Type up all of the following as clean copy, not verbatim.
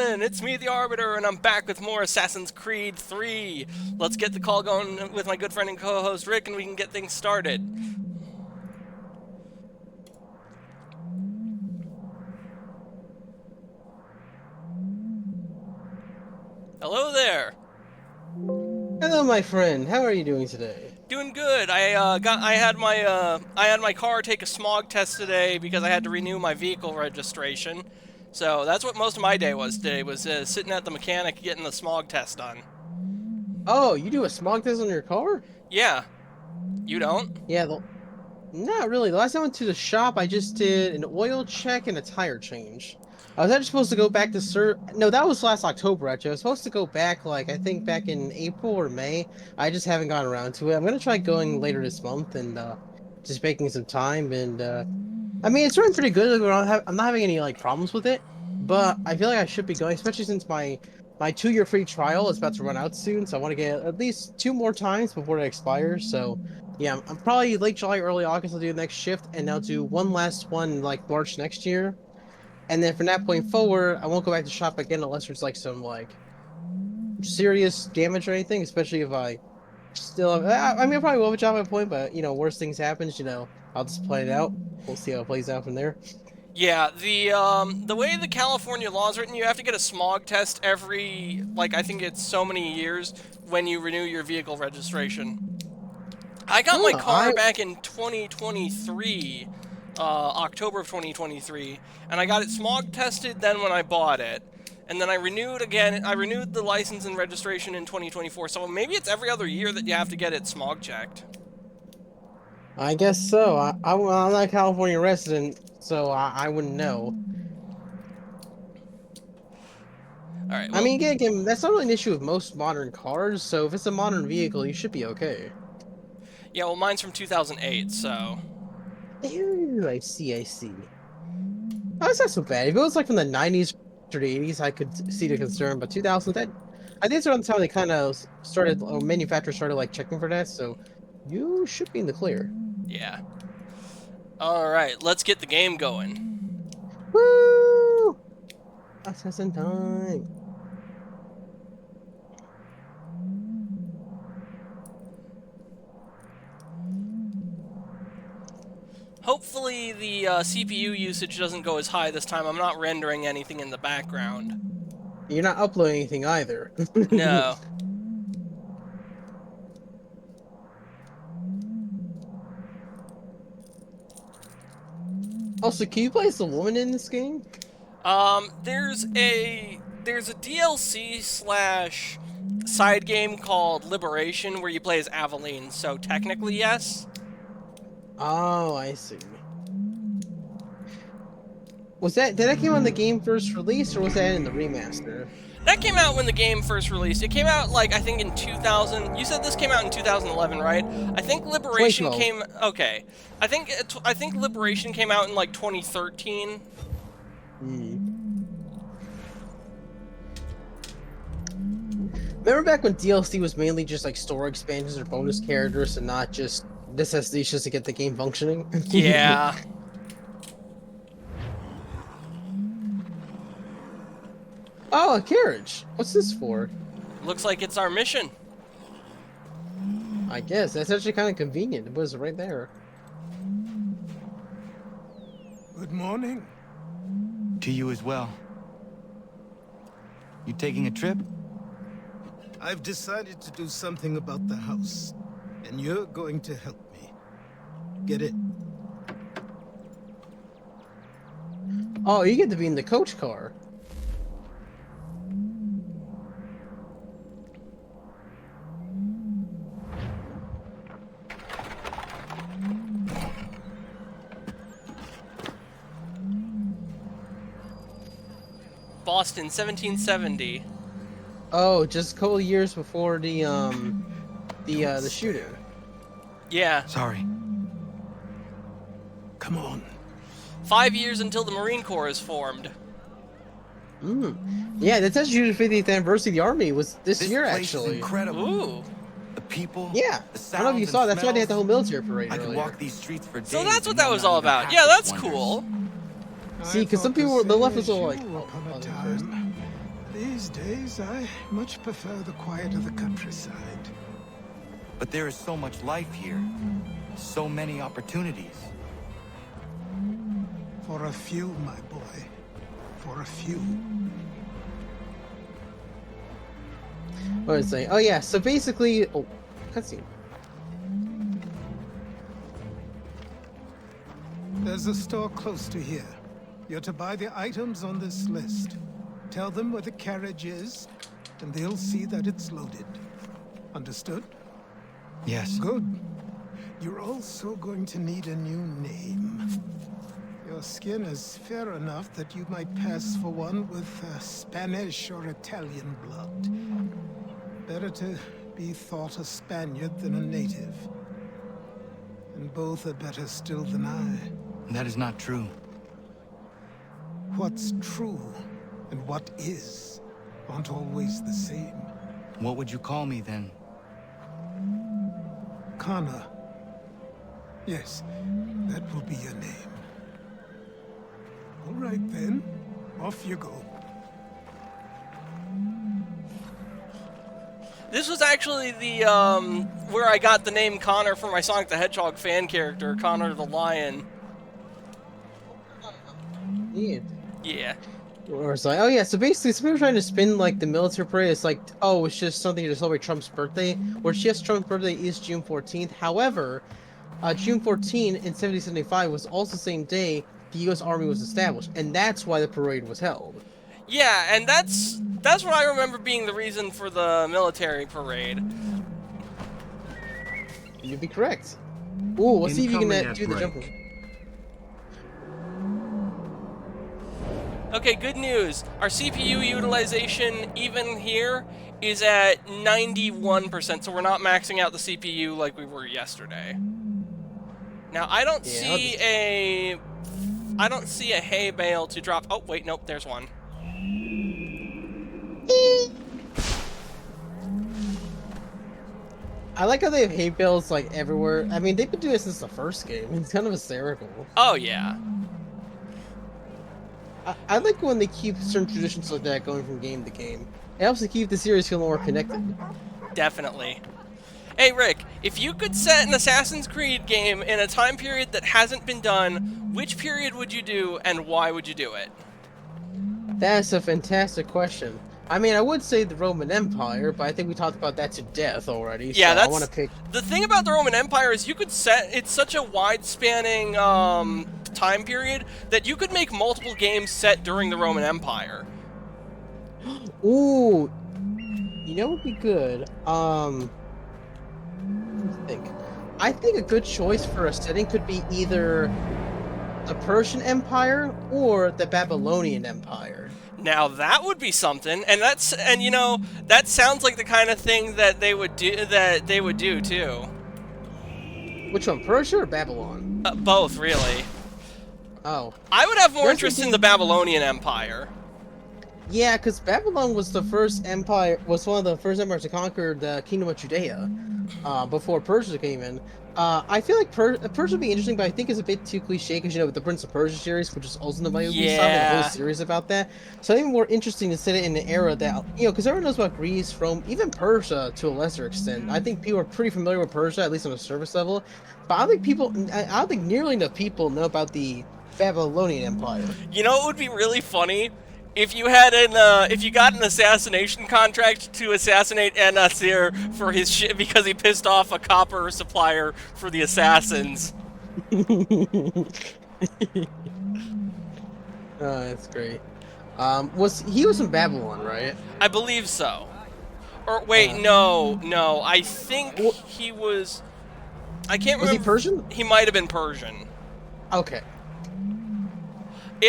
gentlemen, it's me, the Arbiter, and I'm back with more Assassin's Creed 3. Let's get the call going with my good friend and co-host Rick, and we can get things started. Hello there. Hello, my friend. How are you doing today? Doing good. I had my car take a smog test today because I had to renew my vehicle registration. So that's what most of my day was today, was sitting at the mechanic getting the smog test done. Oh, you do a smog test on your car? Yeah. You don't? Yeah, not really. The last time I went to the shop, I just did an oil check and a tire change. I was actually supposed to go back to No, that was last October, actually. I was supposed to go back, I think back in April or May. I just haven't gotten around to it. I'm gonna try going later this month and just making some time. And I mean, it's running pretty good. I'm not having any problems with it, but I feel like I should be going, especially since my 2-year free trial is about to run out soon. So I want to get at least 2 more times before it expires. So yeah, I'm probably late July, early August. I'll do the next shift, and I'll do one last one March next year. And then from that point forward, I won't go back to shop again unless there's some serious damage or anything. Especially if I still, I mean, I probably will have a job at a point, but worse things happens. I'll just play it out. We'll see how it plays out from there. Yeah, the way the California law is written, you have to get a smog test every, I think it's so many years when you renew your vehicle registration. I got my car back in 2023, October of 2023, and I got it smog tested then when I bought it. And then I renewed again, I renewed the license and registration in 2024, so maybe it's every other year that you have to get it smog checked. I guess so. I'm not a California resident, so I wouldn't know. Alright, well, I mean, again, that's not really an issue with most modern cars, so if it's a modern vehicle, you should be okay. yeah, well, mine's from 2008, so... Ew, I see. Oh, it's not so bad. If it was from the 90s or the 80s, I could see the concern, but 2010, I think it's around the time they kind of started, or manufacturers started checking for that, so you should be in the clear. Yeah. Alright, let's get the game going. Woo! Assassin time. Hopefully the CPU usage doesn't go as high this time. I'm not rendering anything in the background. You're not uploading anything either. No. Also, can you play as a woman in this game? There's a DLC slash side game called Liberation where you play as Aveline, so technically yes. Oh, I see. Did that came out when the game first released, or was that in the remaster? That came out when the game first released. It came out, I think in 2000. You said this came out in 2011, right? I think Liberation came... Okay. I think Liberation came out in, 2013. Remember back when DLC was mainly just, story expansions or bonus characters and not just necessities just to get the game functioning? Yeah. Oh, a carriage. What's this for? Looks like it's our mission. I guess. That's actually kind of convenient. It was right there. Good morning. To you as well. You taking a trip? I've decided to do something about the house, and you're going to help me. Get it? Oh, you get to be in the coach car. Boston, 1770. Oh, just a couple of years before the shooting. Yeah. Sorry. Come on. 5 years until the Marine Corps is formed. Yeah, that's actually the 50th anniversary of the Army was this year, place actually. Is incredible. Ooh. The people. Yeah. The I don't know if you saw. That's why they had the whole military parade I could earlier. walk these streets for days. So that's what and that know was not all even about. half Yeah, its that's wonders. cool. See, because some people, the left was all like, upon a time, These days, I much prefer the quiet of the countryside. But there is so much life here. So many opportunities. For a few, my boy. For a few. What was I saying? Oh yeah, so basically, oh, cutscene. There's a store close to here. You're to buy the items on this list. Tell them where the carriage is, and they'll see that it's loaded. Understood? Yes. Good. You're also going to need a new name. Your skin is fair enough that you might pass for one with Spanish or Italian blood. Better to be thought a Spaniard than a native. And both are better still than I. That is not true. What's true and what is aren't always the same. What would you call me then? Connor. Yes, that will be your name. All right then, off you go. This was actually the, where I got the name Connor for my Sonic the Hedgehog fan character, Connor the Lion. Yeah. Yeah. Or it's like, oh yeah, so basically, some people are trying to spin like the military parade. It's like, oh, it's just something to celebrate Trump's birthday. Which yes, Trump's birthday is June 14th. However, June 14 in 1775 was also the same day the U.S. Army was established, and that's why the parade was held. Yeah, and that's what I remember being the reason for the military parade. You'd be correct. Ooh, let's see if you can do the jump. Okay, good news. Our CPU utilization, even here, is at 91%, so we're not maxing out the CPU like we were yesterday. Now, I don't see a hay bale to drop. Oh, wait, nope, there's one. I like how they have hay bales like everywhere. I mean, they've been doing it since the first game. It's kind of hysterical. Oh, yeah. I like when they keep certain traditions like that going from game to game. It helps to keep the series feel more connected. Definitely. Hey, Rick, if you could set an Assassin's Creed game in a time period that hasn't been done, which period would you do, and why would you do it? That's a fantastic question. I mean, I would say the Roman Empire, but I think we talked about that to death already. Yeah, so that's... I want to pick... The thing about the Roman Empire is you could set... It's such a wide-spanning time period that you could make multiple games set during the Roman Empire. Ooh! You know what would be good? I think a good choice for a setting could be either the Persian Empire or the Babylonian Empire. Now that would be something, and you know, that sounds like the kind of thing that they would do too. Which one, Persia or Babylon? Both, really. Oh. I would have more interest in the Babylonian Empire. Yeah, because Babylon was the first empire, was one of the first empires to conquer the Kingdom of Judea, before Persia came in. I feel like Persia would be interesting, but I think it's a bit too cliche because, you know, with the Prince of Persia series, which is also in the Ubisoft, and a whole series about that. So I think more interesting to set it in an era that, you know, because everyone knows about Greece, Rome, even Persia to a lesser extent. I think people are pretty familiar with Persia, at least on a surface level. But I don't think nearly enough people know about the Babylonian Empire. You know, it would be really funny if you had if you got an assassination contract to assassinate An-Nasir for his shit because he pissed off a copper supplier for the assassins. That's great. He was in Babylon, right? I believe so. Or wait, no. I think he was. I can't remember. Was he Persian? He might have been Persian. Okay.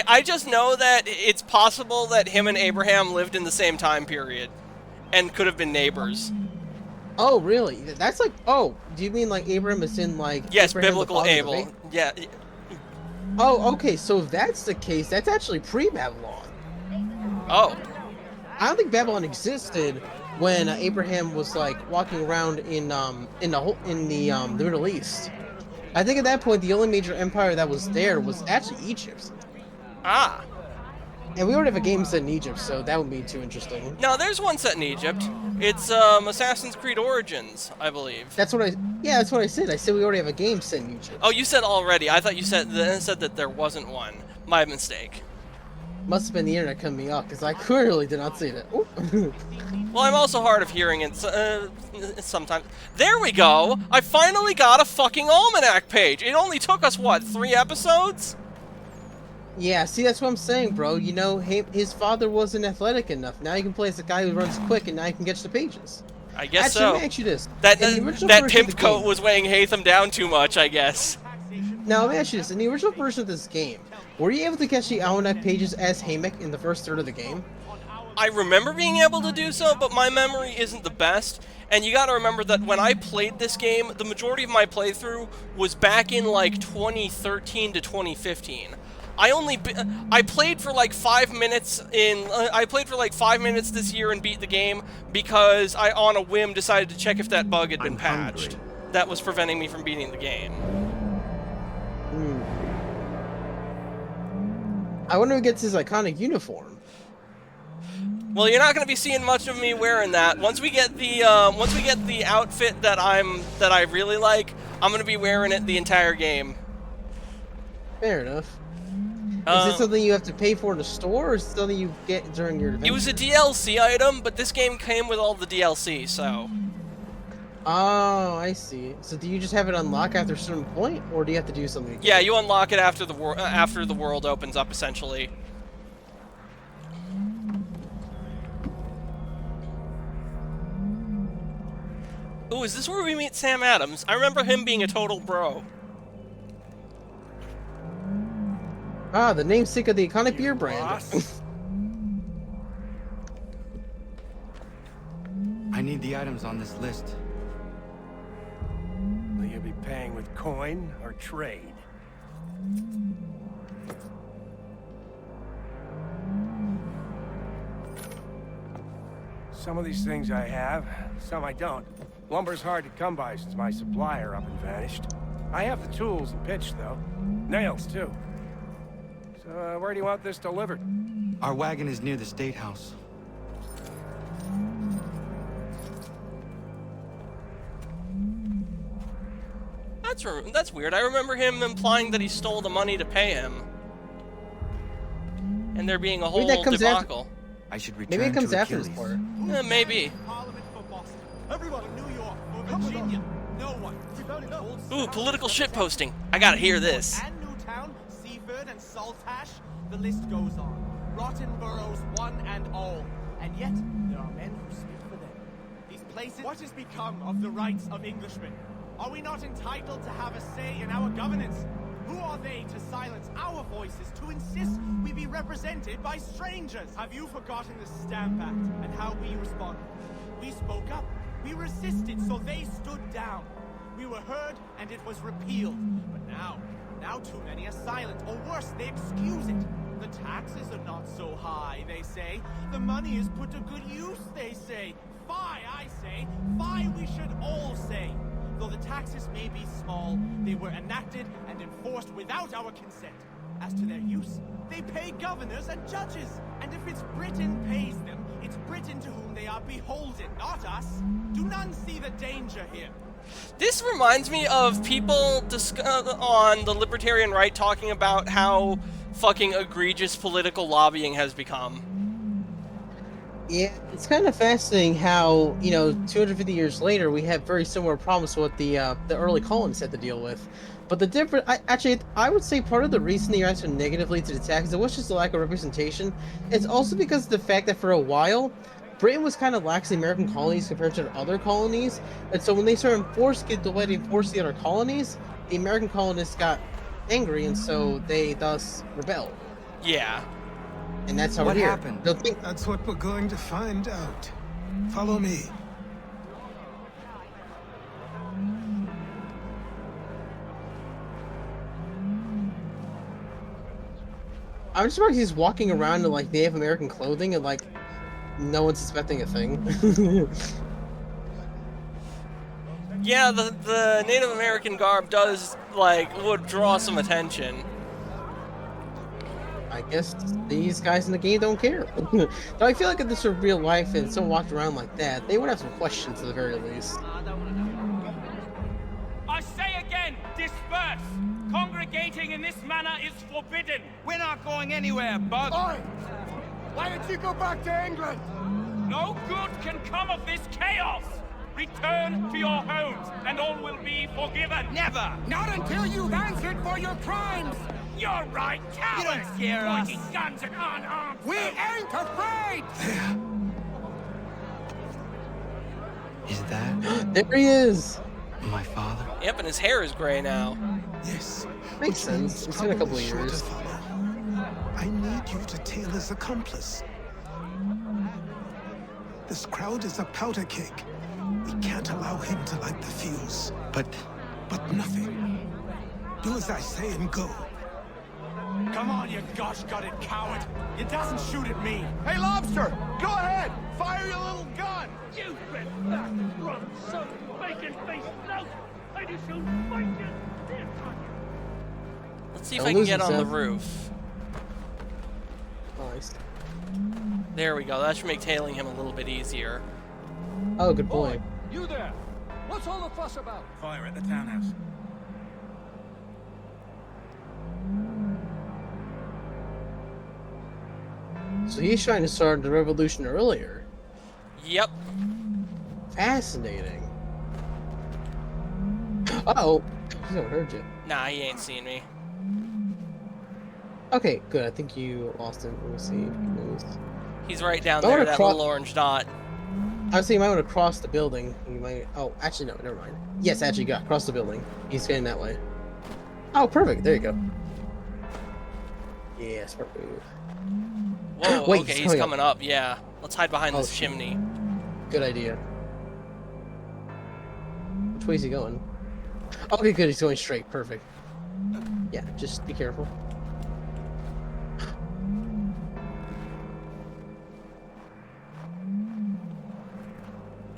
I just know that it's possible that him and Abraham lived in the same time period and could have been neighbors. Oh, really? That's like, oh, do you mean like Abraham is in like... Yes, Abraham biblical Abel. Yeah. Oh, okay, so if that's the case, that's actually pre-Babylon. Oh. I don't think Babylon existed when Abraham was like walking around in the Middle East. I think at that point the only major empire that was there was actually Egypt. Ah. And we already have a game set in Egypt, so that wouldn't be too interesting. No, there's one set in Egypt. It's Assassin's Creed Origins, I believe. That's what I said. I said we already have a game set in Egypt. Oh, you said already. I thought you said that there wasn't one. My mistake. Must have been the internet cutting me off, because I clearly did not see that. Well, I'm also hard of hearing it sometimes. There we go! I finally got a fucking almanac page! It only took us, what, 3 episodes? Yeah, see, that's what I'm saying, bro. You know, his father wasn't athletic enough. Now you can play as a guy who runs quick, and now you can catch the pages. I guess Actually, so. let me ask you this. That In the original that version of pimp the coat game- was weighing Hatham down too much, I guess. Now, let me ask you this. In the original version of this game, were you able to catch the almanac pages as Hamek in the first third of the game? I remember being able to do so, but my memory isn't the best. And you gotta remember that when I played this game, the majority of my playthrough was back in, like, 2013 to 2015. I played for like 5 minutes I played for like 5 minutes this year and beat the game because I, on a whim, decided to check if that bug had been patched. That was preventing me from beating the game. I wonder who gets his iconic uniform. Well, you're not going to be seeing much of me wearing that. Once we get the outfit that I really like, I'm going to be wearing it the entire game. Fair enough. Is it something you have to pay for in the store, or is it something you get during your adventure? It was a DLC item, but this game came with all the DLC, so... Oh, I see. So do you just have it unlock after a certain point, or do you have to do something again? Yeah, you unlock it after the world opens up, essentially. Ooh, is this where we meet Sam Adams? I remember him being a total bro. Ah, the namesake of the iconic beer brand. I need the items on this list. Will you be paying with coin or trade? Some of these things I have, some I don't. Lumber's hard to come by since my supplier up and vanished. I have the tools and pitch, though. Nails, too. So, where do you want this delivered? Our wagon is near the State House. That's weird. I remember him implying that he stole the money to pay him. And there being a whole debacle. I should return Maybe it comes to after this Achilles. part. Maybe. Parliament for Boston. Everyone in New York or Virginia. No one. Ooh, political shitposting. I gotta hear this. And Newtown, Seaford, and Saltash. The list goes on. Rotten boroughs, one and all. And yet, there are men who speak for them. These places. What has become of the rights of Englishmen? Are we not entitled to have a say in our governance? Who are they to silence our voices, to insist we be represented by strangers? Have you forgotten the Stamp Act and how we responded? We spoke up, we resisted, so they stood down. We were heard, and it was repealed. But now too many are silent, or worse, they excuse it. The taxes are not so high, they say. The money is put to good use, they say. Fie, I say. Fie, we should all say. Though the taxes may be small, they were enacted and enforced without our consent. As to their use, they pay governors and judges. And if it's Britain pays them, it's Britain to whom they are beholden, not us. Do none see the danger here? This reminds me of people on the libertarian right talking about how fucking egregious political lobbying has become. Yeah, it's kind of fascinating how, 250 years later, we have very similar problems to what the early colonists had to deal with. But the difference, I would say part of the reason they reacted negatively to the taxes, it was just the lack of representation. It's also because of the fact that for a while, Britain was kind of lax in American colonies compared to other colonies. And so when they started enforcing the way they enforced the other colonies, the American colonists got angry, and so they thus rebelled. Yeah. And that's how What we're here. happened? That's what we're going to find out. Follow me. I'm just surprised he's walking around in like Native American clothing and like no one's suspecting a thing. Yeah, the Native American garb would draw some attention. I I guess these guys in the game don't care. Though I feel like if this were real life and someone walked around like that, they would have some questions at the very least. I say again, disperse! Congregating in this manner is forbidden! We're not going anywhere, bud. Oi! Why don't you go back to England? No good can come of this chaos! Return to your homes, and all will be forgiven! Never! Not until you've answered for your crimes! You're right, cowards! You don't scare us. Pointing guns at unarmed We folk. ain't afraid! Is that There he is! my father? Yep, and his hair is gray now. Yes. Makes sense. It's been a couple of years. I need you to tail his accomplice. This crowd is a powder keg. We can't allow him to light the fuse. But But nothing. Do as I say and go. Come on, you gosh-gutted coward! You doesn't shoot at me! Hey, Lobster! Go ahead! Fire your little gun! You bet back, run, so bacon-faced lout! I just shall fight you! Let's see if Don't I can lose get on the yourself. roof. Nice. There we go. That should make tailing him a little bit easier. Oh, good point. You there! What's all the fuss about? Fire at the townhouse. So he's trying to start the revolution earlier. Yep. Fascinating. Uh-oh. He's gonna hurt you. Nah, he ain't seen me. Okay, good. I think you lost him. We'll see if he moves. He's right down I there, wanna that cro- little orange dot. I was saying you might want to cross the building. You might. Oh, actually, no. Never mind. Yes, actually, got cross the building. He's getting that way. Oh, perfect. There you go. Yeah, smart move. Whoa, Wait, okay, he's he's coming coming up. Yeah. Let's hide behind Oh, this shit. chimney. Good idea. Which way is he going? Okay, good. He's going straight. Perfect. Yeah, just be careful.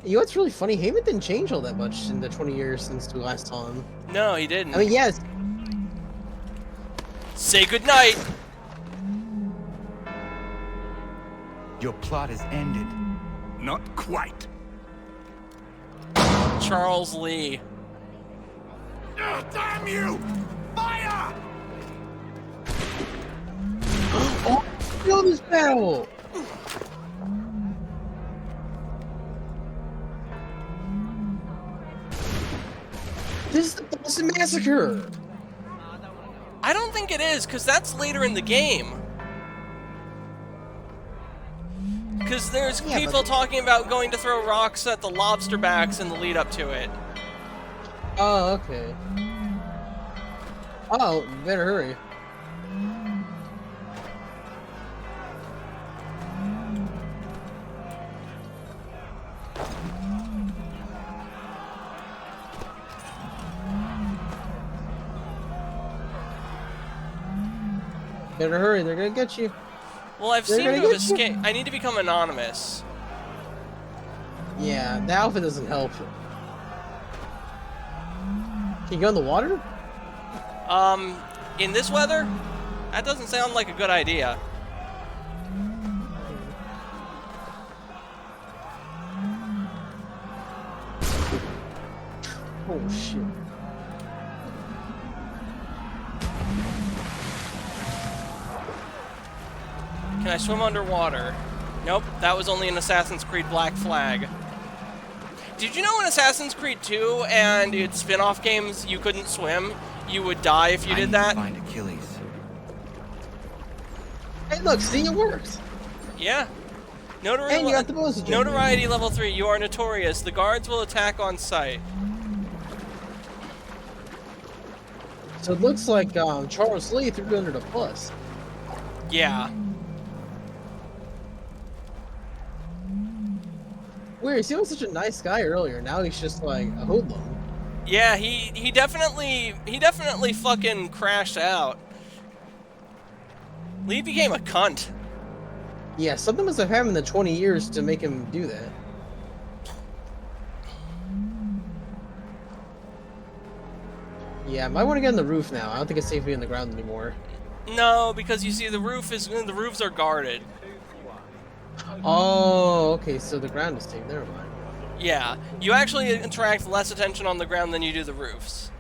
You know what's really funny? Heyman didn't change all that much in the 20 years since we last saw him. No, he didn't. I mean, yes. Say goodnight! Your plot is ended. Not quite. Charles Lee. Oh, damn you! Fire! Oh, kill this battle! This is the Boston Massacre! I don't think it is, because that's later in the game. Because there's Yeah, people but- talking about going to throw rocks at the lobster backs in the lead up to it. Oh, okay. Oh, better hurry. Better hurry, they're gonna get you. Well, I've They're seen gonna you have get you. escaped. I need to become anonymous. Yeah, the outfit doesn't help. Can you go in the water? In this weather? That doesn't sound like a good idea. Oh shit. Can I swim underwater? Nope, that was only an Assassin's Creed Black Flag. Did you know in Assassin's Creed 2 and its spin-off games you couldn't swim? You would die if you I did need that? to find Achilles. Hey look, see, it works! Yeah. And you got the bonus agenda. Notoriety level 3, you are notorious. The guards will attack on sight. So it looks like Charles Lee threw you under the bus. Yeah. Weird, he was such a nice guy earlier, now he's just like a hoodlum. Yeah, he definitely fucking crashed out. Lee became a cunt. Yeah, something must have happened in the 20 years to make him do that. Yeah, I might want to get on the roof now. I don't think it's safe to be on the ground anymore. No, because you see the roofs are guarded. Oh, okay, so the ground is safe. Never mind. Yeah, you actually attract less attention on the ground than you do the roofs.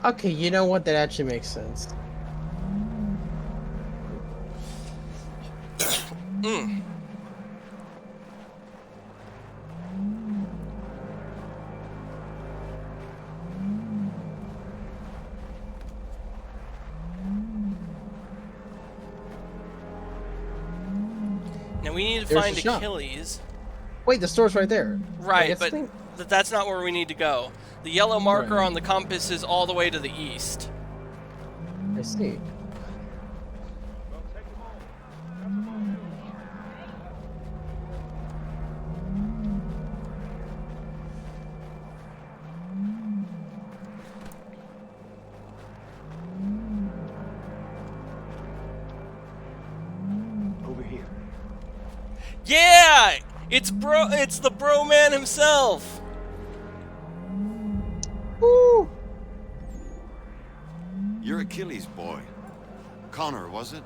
Okay, you know what? That actually makes sense. Now we need to There's find the shop. Achilles. Wait, the store's right there. I Right, guess but they- that's not where we need to go. The yellow marker Right. on the compass is all the way to the east. I see. Over here. Yeah! It's the bro man himself! Woo! You're Achilles' boy. Connor, was it?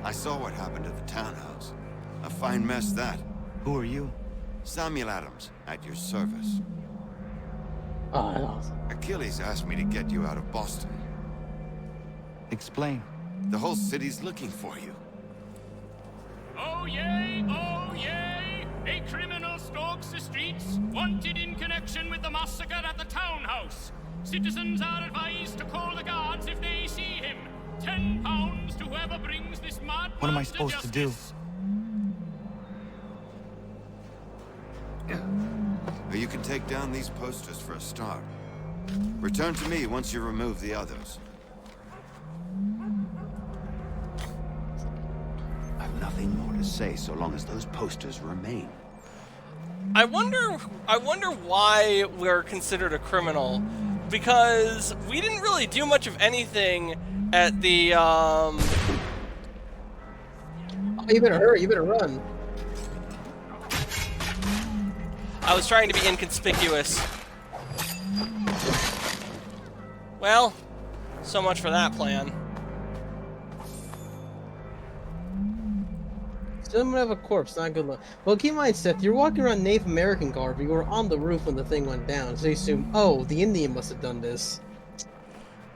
I saw what happened at the townhouse. A fine mess, that. Who are you? Samuel Adams, at your service. Oh, that's awesome. Achilles asked me to get you out of Boston. Explain. The whole city's looking for you. Oh yay, oh yay! A criminal stalks the streets, wanted in connection with the massacre at the townhouse. Citizens are advised to call the guards if they see him. £10 to whoever brings this mad What am I man supposed to do? justice. Or you can take down these posters for a start. Return to me once you remove the others. I've nothing more to say so long as those posters remain. I wonder why we're considered a criminal, because we didn't really do much of anything at the Oh, you better hurry. You better run. I was trying to be inconspicuous. Well, so much for that plan. Someone have a corpse, not good luck. Well, keep in mind, Seth, you're walking around Native American garb, but you were on the roof when the thing went down, so you assume, oh, the Indian must have done this.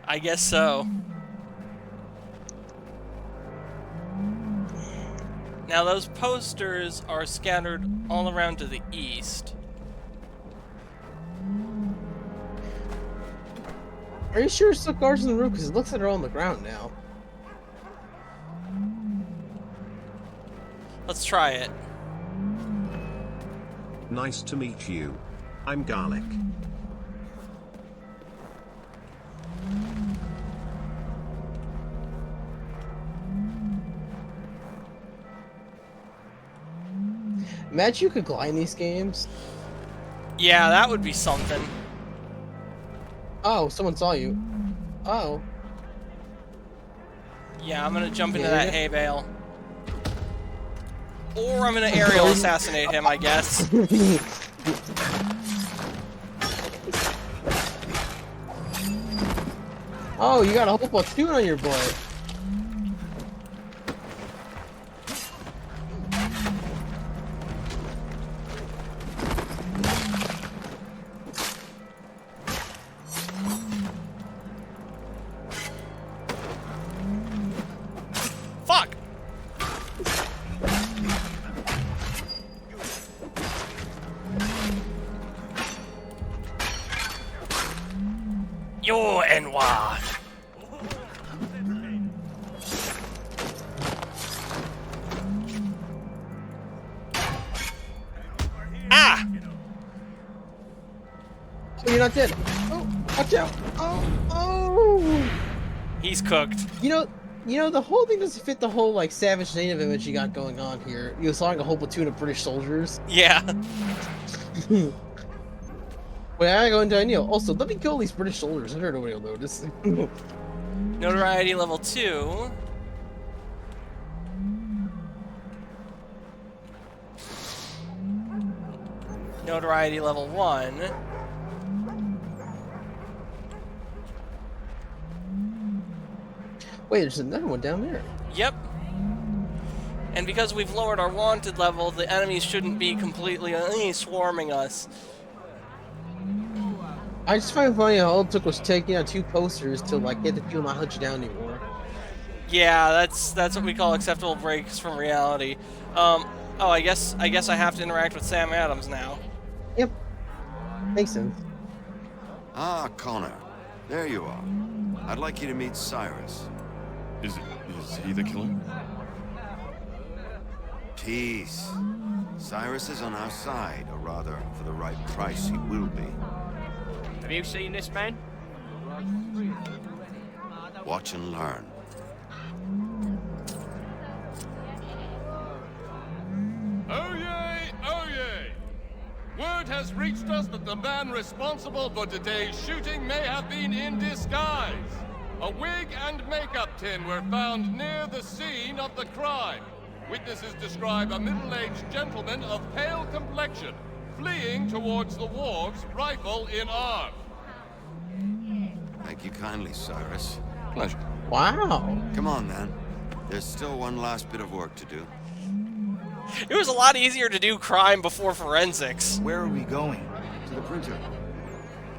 I guess so. Now those posters are scattered all around to the east. Are you sure it's still guards on the roof? Because it looks like they're all on the ground now. Let's try it. Nice to meet you. I'm Garlic. Imagine you could glide in these games. Yeah, that would be something. Oh, someone saw you. Oh. Yeah, I'm gonna jump into Yeah, that yeah. hay bale. Or I'm gonna aerial assassinate him, I guess. Oh, you got a whole platoon on your boy. Fuck! Yo, Enwa. Ah! Oh, you're not dead. Oh, watch out. Oh. He's cooked. You know, the whole thing doesn't fit the whole, like, savage native image you got going on here. You're sawing a whole platoon of British soldiers. Yeah. Wait, I gotta go into Neil. Also, let me kill these British soldiers. I'm sure nobody will notice. Notoriety level 2. Notoriety level 1. Wait, there's another one down there. Yep. And because we've lowered our wanted level, the enemies shouldn't be completely swarming us. I just find it funny how all it took was taking out 2 posters to like get the fuel not hunt you down anymore. Yeah, that's what we call acceptable breaks from reality. Oh, I guess I have to interact with Sam Adams now. Yep. Makes sense. Ah, Connor. There you are. I'd like you to meet Cyrus. Is he the killer? Peace. Cyrus is on our side, or rather, for the right price, he will be. Have you seen this man? Watch and learn. Oh yay! Oh yay! Word has reached us that the man responsible for today's shooting may have been in disguise. A wig and makeup tin were found near the scene of the crime. Witnesses describe a middle-aged gentleman of pale complexion fleeing towards the wharves, rifle in arm. Thank you kindly, Cyrus. Pleasure. Wow. Come on, then. There's still one last bit of work to do. It was a lot easier to do crime before forensics. Where are we going? To the printer.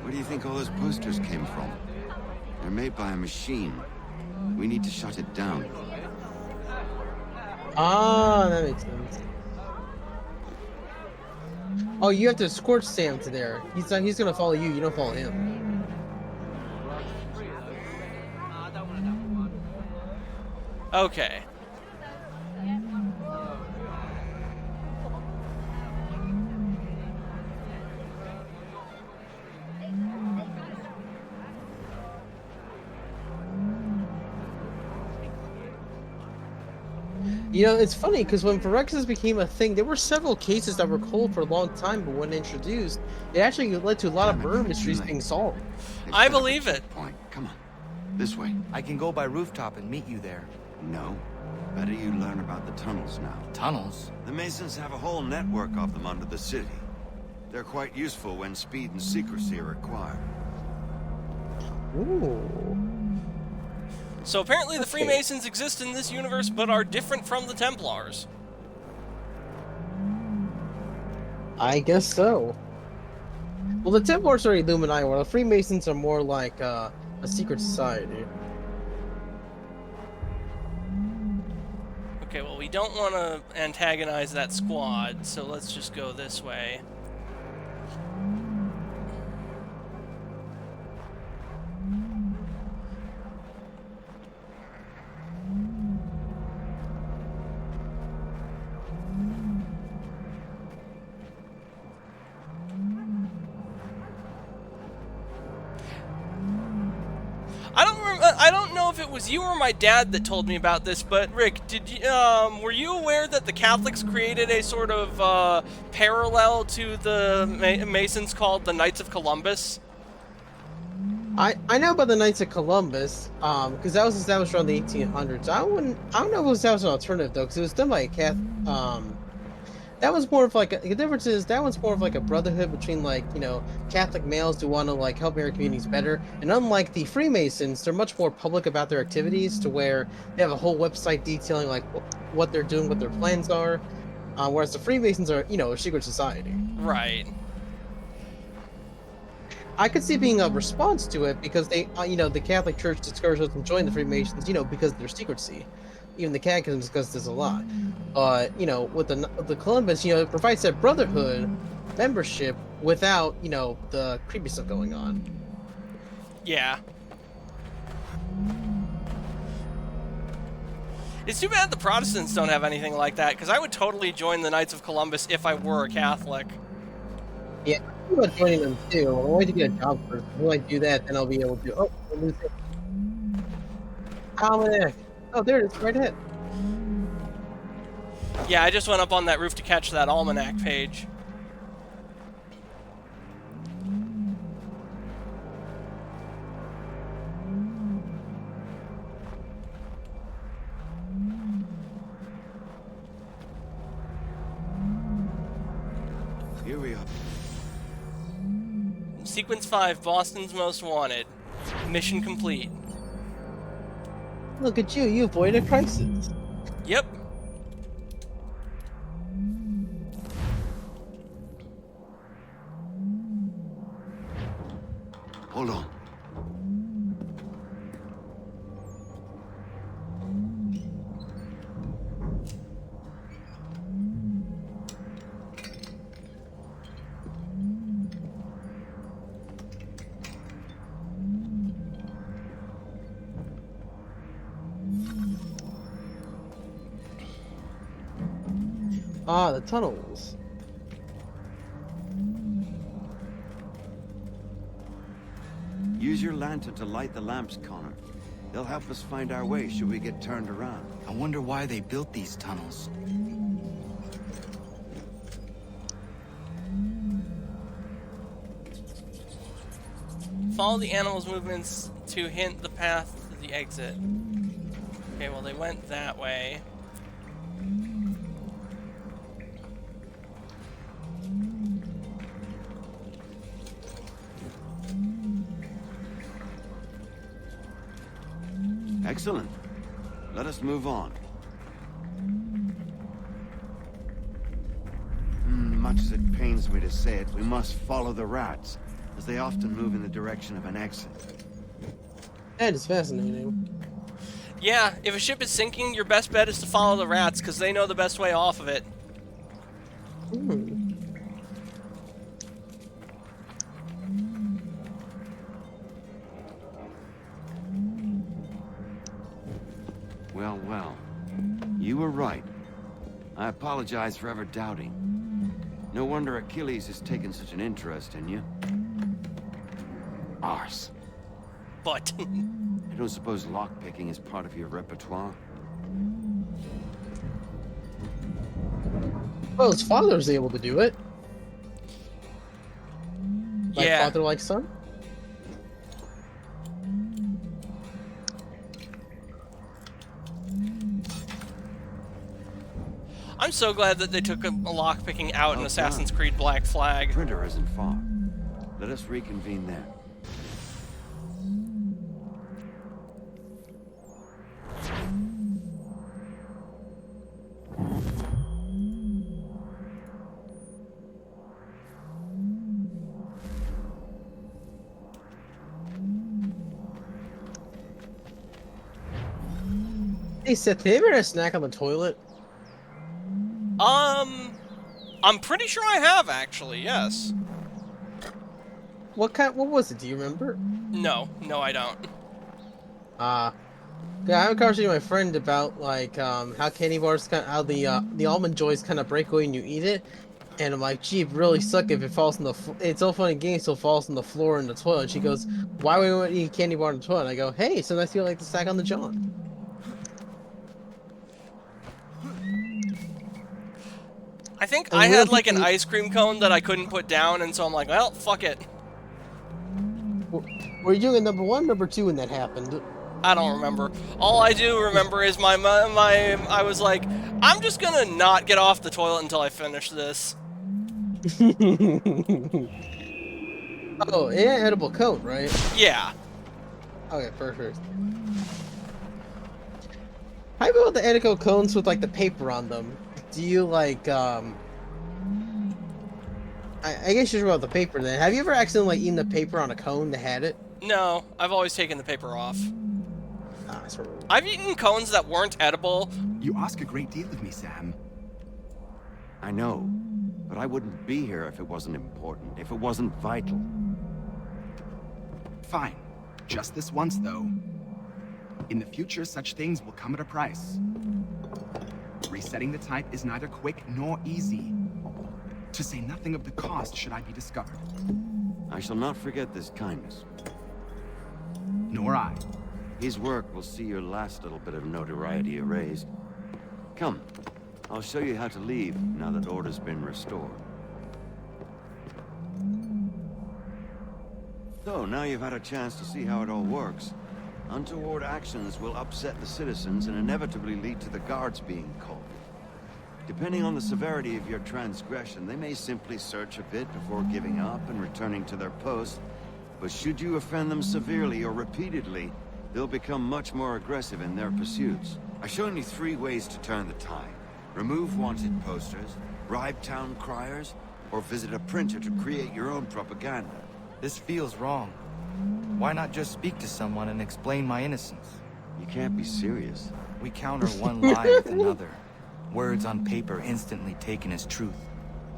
Where do you think all those posters came from? They're made by a machine. We need to shut it down. Ah, that makes sense. Oh, you have to escort Sam to there. He's gonna follow you. You don't follow him. Okay. You know, it's funny because when Phyrexis became a thing, there were several cases that were cold for a long time, but when introduced, it actually led to a lot of murder mysteries being solved. I believe it. Point. Come on. This way. I can go by rooftop and meet you there. No. Better you learn about the tunnels now. Tunnels? The Masons have a whole network of them under the city. They're quite useful when speed and secrecy are required. Ooh. So apparently the Freemasons exist in this universe, but are different from the Templars. I guess so. Well, the Templars are Illuminati, while the Freemasons are more like a secret society. Okay, well, we don't want to antagonize that squad, so let's just go this way. I don't know if it was you or my dad that told me about this, but Rick, did you, were you aware that the Catholics created a sort of parallel to the Masons called the Knights of Columbus? I know about the Knights of Columbus, because that was established around the 1800s. I don't know if it was an alternative though, because it was done by a Catholic. That was more of like the difference is that one's more of like a brotherhood between like, you know, Catholic males who want to like help area communities better, and unlike the Freemasons, they're much more public about their activities to where they have a whole website detailing like what they're doing, what their plans are, whereas the Freemasons are, you know, a secret society. Right. I could see being a response to it because they, you know, the Catholic Church discourages them from joining the Freemasons, you know, because of their secrecy. Even the Catechism discusses this a lot. But, you know, with the Columbus, you know, it provides that brotherhood membership without, you know, the creepy stuff going on. Yeah. It's too bad the Protestants don't have anything like that, because I would totally join the Knights of Columbus if I were a Catholic. Yeah, I'm about joining them too. I want to get a job first. When I do that, then I'll be able to. Oh, I'll lose it. Almanac. Oh, there it is, right ahead. Yeah, I just went up on that roof to catch that almanac page. Here we are. Sequence 5, Boston's Most Wanted. Mission complete. Look at you, you avoided a crisis. Yep. Hold on. Ah, the tunnels. Use your lantern to light the lamps, Connor. They'll help us find our way should we get turned around. I wonder why they built these tunnels. Follow the animal's movements to hint the path to the exit. Okay, well they went that way. Excellent. Let us move on. Much as it pains me to say it, we must follow the rats, as they often move in the direction of an exit. That is fascinating. Yeah, if a ship is sinking, your best bet is to follow the rats, because they know the best way off of it. Well, well. You were right. I apologize for ever doubting. No wonder Achilles has taken such an interest in you. Arse. But... I don't suppose lockpicking is part of your repertoire? Well, his father's able to do it. Like yeah. father, like son? I'm so glad that they took a lockpicking out in Assassin's Creed Black Flag. Printer isn't far. Let us reconvene there. Hey Seth, have you ever had a snack on the toilet? I'm pretty sure I have, actually, yes. What was it? Do you remember? No, I don't. Yeah, I have a conversation with my friend about like how candy bars how the almond joys kind of break away when you eat it, and I'm like, gee, it really suck if it falls on the. It's all fun and games till it falls on the floor in the toilet. She goes, why would you eat candy bar in the toilet? And I go, hey, sometimes I feel like the snack on the John. I think I had like an ice cream cone that I couldn't put down, and so I'm like, well, fuck it. Were you doing number one, number two when that happened? I don't remember. All I do remember is I was like, I'm just gonna not get off the toilet until I finish this. Oh, yeah, edible cone, right? Yeah. Okay, perfect. How about the edible cones with like the paper on them? Do you like I guess you're about the paper then. Have you ever accidentally eaten the paper on a cone that had it? No, I've always taken the paper off. Ah, sort of. I've eaten cones that weren't edible. You ask a great deal of me, Sam. I know, but I wouldn't be here if it wasn't important, if it wasn't vital. Fine. Just this once, though. In the future, such things will come at a price. Resetting the type is neither quick nor easy. To say nothing of the cost should I be discovered. I shall not forget this kindness. Nor I. His work will see your last little bit of notoriety erased. Come, I'll show you how to leave now that order's been restored. So, now you've had a chance to see how it all works. Untoward actions will upset the citizens and inevitably lead to the guards being called. Depending on the severity of your transgression, they may simply search a bit before giving up and returning to their post. But should you offend them severely or repeatedly, they'll become much more aggressive in their pursuits. I've shown you 3 ways to turn the tide. Remove wanted posters, bribe town criers, or visit a printer to create your own propaganda. This feels wrong. Why not just speak to someone and explain my innocence? You can't be serious. We counter one lie with another. Words on paper instantly taken as truth.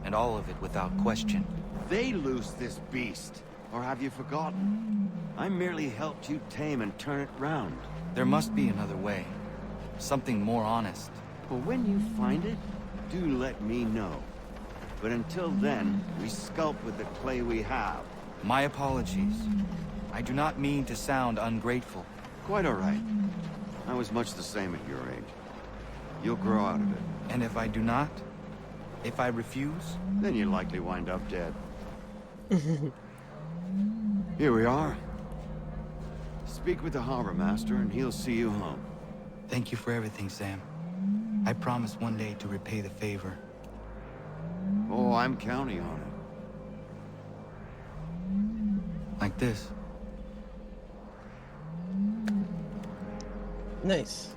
And all of it without question. They loose this beast. Or have you forgotten? I merely helped you tame and turn it round. There must be another way. Something more honest. But when you find it, do let me know. But until then, we sculpt with the clay we have. My apologies. I do not mean to sound ungrateful. Quite all right. I was much the same at your age. You'll grow out of it. And if I do not? If I refuse? Then you'll likely wind up dead. Here we are. Speak with the harbor master and he'll see you home. Thank you for everything, Sam. I promise one day to repay the favor. Oh, I'm counting on it. Like this. Nice.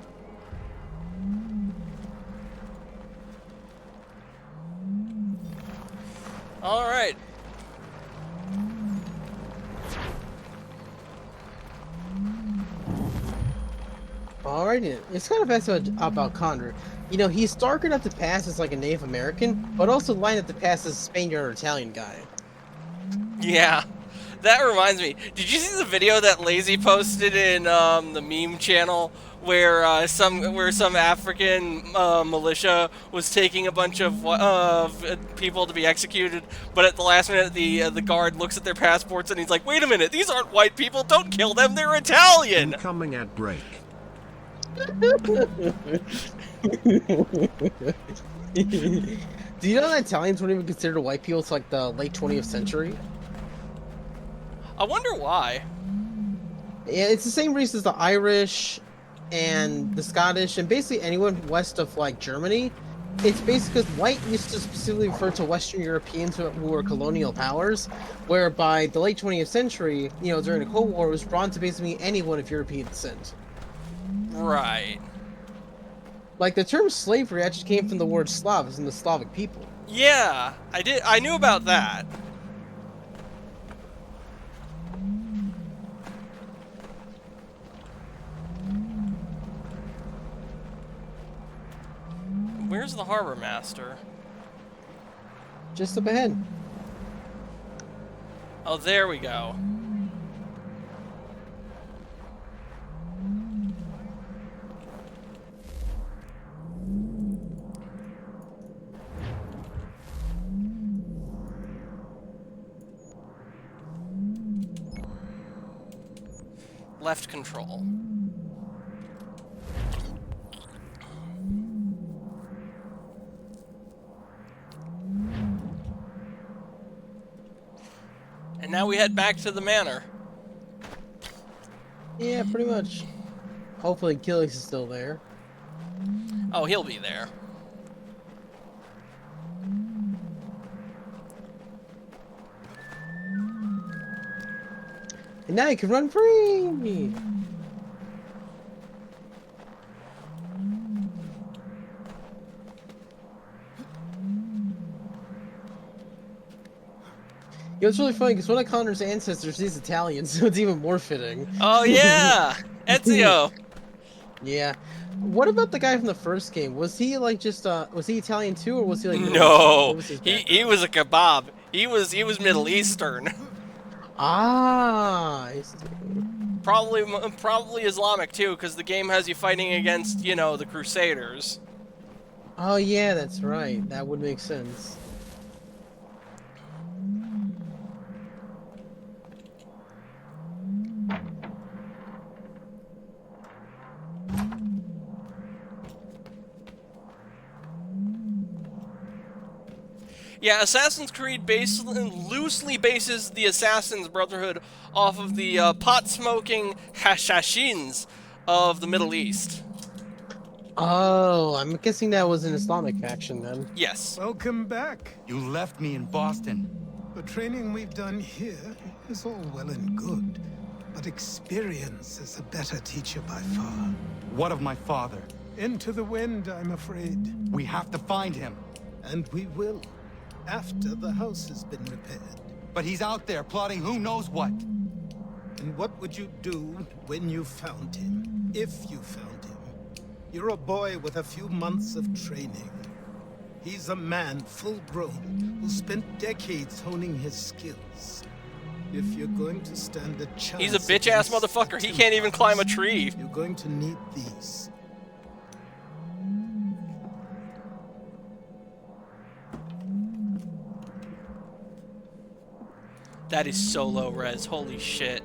All right. Alrighty, it's kind of fascinating about Condor. You know, he's dark enough to pass as like a Native American, but also light enough to pass as a Spaniard or Italian guy. Yeah. That reminds me. Did you see the video that Lazy posted in the meme channel where some African militia was taking a bunch of people to be executed, but at the last minute the guard looks at their passports and he's like, "Wait a minute, these aren't white people. Don't kill them. They're Italian." Incoming ad break. Do you know that Italians weren't even considered white people until like the late 20th century? I wonder why. Yeah, it's the same reason as the Irish and the Scottish and basically anyone west of like Germany. It's basically because white used to specifically refer to Western Europeans who were colonial powers, where by the late 20th century, you know, during the Cold War, it was brought to basically mean anyone of European descent. Right. Like the term slavery actually came from the word Slavs and the Slavic people. Yeah, I knew about that. Where's the harbor master? Just up ahead. Oh, there we go. Left control. And now we head back to the manor. Yeah, pretty much. Hopefully Achilles is still there. Oh, he'll be there. And now you can run free! You know, it's really funny because one of Connor's ancestors is Italian, so it's even more fitting. Oh yeah! Ezio! Yeah. What about the guy from the first game? Was he like just was he Italian too, or was he like No, he was a kebab. He was Middle Eastern. Ah, I see. Probably Islamic too, because the game has you fighting against, you know, the Crusaders. Oh yeah, that's right. That would make sense. Yeah, Assassin's Creed loosely bases the Assassin's Brotherhood off of the pot-smoking Hashashins of the Middle East. Oh, I'm guessing that was an Islamic faction then. Yes. Welcome back. You left me in Boston. The training we've done here is all well and good, but experience is a better teacher by far. What of my father? Into the wind, I'm afraid. We have to find him. And we will, after the house has been repaired. But he's out there plotting who knows what. And what would you do when you found him? If you found him? You're a boy with a few months of training. He's a man, full grown, who spent decades honing his skills. If you're going to stand a chance... He's a bitch-ass motherfucker. He can't even climb a tree. You're going to need these. That is so low res. Holy shit.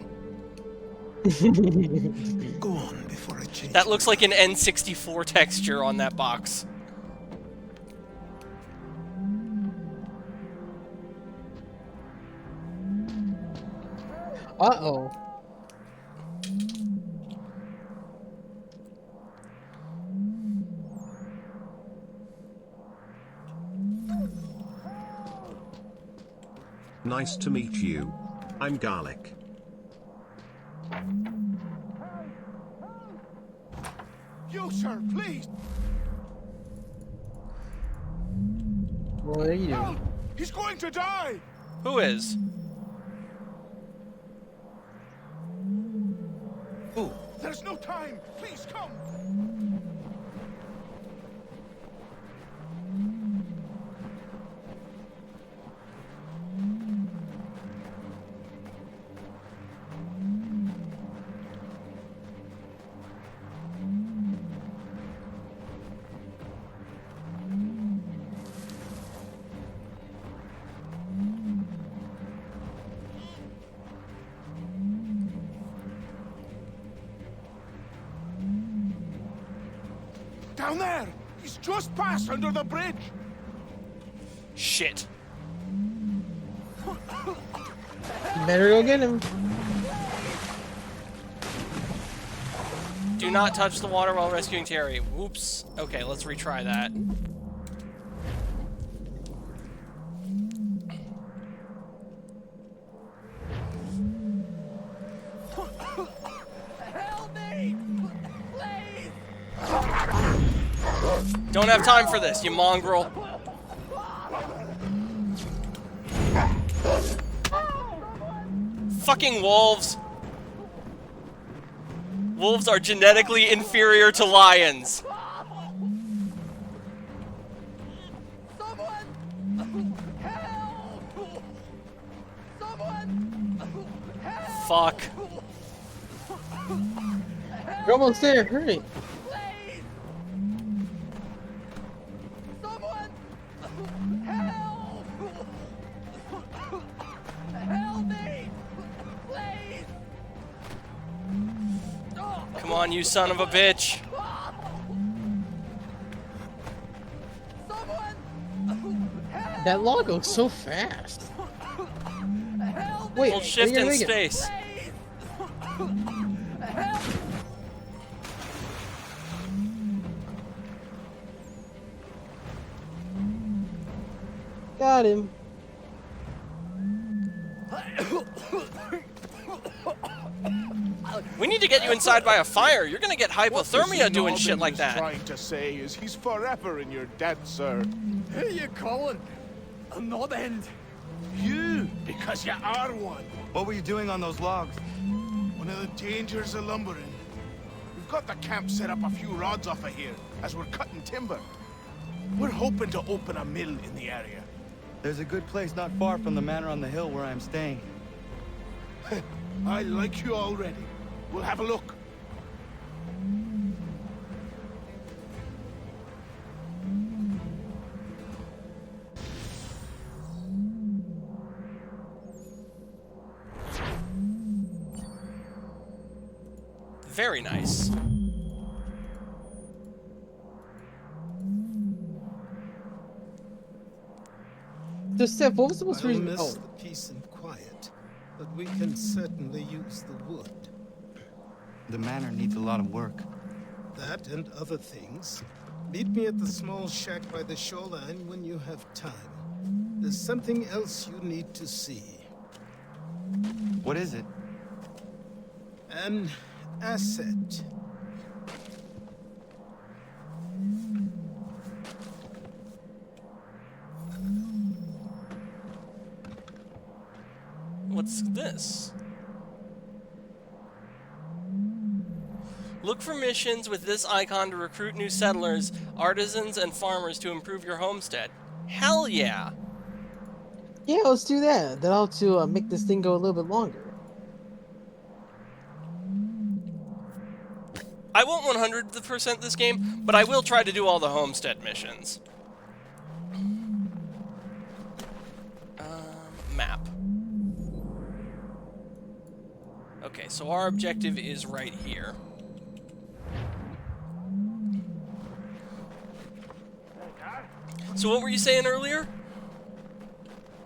Go on before I change. That looks like an N64 texture on that box. Uh-oh. Nice to meet you. I'm Garlic. You, sir, please. What are you doing? Help! He's going to die. Who is? Who? There's no time. Please come. Down there! He's just passed under the bridge! Shit. You better go get him. Do not touch the water while rescuing Terry. Whoops. Okay, let's retry that. Help me! Please! Don't have time for this, you mongrel. Fucking wolves. Wolves are genetically inferior to lions. Fuck. You're almost there, hurry. Come on, you son of a bitch. That log goes so fast. Wait, Hold shift wait, and wait, space. Got him. We need to get you inside by a fire. You're gonna get hypothermia doing shit like that. What trying to say is he's forever in your debt, sir. Who you calling? I'm not end. You, because you are one. What were you doing on those logs? One of the dangers of lumbering. We've got the camp set up a few rods off of here, as we're cutting timber. We're hoping to open a mill in the area. There's a good place not far from the manor on the hill where I'm staying. I like you already. We'll have a look. Very nice. So, Steph, what was the most I'll recent? miss Oh, the peace and quiet, but we can certainly use the wood. The manor needs a lot of work. That and other things. Meet me at the small shack by the shoreline when you have time. There's something else you need to see. What is it? An asset. What's this? Look for missions with this icon to recruit new settlers, artisans, and farmers to improve your homestead. Hell yeah! Yeah, let's do that. That'll help to make this thing go a little bit longer. I won't 100% this game, but I will try to do all the homestead missions. Map. Okay, so our objective is right here. So what were you saying earlier?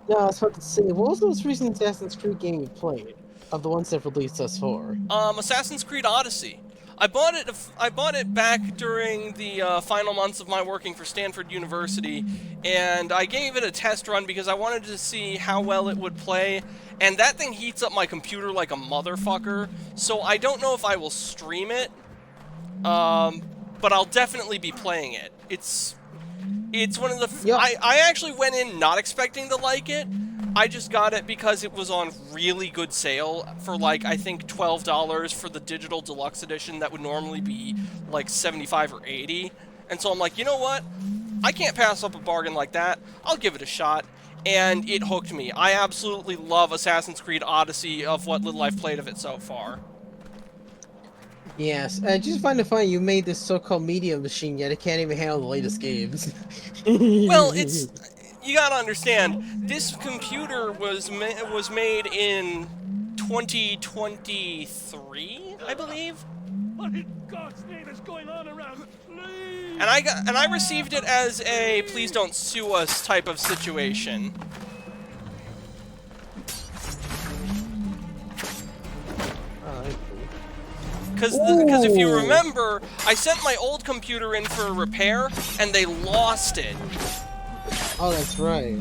No, I was about to say, what was the most recent Assassin's Creed game you played? Of the ones that released thus far? Assassin's Creed Odyssey. I bought it back during the final months of my working for Stanford University, and I gave it a test run because I wanted to see how well it would play, and that thing heats up my computer like a motherfucker, so I don't know if I will stream it, but I'll definitely be playing it. It's one of the... Yep. I actually went in not expecting to like it. I just got it because it was on really good sale for, like, I think $12 for the digital deluxe edition that would normally be, like, $75 or $80. And so I'm like, you know what? I can't pass up a bargain like that. I'll give it a shot. And it hooked me. I absolutely love Assassin's Creed Odyssey of what little I've played of it so far. Yes, I just find it funny you made this so-called media machine, yet it can't even handle the latest games. Well, it's... You gotta understand, this computer was made in 2023, I believe. What in God's name is going on around? Please! And I received it as a please don't sue us type of situation. Because if you remember, I sent my old computer in for a repair, and they lost it. Oh, that's right.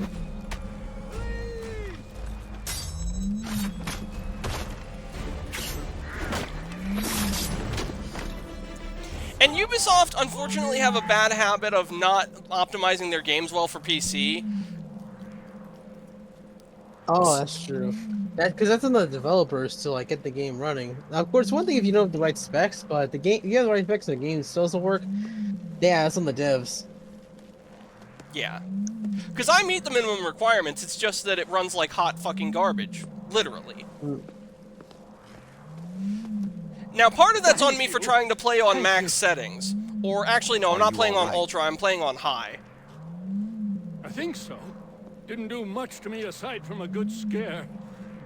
And Ubisoft, unfortunately, have a bad habit of not optimizing their games well for PC. Oh, that's true. Because that's on the developers to like get the game running. Now, of course, one thing if you don't have the right specs, but the game, if you have the right specs and the game still doesn't work, yeah, that's on the devs. Yeah. Because I meet the minimum requirements, it's just that it runs like hot fucking garbage. Literally. Now, part of that's on me for trying to play on max settings. Or, actually, no, I'm not playing on Ultra, I'm playing on high. I think so. Didn't do much to me aside from a good scare.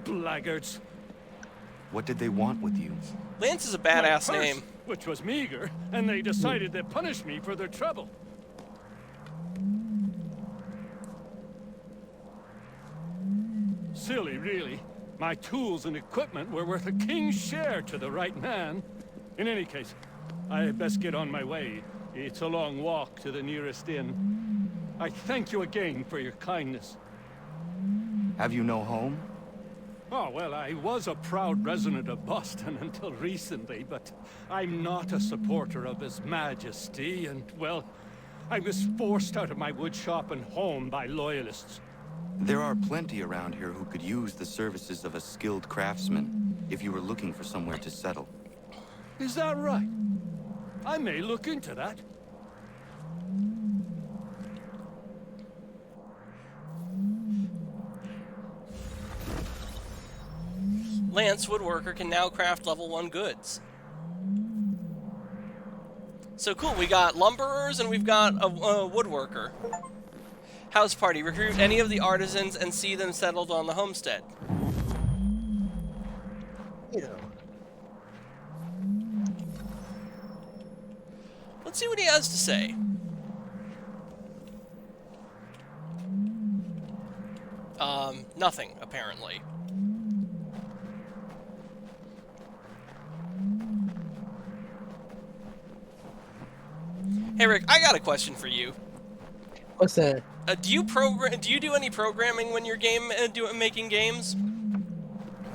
Blackguards. What did they want with you? Lance is a badass My purse, name. which was meager, and they decided to punish me for their trouble. Silly, really. My tools and equipment were worth a king's share to the right man. In any case, I had best get on my way. It's a long walk to the nearest inn. I thank you again for your kindness. Have you no home? Oh, well, I was a proud resident of Boston until recently, but I'm not a supporter of His Majesty, and, well, I was forced out of my woodshop and home by loyalists. There are plenty around here who could use the services of a skilled craftsman if you were looking for somewhere to settle. Is that right? I may look into that. Lance, woodworker, can now craft level 1 goods. So cool, we got lumberers and we've got a woodworker. House party, recruit any of the artisans and see them settled on the homestead. Yeah. Let's see what he has to say. Nothing, apparently. Hey Rick, I got a question for you. What's that? Do you do any programming when you're making games?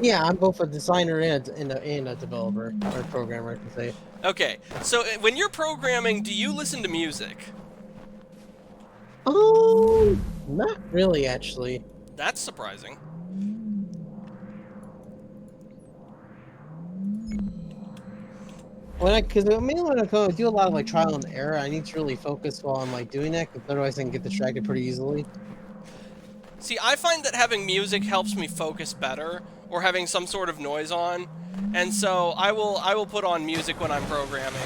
Yeah, I'm both a designer and a developer, or a programmer, I can say. Okay, so when you're programming, do you listen to music? Not really, actually. That's surprising. Because mainly when I do a lot of like trial and error, I need to really focus while I'm like doing that, because otherwise I can get distracted pretty easily. See, I find that having music helps me focus better, or having some sort of noise on, and so I will put on music when I'm programming.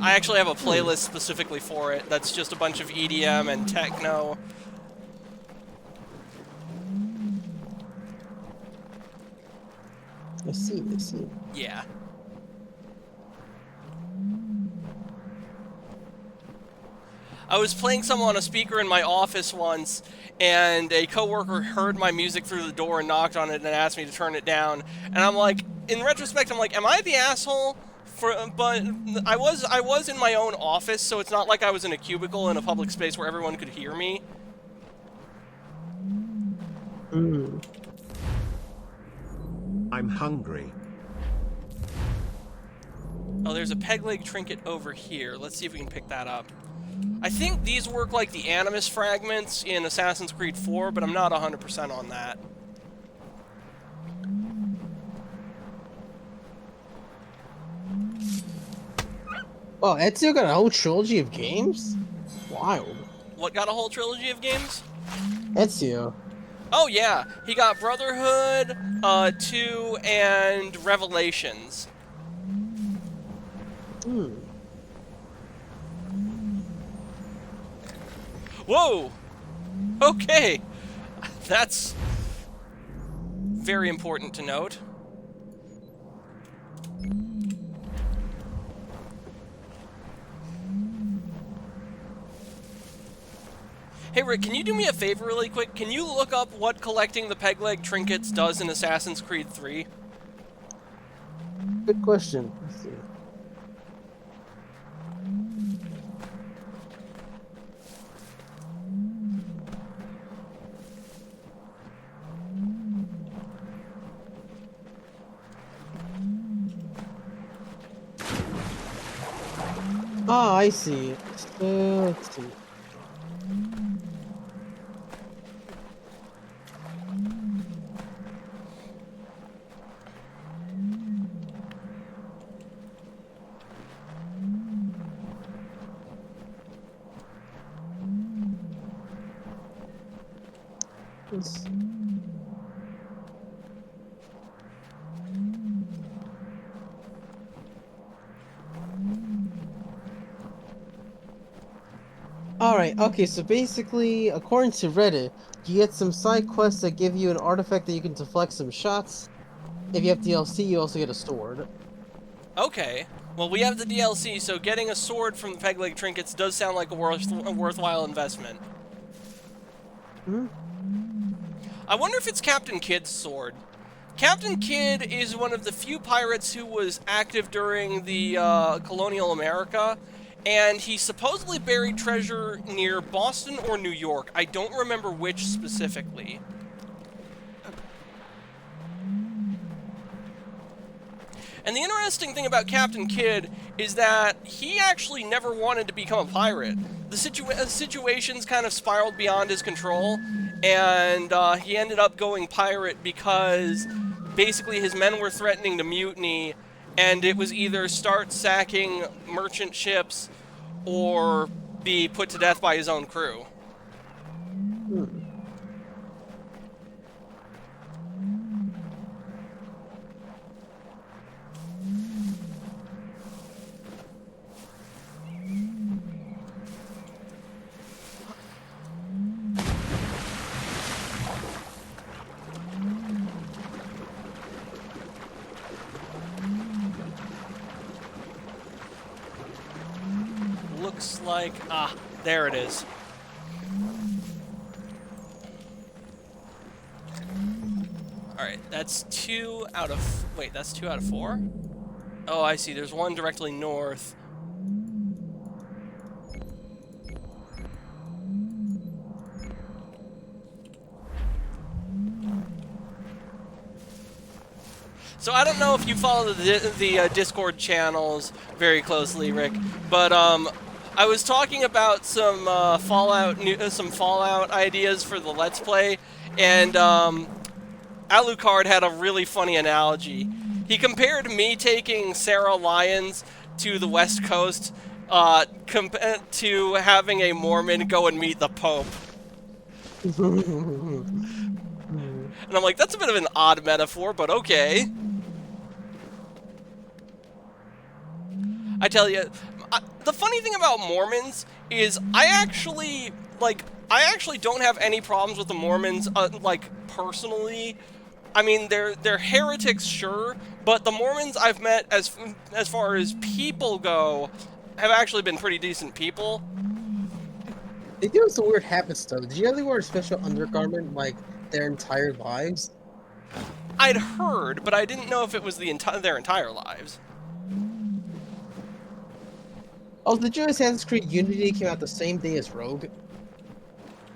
I actually have a playlist specifically for it that's just a bunch of EDM and techno. I see. Yeah. I was playing some on a speaker in my office once, and a coworker heard my music through the door and knocked on it and asked me to turn it down. And I'm like, in retrospect, I'm like, am I the asshole? But I was in my own office, so it's not like I was in a cubicle in a public space where everyone could hear me. I'm hungry. Oh, there's a peg leg trinket over here. Let's see if we can pick that up. I think these work like the Animus fragments in Assassin's Creed 4, but I'm not 100% on that. Oh, Ezio got a whole trilogy of games? Wild. What got a whole trilogy of games? Ezio. Oh yeah, he got Brotherhood, 2, and Revelations. Whoa! Okay! That's very important to note. Hey Rick, can you do me a favor really quick? Can you look up what collecting the peg leg trinkets does in Assassin's Creed 3? Good question. Let's see. Ah, I see. Let's see. Alright, okay, so basically, according to Reddit, you get some side quests that give you an artifact that you can deflect some shots. If you have DLC, you also get a sword. Okay. Well, we have the DLC, so getting a sword from the peg leg trinkets does sound like a worthwhile investment. I wonder if it's Captain Kidd's sword. Captain Kidd is one of the few pirates who was active during the colonial America, and he supposedly buried treasure near Boston or New York. I don't remember which specifically. And the interesting thing about Captain Kidd is that he actually never wanted to become a pirate. The situations kind of spiraled beyond his control, and he ended up going pirate because basically his men were threatening to mutiny, and it was either start sacking merchant ships or be put to death by his own crew. Looks like... ah, there it is. Alright, that's 2 out of... wait, that's 2 out of 4? Oh, I see. There's one directly north. So I don't know if you follow the Discord channels very closely, Rick, but I was talking about some Fallout ideas for the Let's Play, and Alucard had a really funny analogy. He compared me taking Sarah Lyons to the West Coast to having a Mormon go and meet the Pope. And I'm like, that's a bit of an odd metaphor, but okay. I tell you, the funny thing about Mormons is I actually don't have any problems with the Mormons, like, personally. I mean, they're heretics, sure, but the Mormons I've met, as far as people go, have actually been pretty decent people. They do some weird habits, though. Did you ever wear a special undergarment, like, their entire lives? I'd heard, but I didn't know if it was their entire lives. Oh, did you know Assassin's Creed Unity came out the same day as Rogue?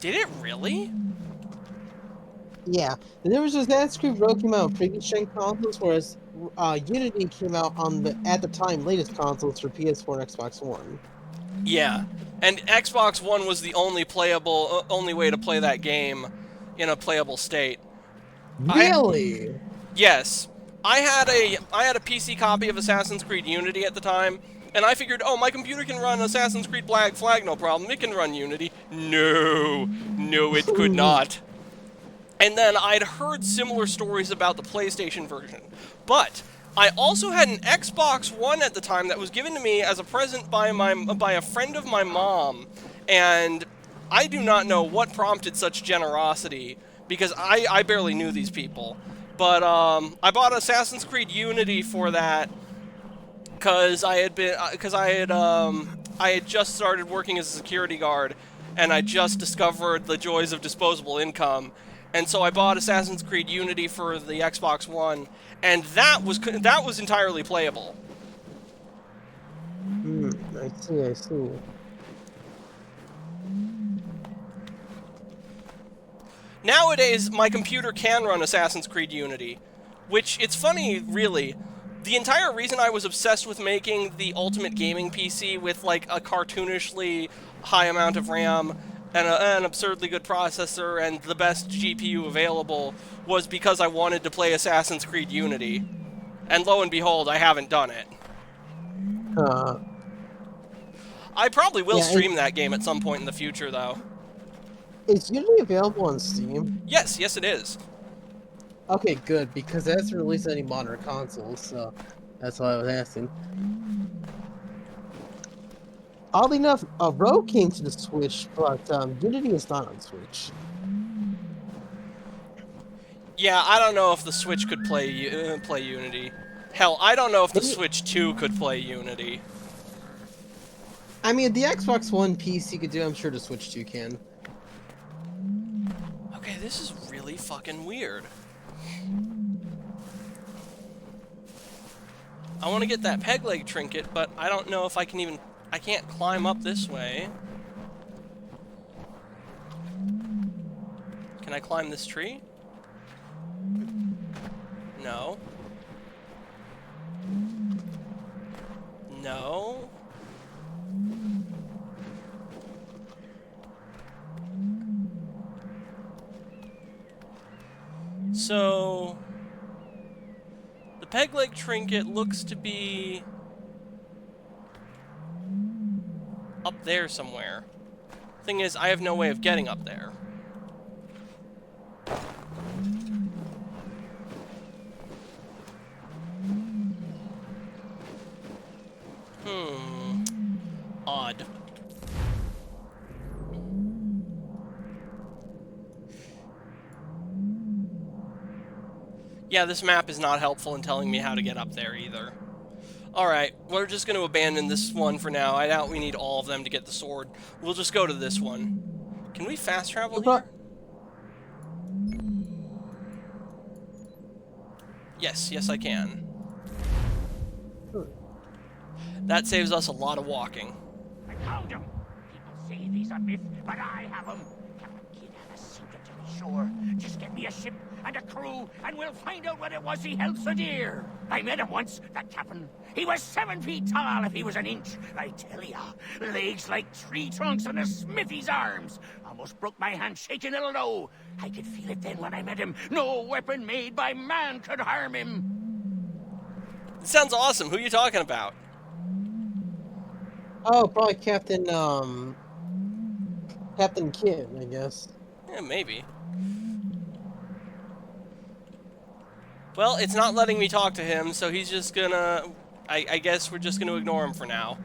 Did it really? Yeah. There was Assassin's Creed Rogue came out on previous gen consoles, whereas Unity came out on the, at the time, latest consoles for PS4 and Xbox One. Yeah, and Xbox One was the only way to play that game in a playable state. Really? Yes. I had a PC copy of Assassin's Creed Unity at the time, and I figured, oh, my computer can run Assassin's Creed Black Flag, no problem. It can run Unity. No, it could not. And then I'd heard similar stories about the PlayStation version. But I also had an Xbox One at the time that was given to me as a present by a friend of my mom, and I do not know what prompted such generosity, because I barely knew these people. But I bought Assassin's Creed Unity for that, because I had just started working as a security guard, and I just discovered the joys of disposable income. And so I bought Assassin's Creed Unity for the Xbox One, and that was entirely playable. I see. Nowadays, my computer can run Assassin's Creed Unity, which, it's funny, really. The entire reason I was obsessed with making the ultimate gaming PC with, like, a cartoonishly high amount of RAM and an absurdly good processor and the best GPU available was because I wanted to play Assassin's Creed Unity. And lo and behold, I haven't done it. I probably will stream that game at some point in the future, though. Is Unity available on Steam? Yes, it is. Okay, good, because it hasn't released any modern consoles, so that's why I was asking. Oddly enough, Rogue came to the Switch, but Unity is not on Switch. Yeah, I don't know if the Switch could play Unity. Hell, I don't know if the Switch 2 could play Unity. I mean, the Xbox One PC could do, I'm sure the Switch 2 can. Okay, this is really fucking weird. I want to get that peg leg trinket, but I don't know if I can even... I can't climb up this way. Can I climb this tree? No. No. So... the peg leg trinket looks to be... up there somewhere. Thing is, I have no way of getting up there. Odd. Yeah, this map is not helpful in telling me how to get up there either. Alright, we're just going to abandon this one for now. I doubt we need all of them to get the sword. We'll just go to this one. Can we fast travel here? Yes, I can. That saves us a lot of walking. I found him! People say these are myths, but I have them. Captain Kidd had a secret to be sure. Just get me a ship, and a crew, and we'll find out what it was he held so dear. I met him once, that captain. He was 7 feet tall if he was an inch. I tell ya, legs like tree trunks and a smithy's arms. Almost broke my hand shaking it'll know. I could feel it then when I met him. No weapon made by man could harm him. It sounds awesome. Who are you talking about? Oh, probably Captain Kidd, I guess. Yeah, maybe. Well, it's not letting me talk to him, so he's just gonna... I guess we're just gonna ignore him for now.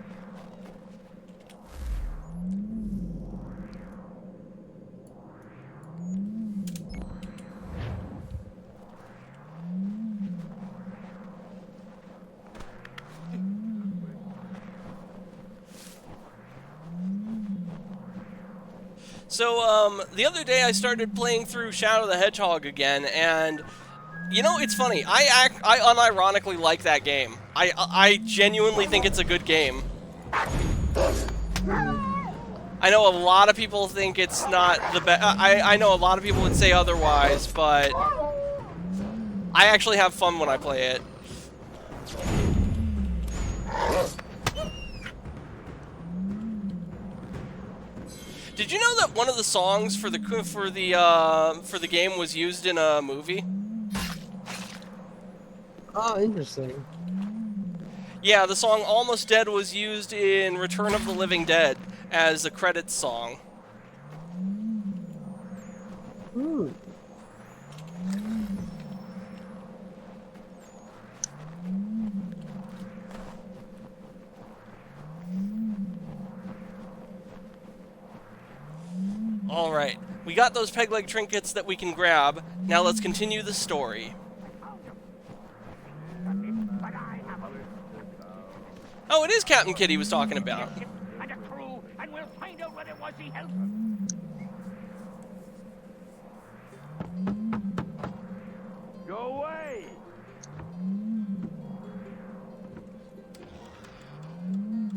So, the other day I started playing through Shadow the Hedgehog again, and, you know, it's funny, I unironically like that game. I genuinely think it's a good game. I know a lot of people think it's not the best, I know a lot of people would say otherwise, but I actually have fun when I play it. Did you know that one of the songs for the game was used in a movie? Oh, interesting. Yeah, the song "Almost Dead" was used in Return of the Living Dead as a credits song. Hmm. Alright, we got those peg leg trinkets that we can grab. Now let's continue the story. Oh, it is Captain Kidd he was talking about. And a crew, and we'll find out what it was he held. Go away!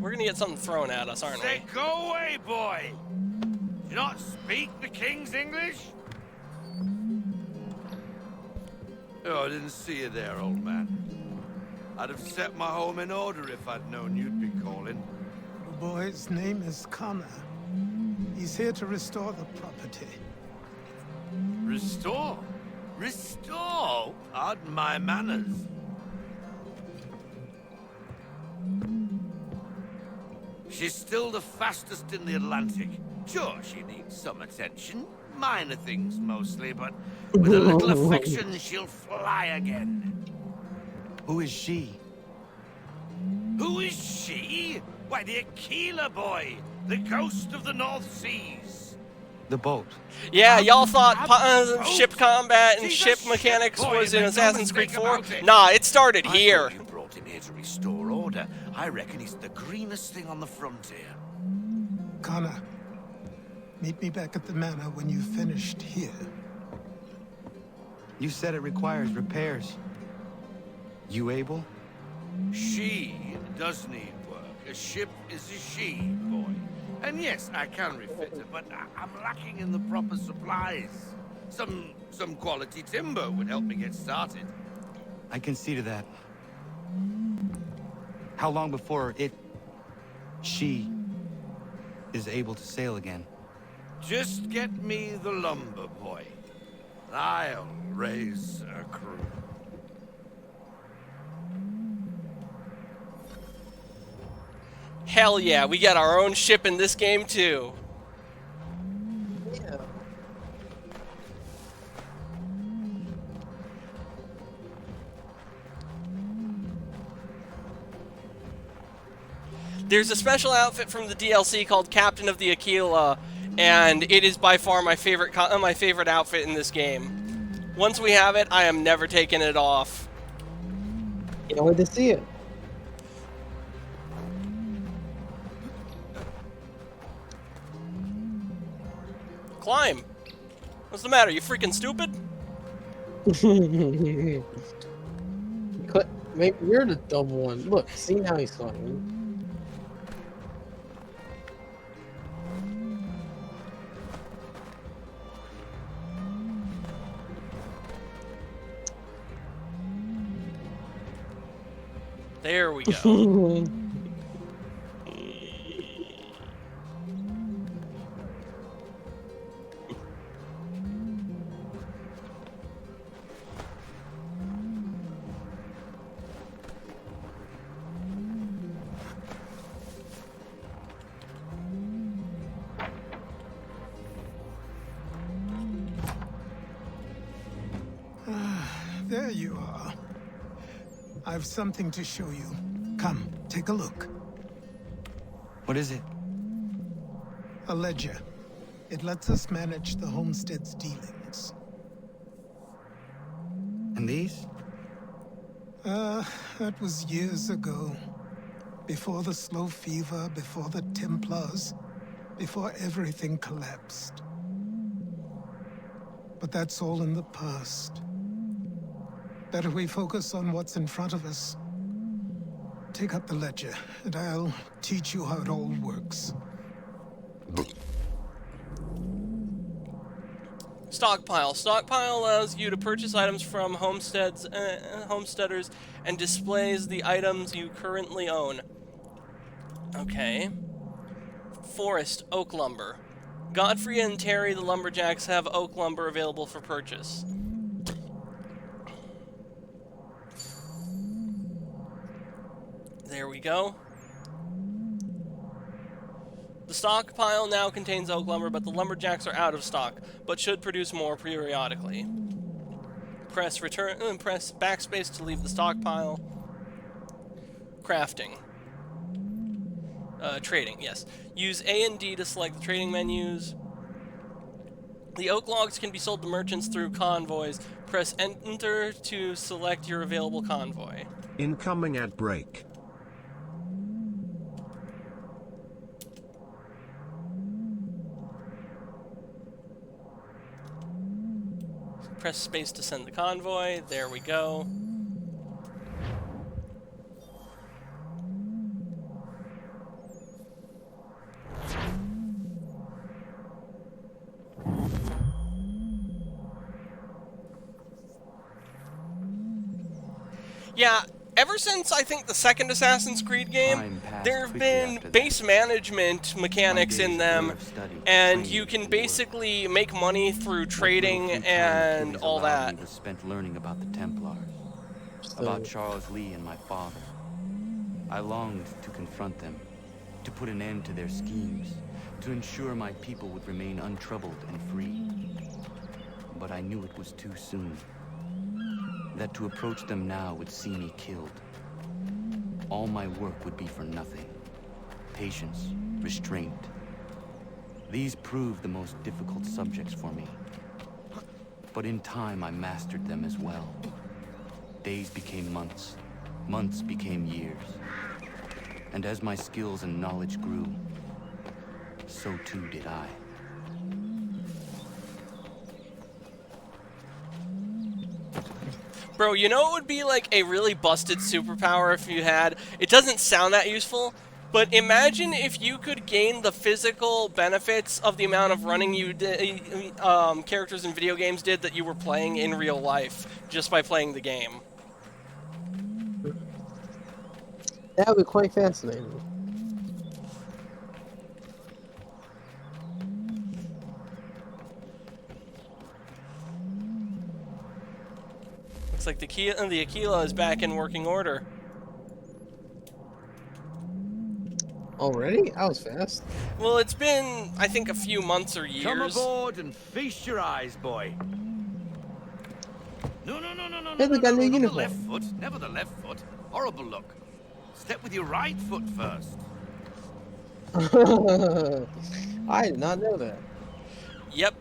We're gonna get something thrown at us, aren't we? Go away, boy! Do you not speak the King's English? Oh, I didn't see you there, old man. I'd have set my home in order if I'd known you'd be calling. The boy's name is Connor. He's here to restore the property. Restore? Restore? Pardon my manners. She's still the fastest in the Atlantic. Sure, she needs some attention. Minor things mostly, but with a little affection, she'll fly again. Who is she? Who is she? Why, the Aquila boy, the ghost of the North Seas. The boat. Yeah, y'all thought ship combat and ship mechanics was in Assassin's Creed 4? Nah, it started here. You brought him here to restore order. I reckon he's the greenest thing on the frontier. Connor, meet me back at the manor when you've finished here. You said it requires repairs. You able? She does need work. A ship is a she, boy. And yes, I can refit her, but I'm lacking in the proper supplies. Some quality timber would help me get started. I can see to that. How long before she is able to sail again? Just get me the lumber, boy. I'll raise a crew. Hell yeah, we got our own ship in this game too. Yeah. There's a special outfit from the DLC called Captain of the Aquila, and it is by far my favorite outfit in this game. Once we have it, I am never taking it off. Can't wait to see it. Climb. What's the matter? You freaking stupid? Maybe you're the dumb one. Look, see now he's flying. There we go. There you are. I've something to show you. Come, take a look. What is it? A ledger. It lets us manage the homestead's dealings. And these? That was years ago. Before the slow fever, before the Templars, before everything collapsed. But that's all in the past. Better we focus on what's in front of us. Take up the ledger, and I'll teach you how it all works. Stockpile. Stockpile allows you to purchase items from homesteaders and displays the items you currently own. Okay. Forest. Oak lumber. Godfrey and Terry, the lumberjacks, have oak lumber available for purchase. There we go. The stockpile now contains oak lumber, but the lumberjacks are out of stock, but should produce more periodically. Press backspace to leave the stockpile. Crafting. Trading, yes. Use A and D to select the trading menus. The oak logs can be sold to merchants through convoys. Press enter to select your available convoy. Incoming ad break. Press space to send the convoy. There we go. Yeah, ever since I think the second Assassin's Creed game, there have been base management mechanics in them, and you can basically make money through trading and all that. Was spent learning about the Templars, about Charles Lee and my father. I longed to confront them, to put an end to their schemes, to ensure my people would remain untroubled and free. But I knew it was too soon. That to approach them now would see me killed. All my work would be for nothing. Patience, restraint. These proved the most difficult subjects for me. But in time I mastered them as well. Days became months, months became years. And as my skills and knowledge grew, so too did I. Bro, you know it would be like a really busted superpower if you had? It doesn't sound that useful, but imagine if you could gain the physical benefits of the amount of running you characters in video games did that you were playing in real life just by playing the game. That would be quite fascinating. Looks like the Aquila is back in working order. Already? I was fast. Well, it's been, I think, a few months or years. Come aboard and feast your eyes, boy. No, Hey, they got a new never the uniform. left foot, never the left foot. Horrible look. Step with your right foot first. I did not know that. Yep.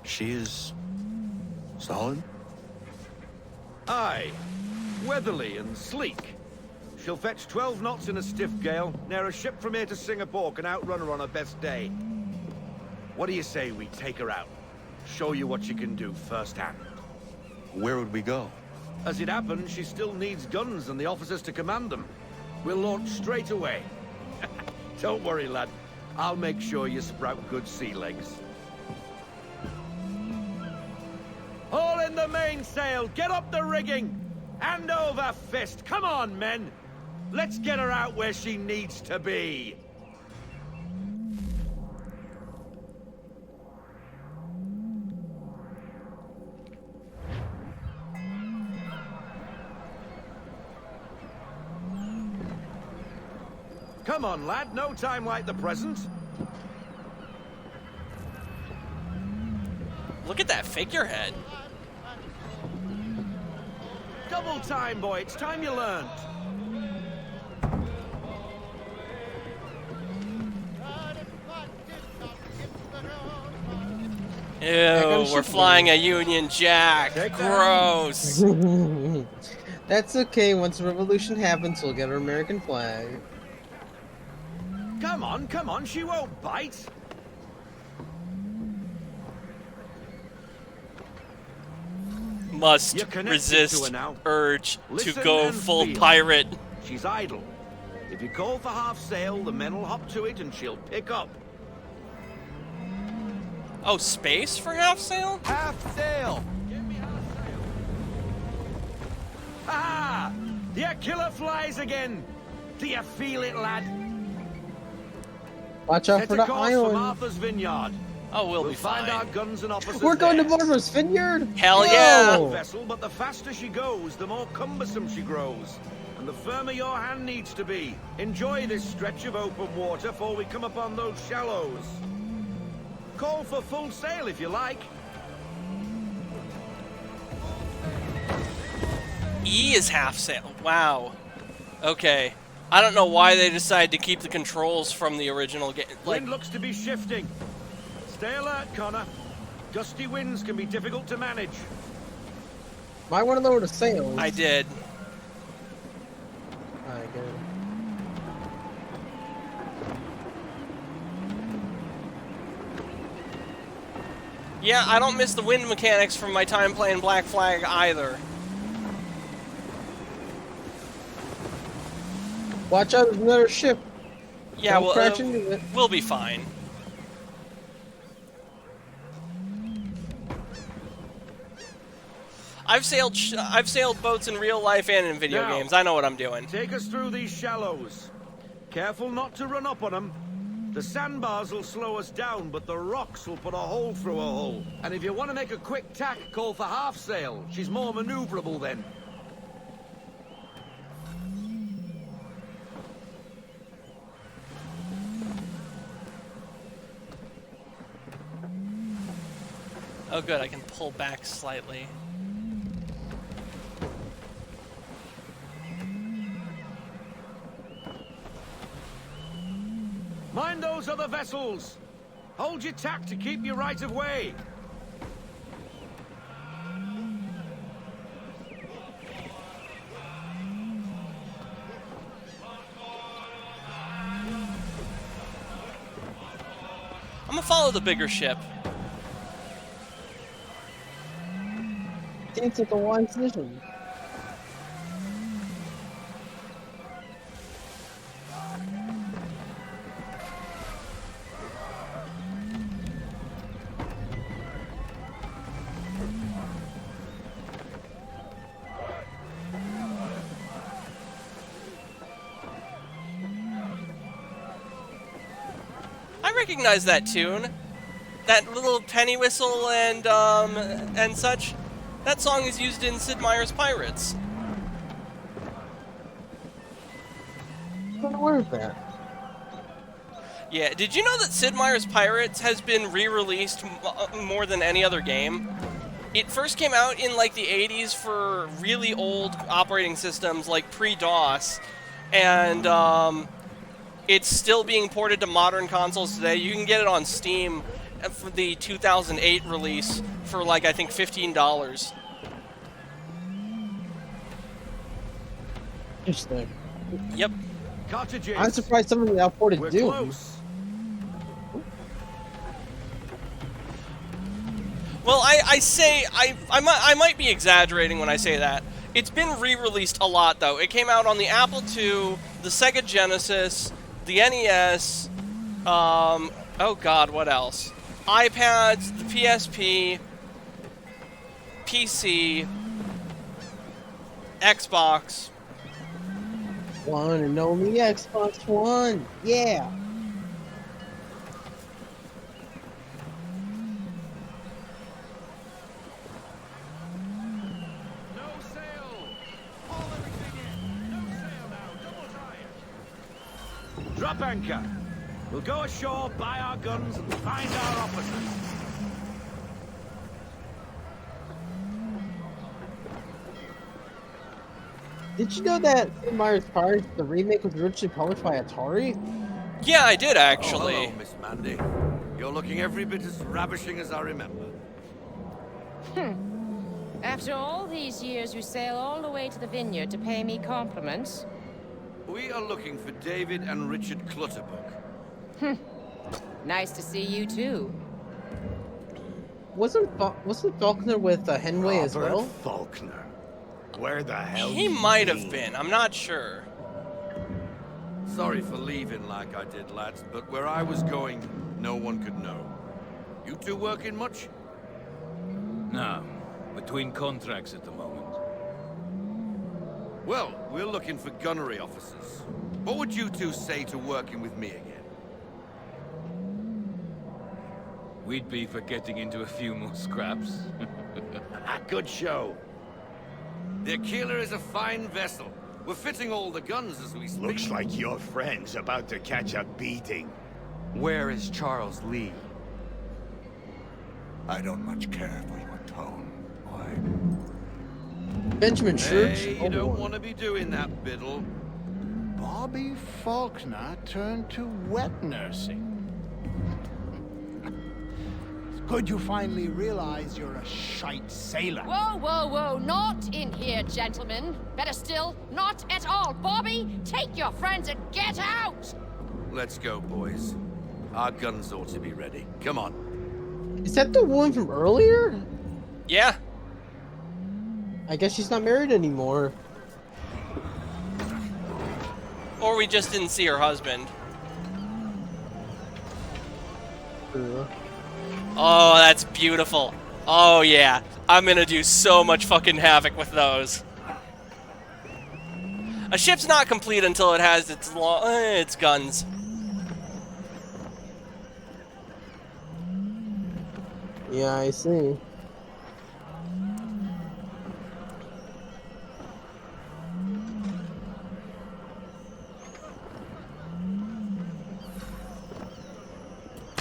She is solid? Aye. Weatherly and sleek. She'll fetch 12 knots in a stiff gale, ne'er a ship from here to Singapore can outrun her on her best day. What do you say we take her out? Show you what she can do firsthand. Where would we go? As it happens, she still needs guns and the officers to command them. We'll launch straight away. Don't worry, lad. I'll make sure you sprout good sea legs. Haul in in the mainsail! Get up the rigging! Hand over fist! Come on, men! Let's get her out where she needs to be! Come on, lad. No time like the present. Look at that figurehead. Double time, boy. It's time you learned. Ew, we're flying a Union Jack. Gross. That's okay. Once the revolution happens, we'll get our American flag. Come on. She won't bite. Must resist urge to go full pirate. She's idle. If you call for half sail, the men will hop to it and she'll pick up. Oh, space for half sail? Half sail! Ah! The Aquila flies again! Do you feel it, lad? Watch out for the For island. Martha's Vineyard. Oh, we'll be find fine. our guns and officers. We're going there. to Martha's Vineyard? Hell Whoa. yeah! Vessel, but the faster she goes, the more cumbersome she grows. And the firmer your hand needs to be. Enjoy this stretch of open water before we come upon those shallows. Call for full sail if you like. E is half sail. Wow. Okay. I don't know why they decided to keep the controls from the original game. Like, Wind looks to be shifting. Stay alert, Connor. Gusty winds can be difficult to manage. Might want to lower the sails. I did. Alright, good. Yeah, I don't miss the wind mechanics from my time playing Black Flag either. Watch out, there's another ship. Yeah, Don't well, crash into it. we'll be fine. I've sailed boats in real life and in video Now, games. I know what I'm doing. Take us through these shallows. Careful not to run up on them. The sandbars will slow us down, but the rocks will put a hole through a hole. And if you want to make a quick tack, call for half sail. She's more maneuverable then. Oh good, I can pull back slightly. Mind those other vessels. Hold your tack to keep your right of way. I'm gonna follow the bigger ship. Seems like a wise decision. I recognize that tune. That little penny whistle and such. That song is used in Sid Meier's Pirates. Where is that? Yeah, did you know that Sid Meier's Pirates has been re-released more than any other game? It first came out in like the 80s for really old operating systems like pre-DOS, and it's still being ported to modern consoles today. You can get it on Steam for the 2008 release for like I think $15. Interesting. Yep. Cartridges. I'm surprised some of them outported We're Doom. close. Well, I might be exaggerating when I say that. It's been re-released a lot though. It came out on the Apple II, the Sega Genesis, the NES, oh god, what else? iPads, the PSP, PC, Xbox. One and only Xbox One. Yeah. Drop anchor. We'll go ashore, buy our guns, and find our officers. Did you know that Sid Meier's Pirates, the remake, was originally published by Atari? Yeah, I did actually. Oh, hello, Miss Mandy. You're looking every bit as ravishing as I remember. After all these years, you sail all the way to the vineyard to pay me compliments? We are looking for David and Richard Clutterbuck. Nice to see you too. Wasn't Faulkner with Henway as well? Faulkner. Where the hell? He might have been. I'm not sure. Sorry for leaving like I did, lads, but where I was going, no one could know. You two working much? No. Between contracts at the moment. Well, we're looking for gunnery officers. What would you two say to working with me again? We'd be for getting into a few more scraps. Good show. The Aquila is a fine vessel. We're fitting all the guns as we speak. Looks like your friend's about to catch a beating. Where is Charles Lee? I don't much care for your tone, boy. Benjamin Church? Hey, you don't want to be doing that, Biddle. Bobby Faulkner turned to wet nursing. It's good you finally realize you're a shite sailor. Whoa, whoa, whoa, not in here, gentlemen. Better still, not at all. Bobby, take your friends and get out! Let's go, boys. Our guns ought to be ready. Come on. Is that the woman from earlier? Yeah. I guess she's not married anymore. Or we just didn't see her husband. Oh, that's beautiful. Oh, yeah. I'm gonna do so much fucking havoc with those. A ship's not complete until it has its guns. Yeah, I see.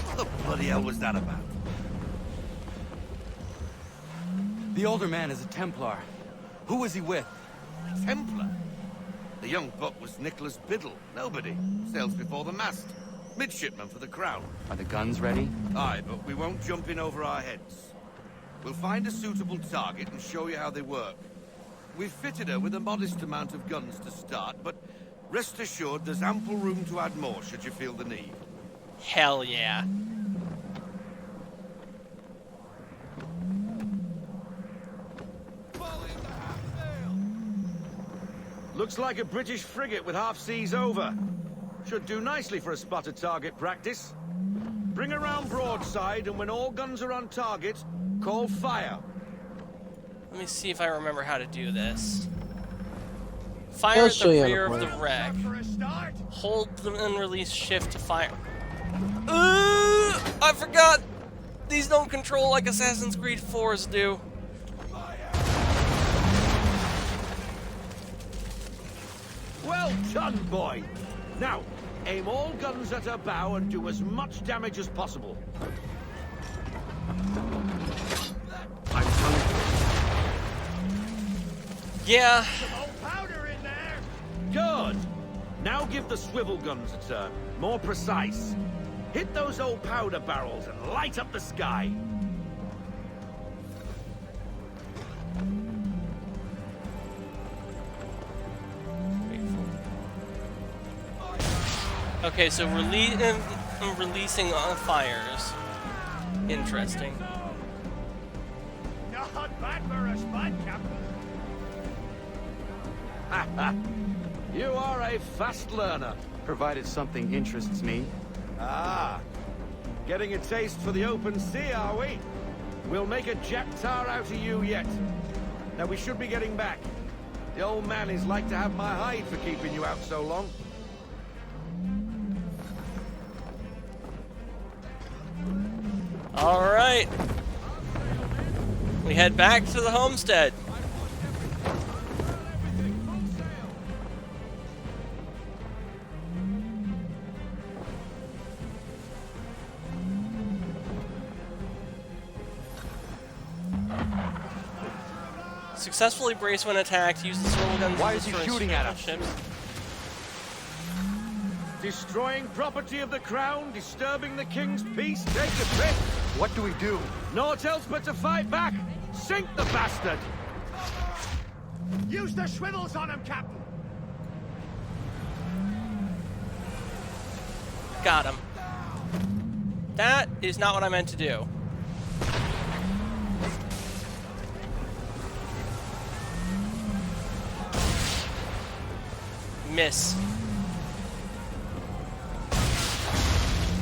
What the bloody hell was that about? The older man is a Templar. Who was he with? Templar? The young buck was Nicholas Biddle. Nobody. Sails before the mast. Midshipman for the Crown. Are the guns ready? Aye, but we won't jump in over our heads. We'll find a suitable target and show you how they work. We've fitted her with a modest amount of guns to start, but rest assured there's ample room to add more should you feel the need. Hell yeah. Looks like a British frigate with half seas over. Should do nicely for a spotted target practice. Bring her round broadside, and when all guns are on target, call fire. Let me see if I remember how to do this. Fire at the rear of the wreck. Hold and release shift to fire. I forgot! These don't control like Assassin's Creed 4's do. Well done, boy. Now, aim all guns at her bow and do as much damage as possible. Yeah. Good. Now give the swivel guns a turn. More precise. Hit those old powder barrels and light up the sky. Okay, so releasing on fires. Interesting. Not bad for a spud, Captain. You are a fast learner. Provided something interests me. Ah, getting a taste for the open sea, are we? We'll make a jack tar out of you yet. Now we should be getting back. The old man is like to have my hide for keeping you out so long. All right. We head back to the homestead. Successfully brace when attacked. Use the swivel guns. Why is he shooting at us? Ships. Destroying property of the crown, disturbing the king's peace. Take the pick. What do we do? Naught else but to fight back. Sink the bastard. Use the swivels on him, Captain! Got him. That is not what I meant to do. Miss.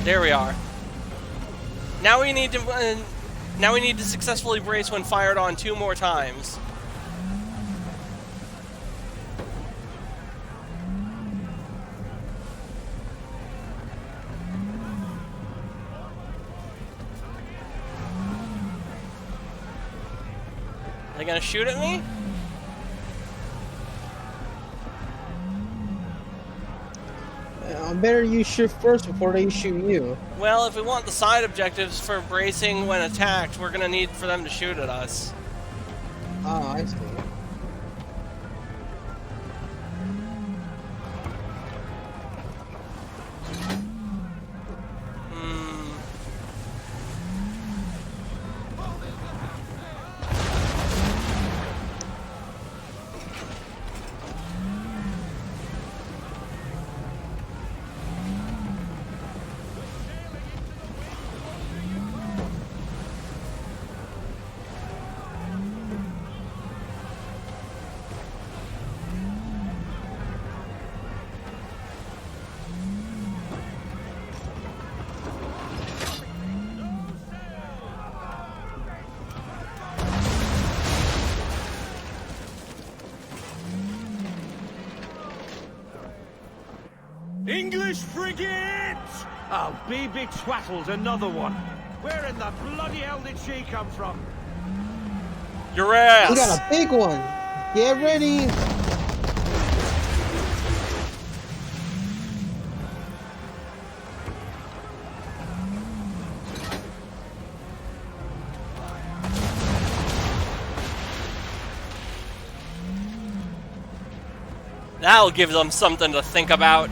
There we are. Now we need to successfully brace when fired on 2 more times. Are they gonna shoot at me? Better you shoot first before they shoot you. Well, if we want the side objectives for bracing when attacked, we're gonna need for them to shoot at us. Oh, I see. English frigate! Oh, BB Twattles, another one. Where in the bloody hell did she come from? Your ass! We got a big one! Get ready! That'll give them something to think about.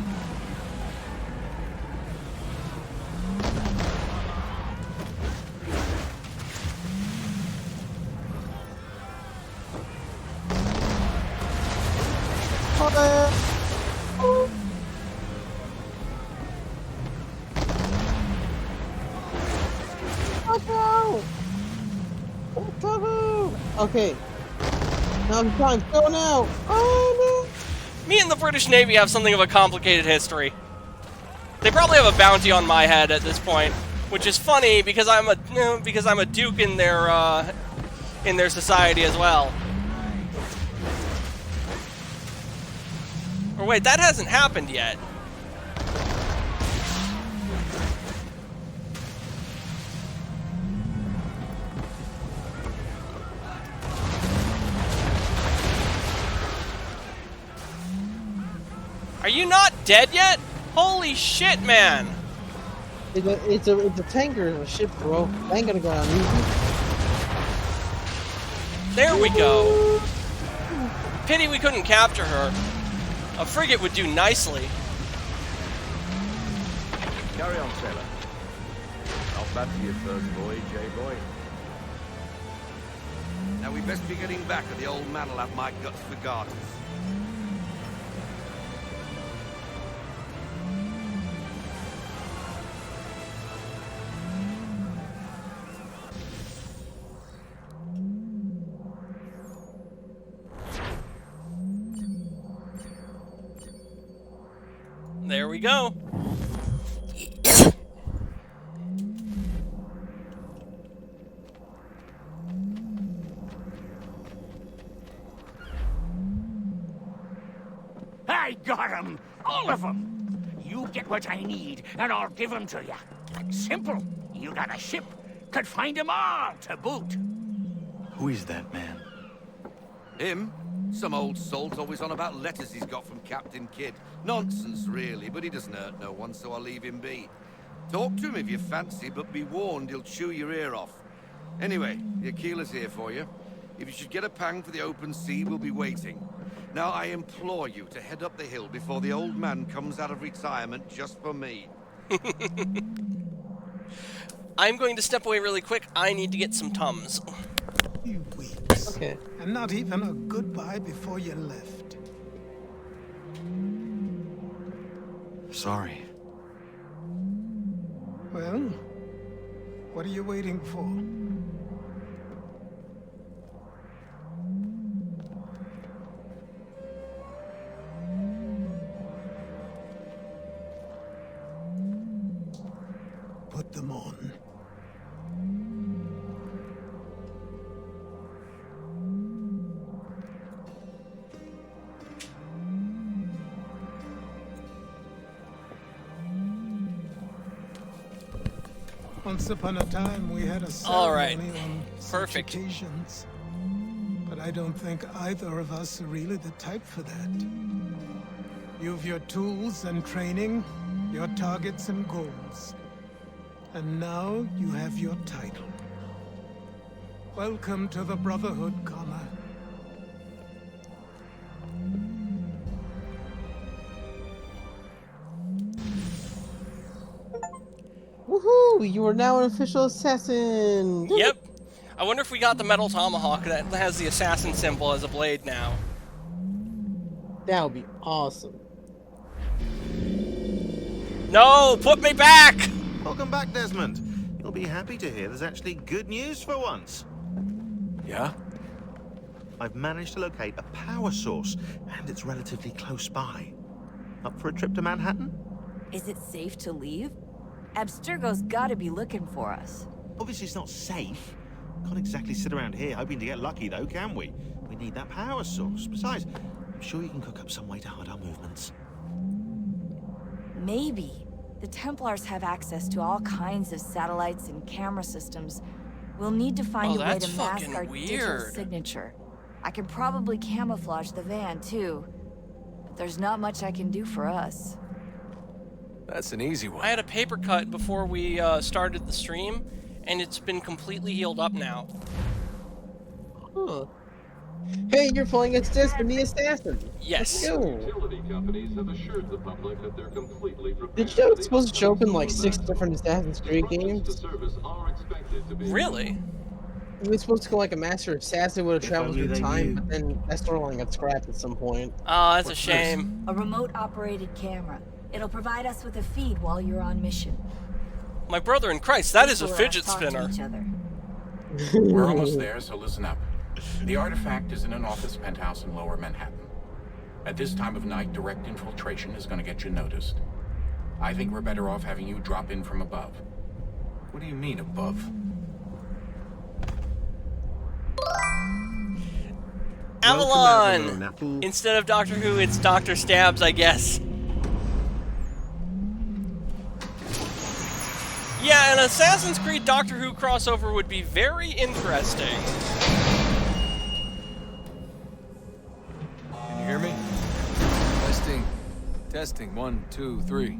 Okay. Now I'm trying to go now. Oh no! Me and the British Navy have something of a complicated history. They probably have a bounty on my head at this point, which is funny because I'm a duke in their society as well. Or wait, that hasn't happened yet. Are you not dead yet? Holy shit, man! It's a tanker, a ship, bro. I ain't gonna go on easy. There we go. Pity we couldn't capture her. A frigate would do nicely. Carry on, sailor. Not bad for your first voyage, eh, boy? Now we best be getting back, or the old man'll have my guts for garters. There we go. got 'em! All of 'em! You get what I need, and I'll give 'em to you. Simple. You got a ship. Could find 'em all to boot. Who is that man? Him? Some old salt always on about letters he's got from Captain Kidd. Nonsense, really, but he doesn't hurt no one, so I'll leave him be. Talk to him if you fancy, but be warned he'll chew your ear off. Anyway, the Aquila's here for you. If you should get a pang for the open sea, we'll be waiting. Now, I implore you to head up the hill before the old man comes out of retirement just for me. I'm going to step away really quick. I need to get some Tums. Few weeks. Okay. And not even a goodbye before you left. Sorry. Well, what are you waiting for? Put them on. Once upon a time, we had a ceremony on such occasions. But I don't think either of us are really the type for that. You've your tools and training, your targets and goals. And now you have your title. Welcome to the Brotherhood, Connor. Woohoo! You are now an official assassin! Yep. I wonder if we got the metal tomahawk that has the assassin symbol as a blade now. That would be awesome. No! Put me back! Welcome back, Desmond. You'll be happy to hear there's actually good news for once. Yeah? I've managed to locate a power source, and it's relatively close by. Up for a trip to Manhattan? Is it safe to leave? Abstergo's gotta be looking for us. Obviously it's not safe. Can't exactly sit around here hoping to get lucky, though, can we? We need that power source. Besides, I'm sure you can cook up some way to hide our movements. Maybe. The Templars have access to all kinds of satellites and camera systems. We'll need to find a way to mask our digital signature. I can probably camouflage the van, too. But there's not much I can do for us. That's an easy one. I had a paper cut before we started the stream, and it's been completely healed up now. Huh. Hey, you're playing as Desmond the Assassin. Yes. Let's go. Did you know it's supposed to show up in like 6 different Assassin's Creed games? Really? It was supposed to go like a master assassin would have traveled through time, but then that storyline got scrapped at some point. Oh, that's a shame. A remote-operated camera. It'll provide us with a feed while you're on mission. My brother in Christ, that is a fidget spinner. We're almost there, so listen up. The artifact is in an office penthouse in Lower Manhattan. At this time of night, direct infiltration is going to get you noticed. I think we're better off having you drop in from above. What do you mean, above? Avalon! Instead of Doctor Who, it's Dr. Stabs, I guess. Yeah, an Assassin's Creed Doctor Who crossover would be very interesting. Can you hear me? Testing. Testing. 1, 2, 3.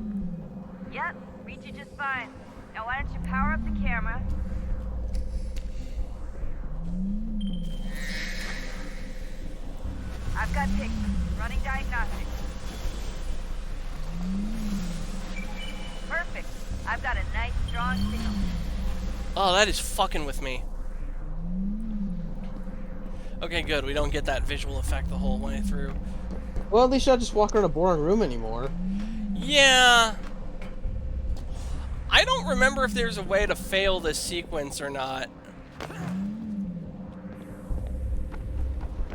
Yep, read you just fine. Now why don't you power up the camera? I've got pictures. Running diagnostics. Perfect. I've got a nice, strong signal. Oh, that is fucking with me. Okay, good. We don't get that visual effect the whole way through. Well, at least you're not just walking around a boring room anymore. Yeah. I don't remember if there's a way to fail this sequence or not.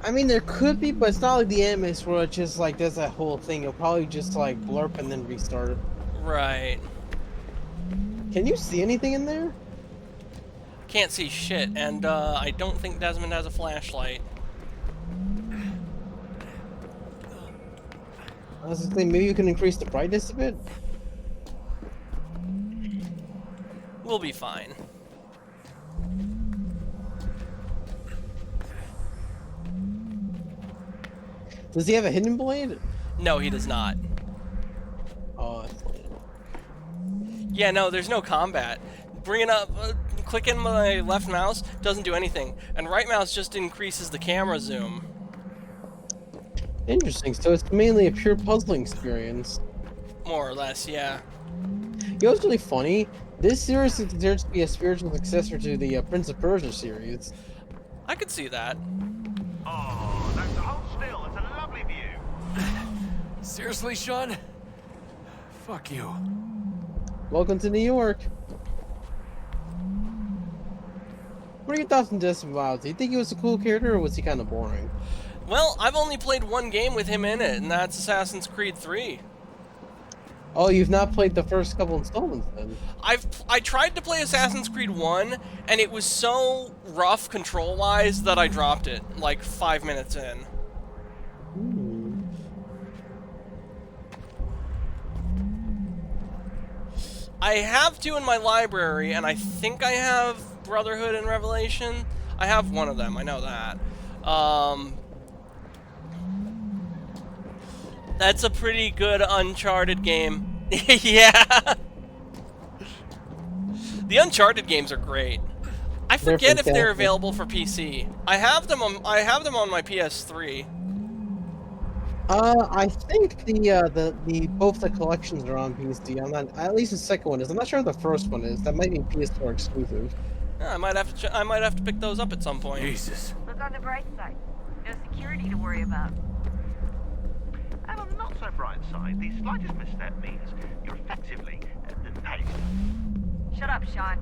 I mean, there could be, but it's not like the Animus where it just like does that whole thing. It'll probably just like blurp and then restart. Right. Can you see anything in there? Can't see shit, and I don't think Desmond has a flashlight. I was gonna say, maybe you can increase the brightness a bit? We'll be fine. Does he have a hidden blade? No, he does not. Oh, that's lame. Yeah, no, there's no combat. Bringing up, clicking my left mouse doesn't do anything, and right mouse just increases the camera zoom. Interesting. So it's mainly a pure puzzling experience. More or less, yeah. You know what's really funny? This series is considered to be a spiritual successor to the Prince of Persia series. I could see that. Oh, that's hold still. It's a lovely view. Seriously, Sean? Fuck you. Welcome to New York. What are your thoughts on Desmond Miles? Do you think he was a cool character, or was he kind of boring? Well, I've only played one game with him in it, and that's Assassin's Creed 3. Oh, you've not played the first couple installments then? I tried to play Assassin's Creed 1, and it was so rough control-wise that I dropped it, like 5 minutes in. Hmm. I have two in my library, and I think I have Brotherhood and Revelation. I have one of them, I know that. That's a pretty good Uncharted game. Yeah! The Uncharted games are great. I forget if they're available for PC. I have them on my PS3. I think the both the collections are on PC. I'm not, at least the second one is. I'm not sure if the first one is. That might be PS4 exclusive. Yeah, I might have to pick those up at some point. Jesus. Look on the bright side. No security to worry about. And on the not so bright side, the slightest misstep means you're effectively paid. Shut up, Sean.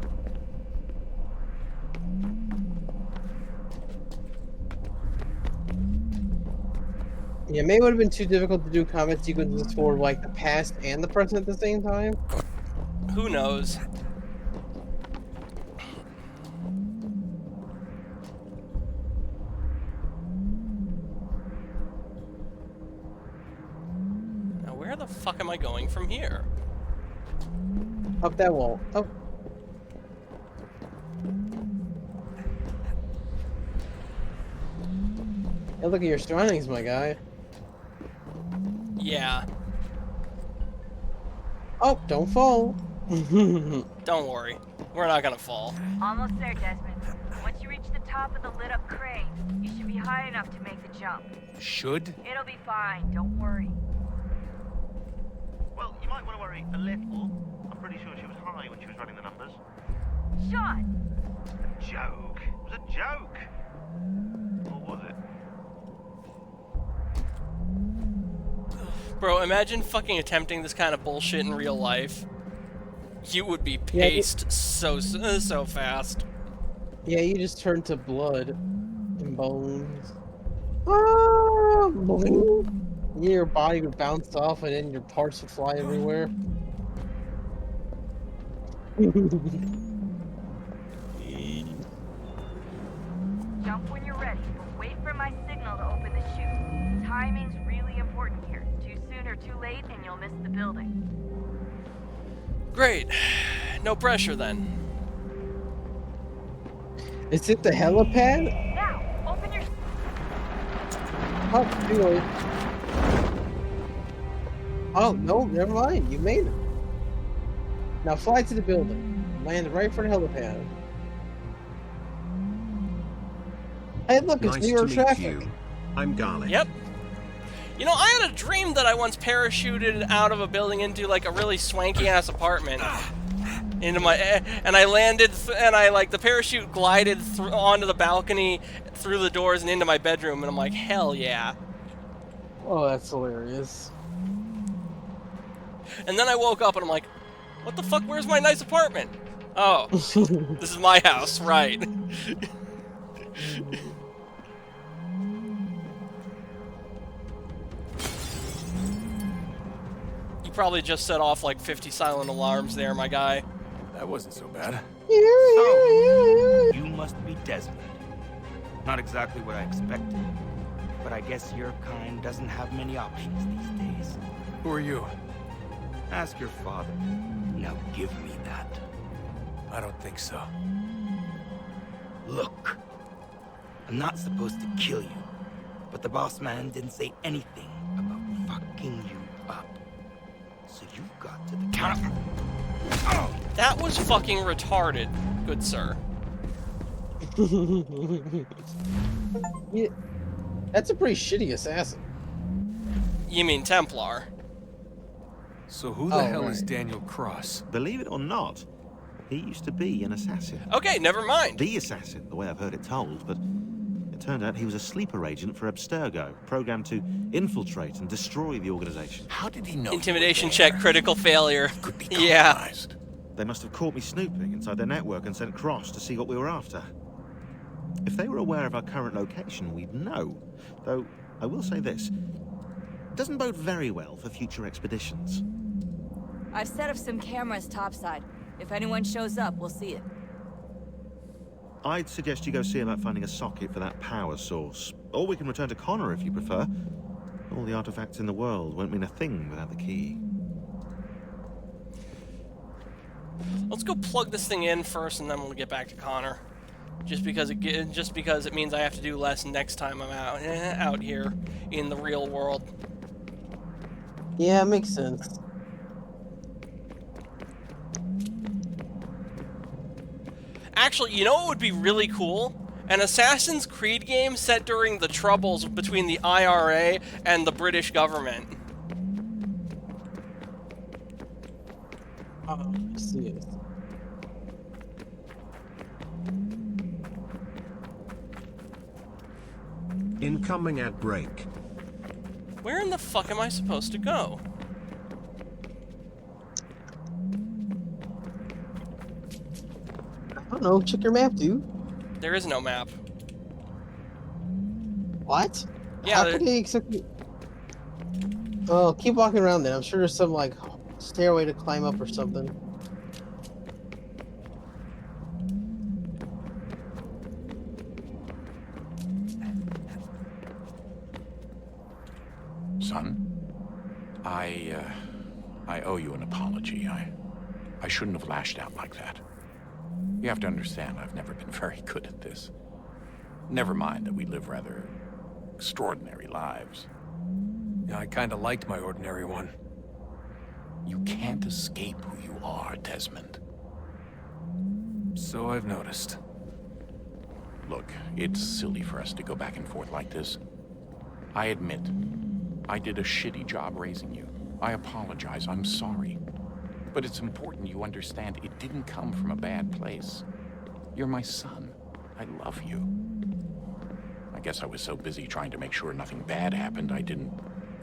Yeah, maybe it would have been too difficult to do combat sequences for like the past and the present at the same time. Who knows? Now, where the fuck am I going from here? Up that wall. Oh. Hey, look at your surroundings, my guy. Yeah. Oh, don't fall. Don't worry. We're not gonna fall. Almost there, Desmond. Once you reach the top of the lit-up crane, you should be high enough to make the jump. Should? It'll be fine. Don't worry. Well, you might want to worry a little. I'm pretty sure she was high when she was running the numbers. Sean! A joke. It was a joke. Or was it? Bro, imagine fucking attempting this kind of bullshit in real life. You would be paced so fast. Yeah, you just turn to blood and bones. Ah, your body would bounce off, and then your parts would fly everywhere. Jump when you're ready, but wait for my signal to open the chute. Timing's really important here. Too soon or too late, and you'll miss the building. Great. No pressure then. Is it the helipad? Now, open your... Oh, anyway. Oh, no, never mind. You made it. Now fly to the building. Land right for the helipad. Hey, look, it's Nice New York to meet traffic. you. I'm Garlic. Yep. You know, I had a dream that I once parachuted out of a building into like a really swanky ass apartment. Into my, and I landed, and I like the parachute glided onto the balcony, through the doors, and into my bedroom. And I'm like, hell yeah. Oh, that's hilarious. And then I woke up and I'm like, what the fuck? Where's my nice apartment? Oh, this is my house, right? You probably just set off like 50 silent alarms there, my guy. That wasn't so bad. So, you must be Desmond. Not exactly what I expected, but I guess your kind doesn't have many options these days. Who are you? Ask your father. Now give me that. I don't think so. Look, I'm not supposed to kill you, but the boss man didn't say anything about fucking you up. So you got to the counter. That was fucking retarded, good sir. Yeah, that's a pretty shitty assassin. You mean Templar? So who the hell is Daniel Cross? Believe it or not, he used to be an assassin. Okay, never mind. The assassin, the way I've heard it told, but it turned out he was a sleeper agent for Abstergo, programmed to infiltrate and destroy the organization. How did he know? Intimidation check, critical failure. Could be Yeah. compromised. They must have caught me snooping inside their network and sent Cross to see what we were after. If they were aware of our current location, we'd know. Though, I will say this. It doesn't bode very well for future expeditions. I've set up some cameras topside. If anyone shows up, we'll see it. I'd suggest you go see about finding a socket for that power source. Or we can return to Connor if you prefer. All the artifacts in the world won't mean a thing without the key. Let's go plug this thing in first, and then we'll get back to Connor. Just because it means I have to do less next time I'm out here in the real world. Yeah, it makes sense. Actually, you know what would be really cool? An Assassin's Creed game set during the Troubles between the IRA and the British government. Oh, I see it. Incoming at break. Where in the fuck am I supposed to go? I don't know, check your map, dude. There is no map. What? Yeah, how could they accept you? Oh, keep walking around then. I'm sure there's some, like, stairway to climb up or something. Son, I owe you an apology. I shouldn't have lashed out like that. You have to understand, I've never been very good at this. Never mind that we live rather extraordinary lives. Yeah, I kinda liked my ordinary one. You can't escape who you are, Desmond. So I've noticed. Look, it's silly for us to go back and forth like this. I admit, I did a shitty job raising you. I apologize, I'm sorry. But it's important you understand it didn't come from a bad place. You're my son. I love you. I guess I was so busy trying to make sure nothing bad happened, I didn't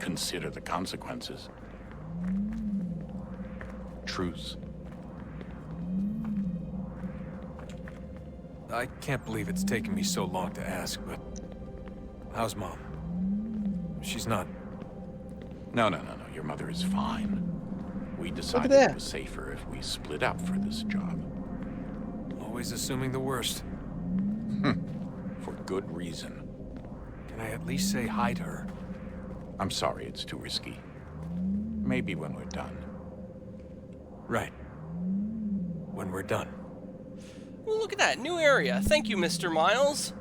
consider the consequences. Truce. I can't believe it's taken me so long to ask, but how's Mom? She's not... No. Your mother is fine. We decided it was safer if we split up for this job. Always assuming the worst. For good reason. Can I at least say hi to her? I'm sorry, it's too risky. Maybe when we're done. Right. When we're done. Well, look at that, new area. Thank you, Mr. Miles.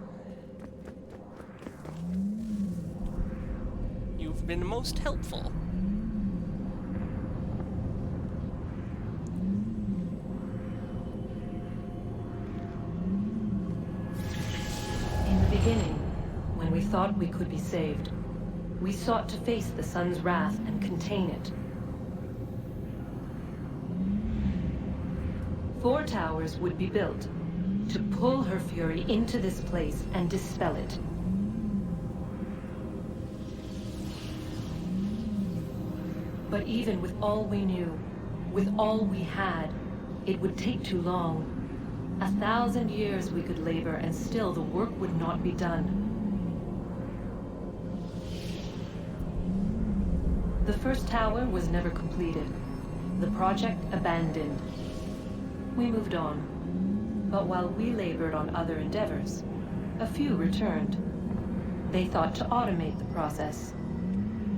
You've been most helpful. In the beginning, when we thought we could be saved, we sought to face the sun's wrath and contain it. 4 towers would be built to pull her fury into this place and dispel it. But even with all we knew, with all we had, it would take too long. 1,000 years we could labor and still the work would not be done. The first tower was never completed. The project abandoned. We moved on. But while we labored on other endeavors, a few returned. They thought to automate the process.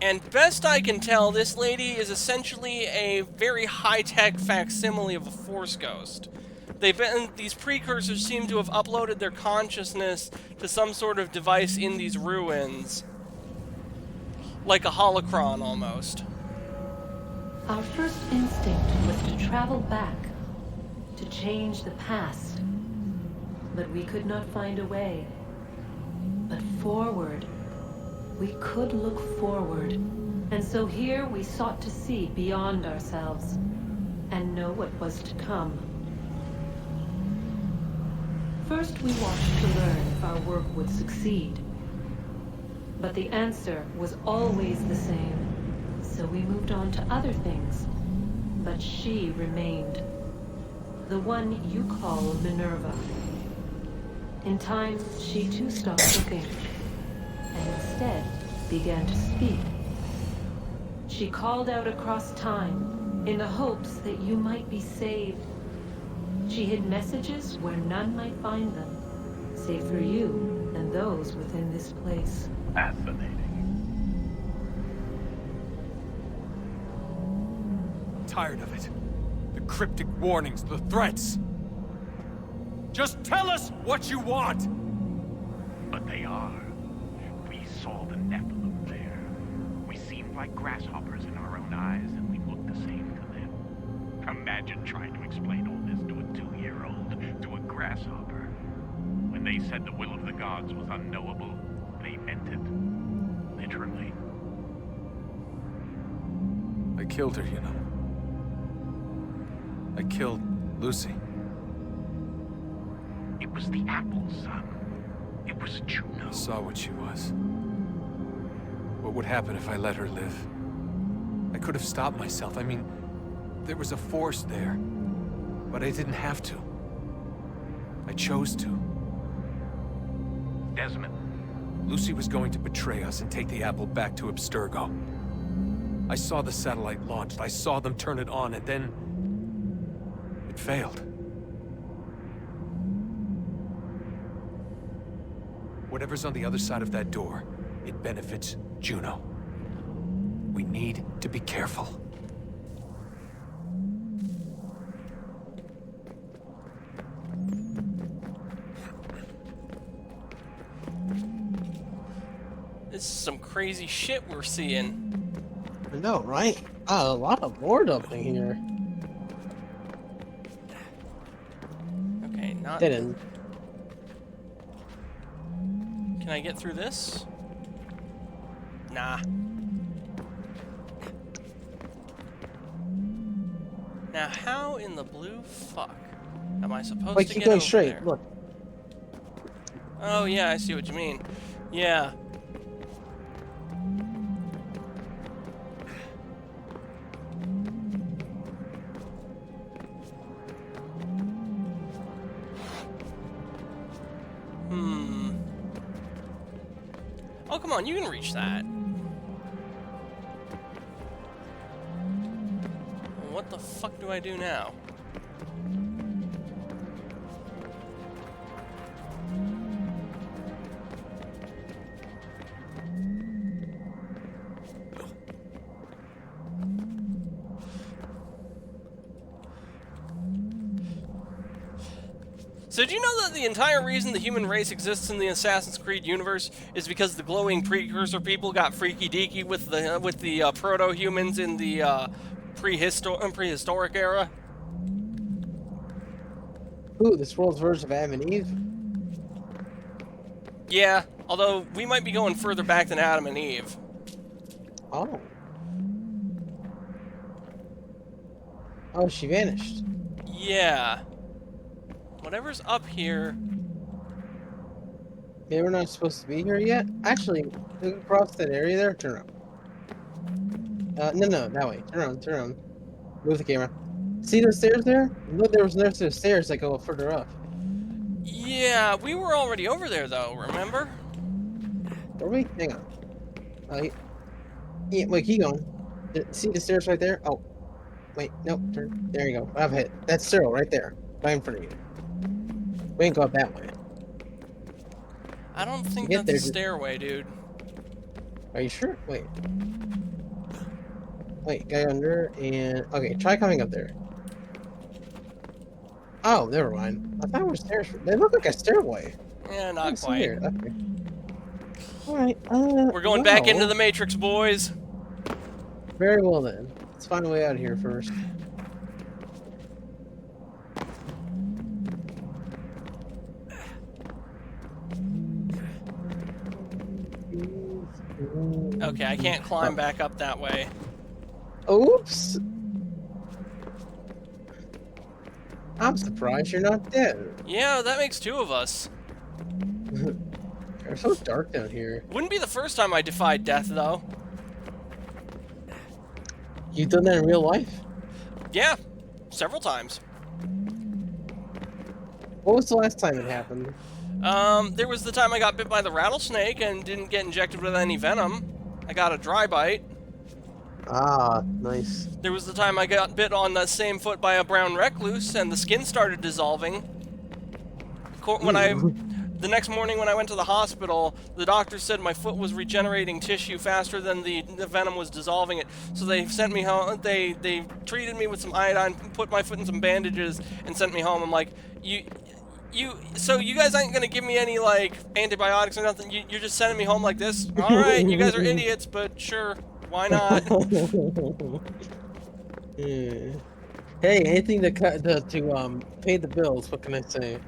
And best I can tell, this lady is essentially a very high-tech facsimile of a Force Ghost. These precursors seem to have uploaded their consciousness to some sort of device in these ruins. Like a holocron, almost. Our first instinct was to travel back, to change the past. But we could not find a way. But forward. We could look forward. And so here we sought to see beyond ourselves and know what was to come. First we watched to learn if our work would succeed. But the answer was always the same. So we moved on to other things. But she remained. The one you call Minerva. In time, she too stopped looking. And instead began to speak. She called out across time in the hopes that you might be saved. She hid messages where none might find them, save for you and those within this place. Fascinating. Tired of it. The cryptic warnings, the threats. Just tell us what you want! But they are. We saw the Nephilim there. We seemed like grasshoppers in our own eyes, and we looked the same to them. Imagine trying to explain all this to a 2-year-old, to a grasshopper. When they said the will of the gods was unknowable, they meant it. Literally. I killed her, you know. I killed Lucy. It was the apple, son. It was Juno. I saw what she was. What would happen if I let her live? I could have stopped myself. I mean, there was a force there. But I didn't have to. I chose to. Desmond. Lucy was going to betray us and take the apple back to Abstergo. I saw the satellite launched. I saw them turn it on, and then... it failed. Whatever's on the other side of that door, it benefits Juno. We need to be careful. This is some crazy shit we're seeing. I know, right? A lot of board opening here. Okay, not... Didn't. Can I get through this? Nah. Now, how in the blue fuck am I supposed Wait, to keep get going over straight. there? Look. Oh yeah, I see what you mean. Yeah. Oh, come on, you can reach that. What the fuck do I do now? So did you know that the entire reason the human race exists in the Assassin's Creed universe is because the glowing precursor people got freaky deaky with the proto-humans in the prehistoric era? Ooh, this world's version of Adam and Eve. Yeah, although we might be going further back than Adam and Eve. Oh. Oh, she vanished. Yeah. Whatever's up here. Maybe we're not supposed to be here yet? Actually, look across that area there. Turn around. No, that way. Turn around. Move the camera. See those stairs there? Look, there was no stairs that go further up. Yeah, we were already over there though, remember? Were we? Hang on. Yeah, wait, keep going. See the stairs right there? Oh. Wait, no, turn. There you go. I've hit. That's Cyril right there. Right in front of you. We ain't go up that way. I don't think that's a stairway, dude. Are you sure? Wait. Wait, guy under and okay, try coming up there. Oh, never mind. I thought it was stairs. They look like a stairway. Yeah, not That's quite. weird. Okay. Alright, We're going back into the Matrix, boys. Very well then. Let's find a way out of here first. Okay, I can't climb back up that way. Oops! I'm surprised you're not dead. Yeah, that makes two of us. It's so dark down here. Wouldn't be the first time I defied death, though. You've done that in real life? Yeah, several times. What was the last time it happened? There was the time I got bit by the rattlesnake and didn't get injected with any venom. I got a dry bite. Ah, nice. There was the time I got bit on the same foot by a brown recluse and the skin started dissolving. The next morning when I went to the hospital, the doctor said my foot was regenerating tissue faster than the venom was dissolving it. So they sent me home. They treated me with some iodine, put my foot in some bandages, and sent me home. I'm like, so you guys aren't gonna give me any like antibiotics or nothing? You're just sending me home like this? All right, you guys are idiots, but sure, why not? Hey, anything to pay the bills. What can I say?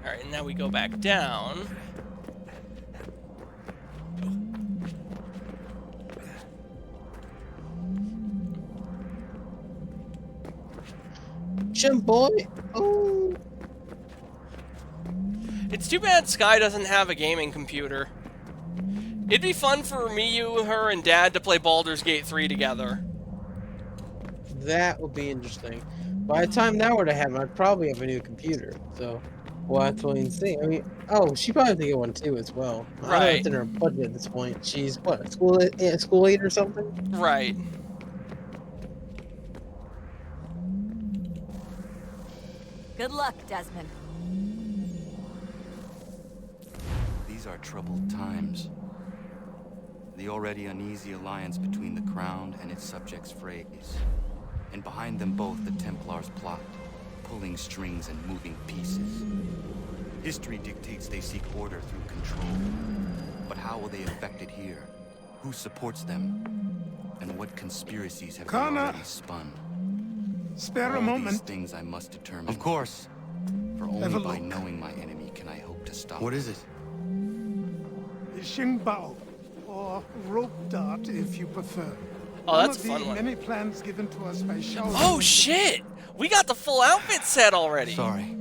Alright, and now we go back down. Jim boy! Oh! It's too bad Sky doesn't have a gaming computer. It'd be fun for me, you, her, and Dad to play Baldur's Gate 3 together. That would be interesting. By the time that were to happen, I'd probably have a new computer, so we'll have to wait and see. I mean, oh, she probably have to get one too as well. I don't know if it's in her budget at this point. She's what, school age or something? Right. Good luck, Desmond. These are troubled times. The already uneasy alliance between the Crown and its subjects frays. And behind them both the Templars plot, pulling strings and moving pieces. History dictates they seek order through control. But how will they affect it here? Who supports them? And what conspiracies have they already spun? Spare a All moment. these things I must determine. Of course. For only by knowing my enemy can I hope to stop. What is it? The Xingbao, or rope dart if you prefer. Oh, that's a fun one. one. Many plans given to us by Shao. Oh shit! We got the full outfit set already. Sorry.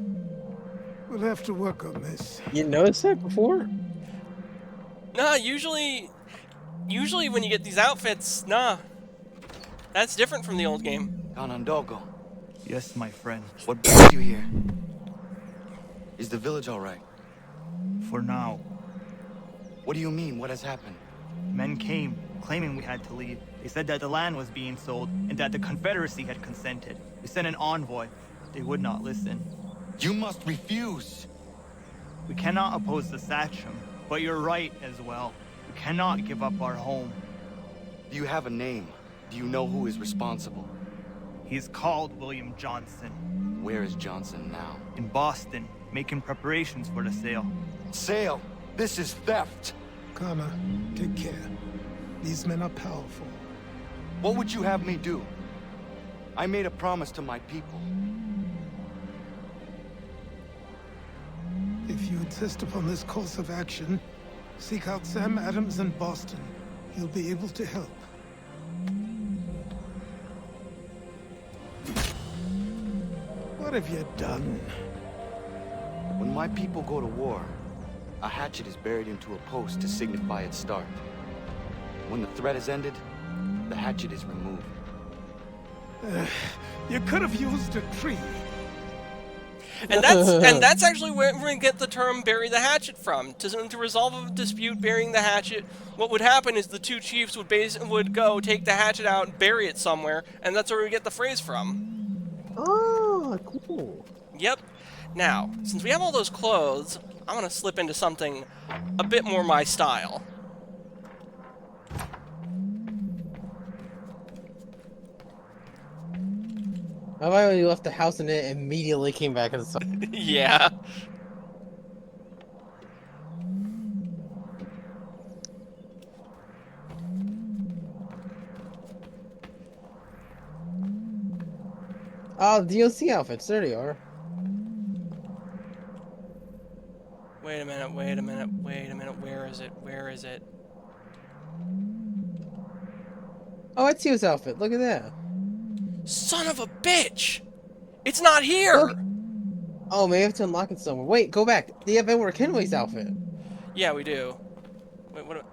We'll have to work on this. You noticed that before? Nah, usually when you get these outfits, nah. That's different from the old game. Kanandogo. Yes, my friend. What brought you here? Is the village all right? For now. What do you mean? What has happened? Men came, claiming we had to leave. They said that the land was being sold, and that the Confederacy had consented. We sent an envoy. They would not listen. You must refuse! We cannot oppose the Sachem, but you're right as well. We cannot give up our home. Do you have a name? Do you know who is responsible? He's called William Johnson. Where is Johnson now? In Boston, making preparations for the sale. Sale? This is theft! Kana, take care. These men are powerful. What would you have me do? I made a promise to my people. If you insist upon this course of action, seek out Sam Adams in Boston. He'll be able to help. What have you done? When my people go to war, a hatchet is buried into a post to signify its start. When the threat is ended, the hatchet is removed. You could have used a tree. And that's actually where we get the term "bury the hatchet" from. To resolve a dispute, burying the hatchet, what would happen is the two chiefs would go take the hatchet out and bury it somewhere, and that's where we get the phrase from. Oh, cool. Yep. Now, since we have all those clothes, I'm gonna slip into something a bit more my style. How about when you left the house and it immediately came back inside? Yeah. Oh, DLC outfits. There they are. Wait a minute, wait a minute, wait a minute. Where is it? Where is it? Oh, it's Ezio's outfit. Look at that. Son of a bitch! It's not here! Look. Oh, maybe I have to unlock it somewhere. Wait, go back. The event where Kenway's outfit. Yeah, we do. Wait, what?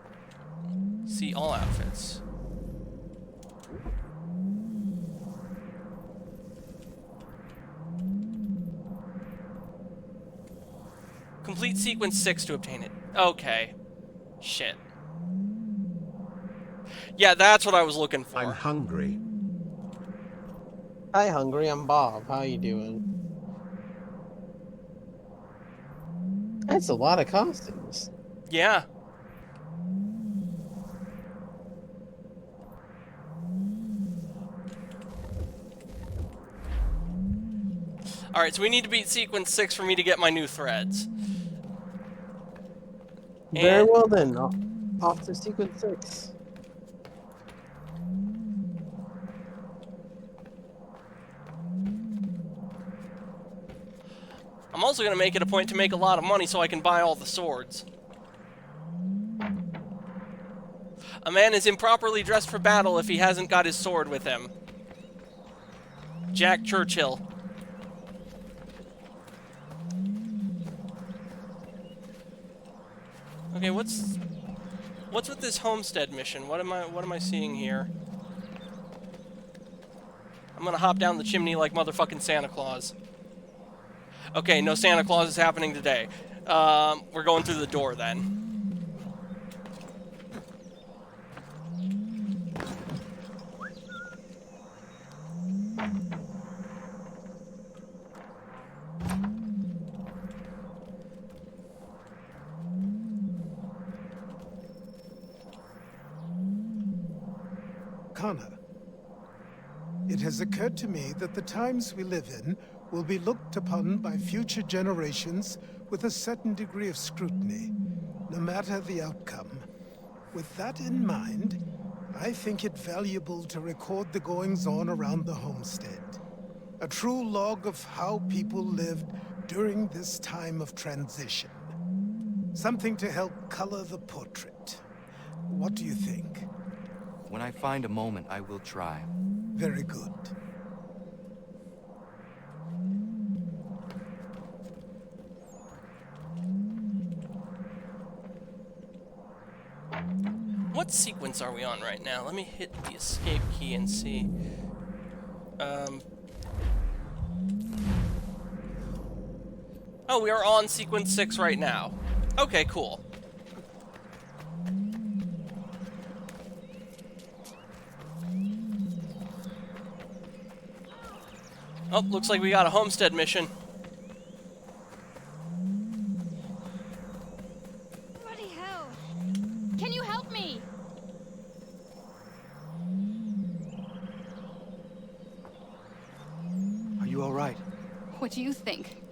See all outfits. Complete sequence 6 to obtain it. Okay. Shit. Yeah, that's what I was looking for. I'm hungry. Hi, Hungry. I'm Bob. How you doing? That's a lot of costumes. Yeah. Alright, so we need to beat sequence 6 for me to get my new threads. Very well then. Off to sequence 6. I'm also going to make it a point to make a lot of money so I can buy all the swords. A man is improperly dressed for battle if he hasn't got his sword with him. Jack Churchill. Okay, what's with this homestead mission? What am I seeing here? I'm gonna hop down the chimney like motherfucking Santa Claus. Okay, no Santa Claus is happening today. We're going through the door then. Connor, it has occurred to me that the times we live in will be looked upon by future generations with a certain degree of scrutiny, no matter the outcome. With that in mind, I think it valuable to record the goings-on around the homestead. A true log of how people lived during this time of transition. Something to help color the portrait. What do you think? When I find a moment, I will try. Very good. What sequence are we on right now? Let me hit the escape key and see. Oh, we are on sequence 6 right now. Okay, cool. Oh, looks like we got a homestead mission. Bloody hell! Can you help me? Are you all right? What do you think?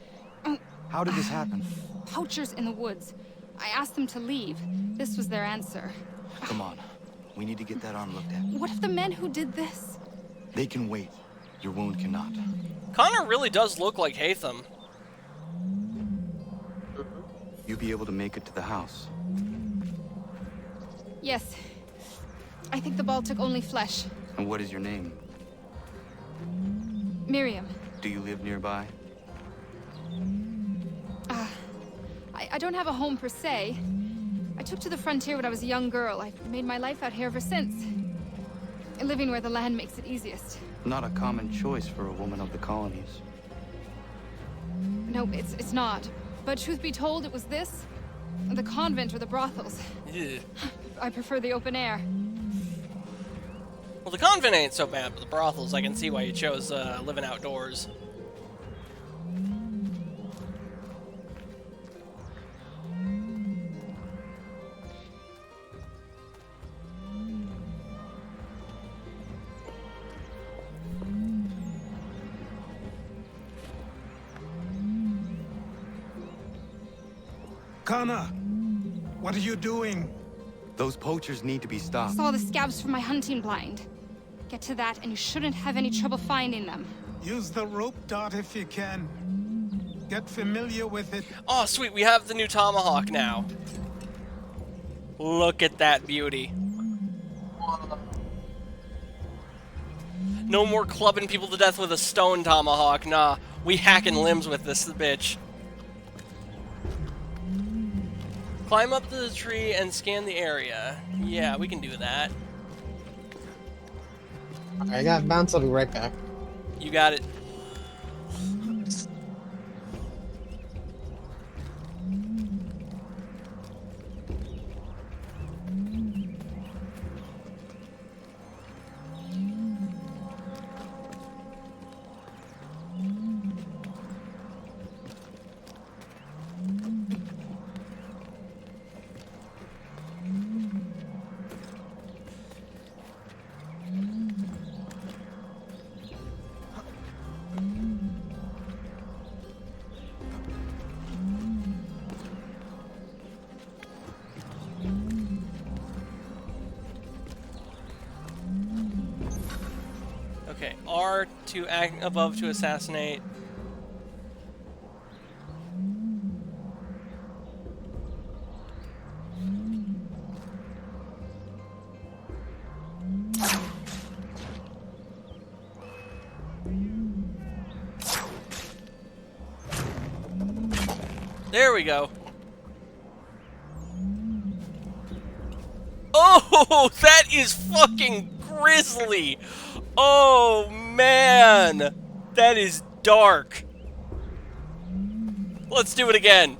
How did this happen? Poachers in the woods. I asked them to leave. This was their answer. Come on. We need to get that arm looked at. What if the men who did this? They can wait. Your wound cannot. Connor really does look like Hatham. You'll be able to make it to the house. Yes. I think the ball took only flesh. And what is your name? Miriam. Do you live nearby? I don't have a home per se. I took to the frontier when I was a young girl. I've made my life out here ever since. Living where the land makes it easiest. Not a common choice for a woman of the colonies. No, it's not. But truth be told, it was this, the convent or the brothels. Yeah. I prefer the open air. Well, the convent ain't so bad, but the brothels, I can see why you chose living outdoors. Kana, what are you doing? Those poachers need to be stopped. Saw the scabs from my hunting blind. Get to that, and you shouldn't have any trouble finding them. Use the rope dart if you can. Get familiar with it. Oh, sweet, we have the new tomahawk now. Look at that beauty. No more clubbing people to death with a stone tomahawk. Nah, we hacking limbs with this bitch. Climb up to the tree and scan the area. Yeah, we can do that. I got bounce. I'll be right back. You got it. Okay, R to act above to assassinate. There we go. Oh, that is fucking grisly. Oh, man. That is dark. Let's do it again.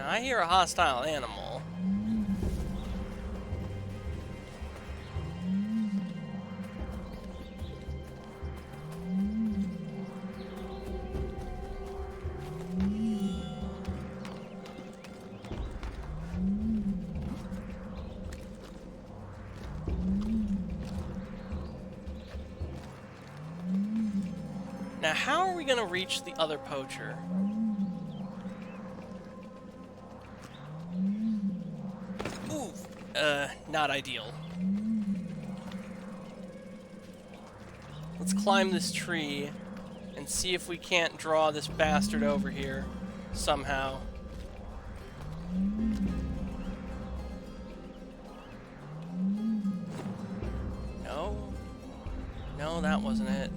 I hear a hostile animal. Now, how are we going to reach the other poacher? Not ideal. Let's climb this tree and see if we can't draw this bastard over here somehow. No. No, that wasn't it.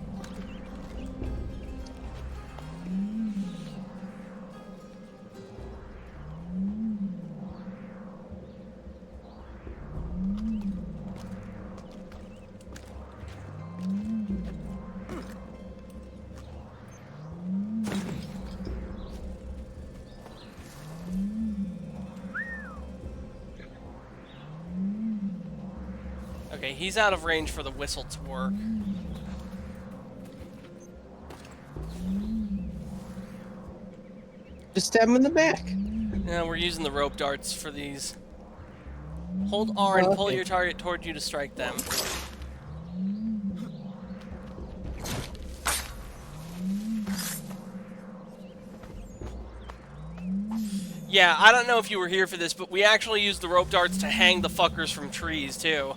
Okay, he's out of range for the whistle to work. Just stab him in the back. Yeah, we're using the rope darts for these. Hold R and pull your target toward you to strike them. Yeah, I don't know if you were here for this, but we actually used the rope darts to hang the fuckers from trees, too.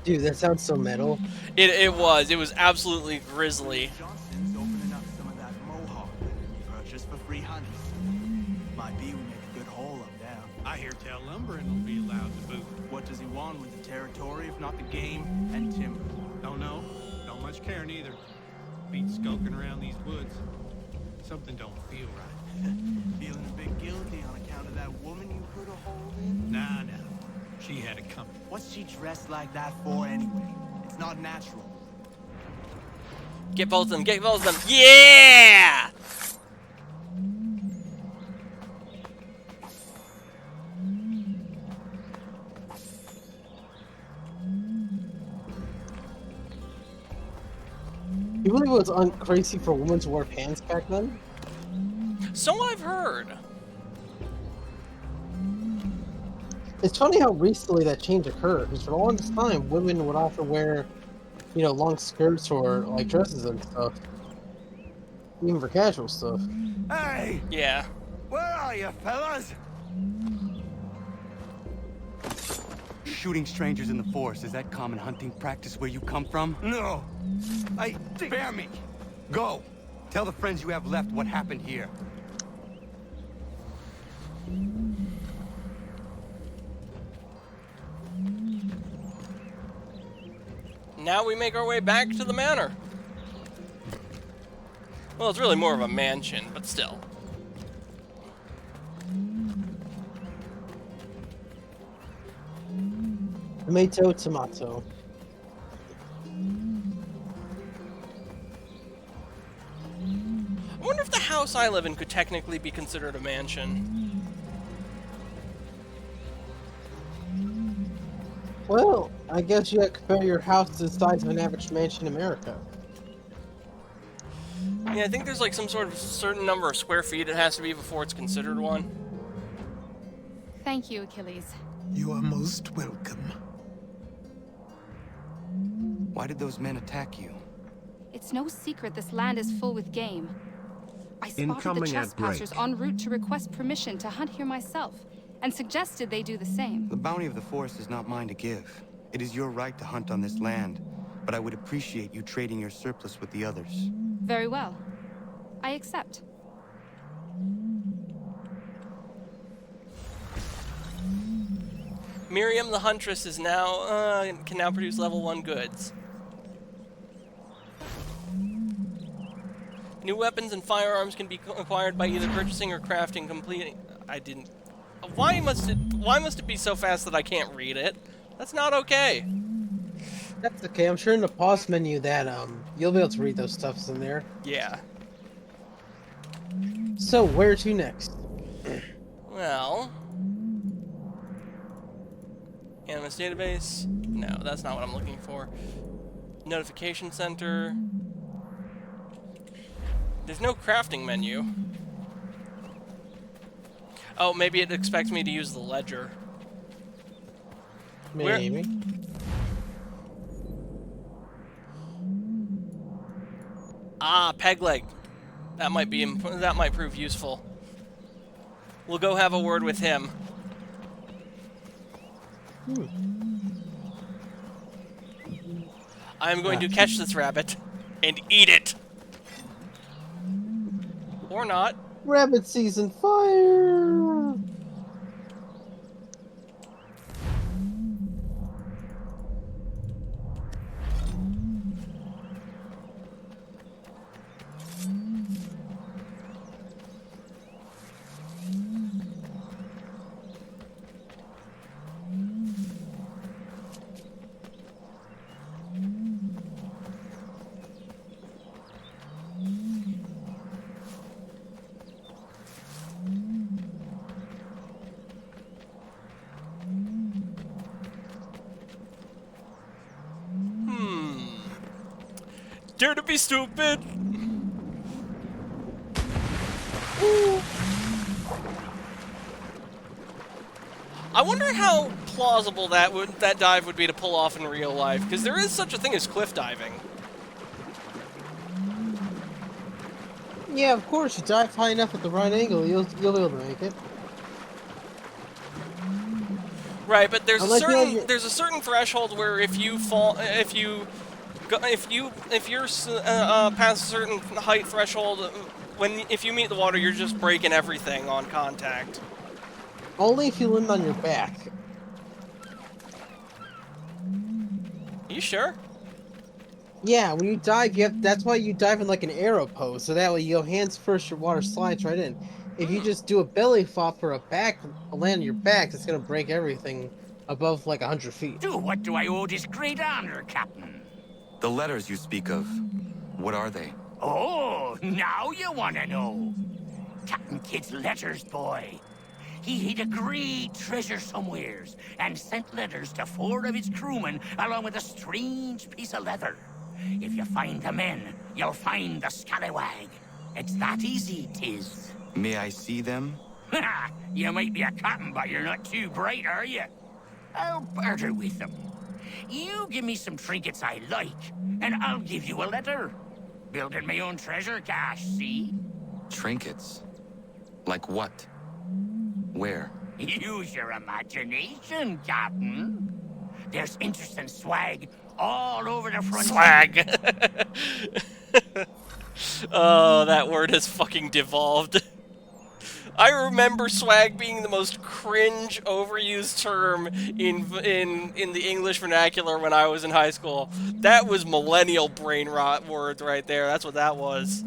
Dude, that sounds so metal. It was. It was absolutely grisly. Johnson's opening up some of that mohawk that we purchased for free honey. not the game and timber. Don't know. Don't much care neither. Been skulking around these woods. Something don't feel right. Feeling a bit guilty on account of that woman you put a hole in? Nah. She had it coming. What's she dressed like that for anyway? It's not natural. Get both of them, get both of them. Yeah! You believe it was crazy for women to wear pants back then? So I've heard. It's funny how recently that change occurred, because for the longest time, women would often wear, you know, long skirts or, like, dresses and stuff. Even for casual stuff. Hey! Yeah. Where are you, fellas? Shooting strangers in the forest, is that common hunting practice where you come from? No. Spare me. Go! Tell the friends you have left what happened here. Now we make our way back to the manor. Well, it's really more of a mansion, but still. Tomato, tomato. I wonder if the house I live in could technically be considered a mansion. Well, I guess you have to compare your house to the size of an average mansion in America. Yeah, I think there's like some sort of certain number of square feet it has to be before it's considered one. Thank you, Achilles. You are most welcome. Why did those men attack you? It's no secret this land is full with game. I spotted Incoming the at break. trespassers en route to request permission to hunt here myself, and suggested they do the same. The bounty of the forest is not mine to give. It is your right to hunt on this land, but I would appreciate you trading your surplus with the others. Very well. I accept. Miriam the Huntress is now, can now produce level 1 goods. New weapons and firearms can be acquired by either purchasing or crafting, completing... I didn't... Why must it be so fast that I can't read it? That's not okay. That's okay. I'm sure in the pause menu that you'll be able to read those stuffs in there. Yeah. So where to next? Well, Animus database. No, that's not what I'm looking for. Notification center. There's no crafting menu. Oh, maybe it expects me to use the ledger. Maybe. Ah, peg leg. That might prove useful. We'll go have a word with him. I'm going to catch this rabbit and eat it. Or not. Rabbit season fire! Dare to be stupid! I wonder how plausible that dive would be to pull off in real life, because there is such a thing as cliff diving. Yeah, of course. You dive high enough at the right angle, you'll be able to make it. Right, but there's Unless there's a certain threshold where if you fall, if you're past a certain height threshold, if you meet the water, you're just breaking everything on contact. Only if you land on your back. you sure? Yeah, when you dive, that's why you dive in like an arrow pose, so that way you go hands first, your water slides right in. If you just do a belly flop or a land on your back, it's gonna break everything above like 100 feet. To what do I owe this great honor, Captain? The letters you speak of, what are they? Oh, now you want to know. Captain Kidd's letters, boy. He hid a great treasure somewheres and sent letters to 4 of his crewmen along with a strange piece of leather. If you find the men, you'll find the scallywag. It's that easy, 'tis. May I see them? You might be a captain, but you're not too bright, are you? I'll barter with them. You give me some trinkets I like, and I'll give you a letter. Building my own treasure cache, see? Trinkets? Like what? Where? Use your imagination, Captain. There's interesting swag all over the front. Swag! Oh, that word has fucking devolved. I remember swag being the most cringe, overused term in the English vernacular when I was in high school. That was millennial brain rot words right there. That's what that was.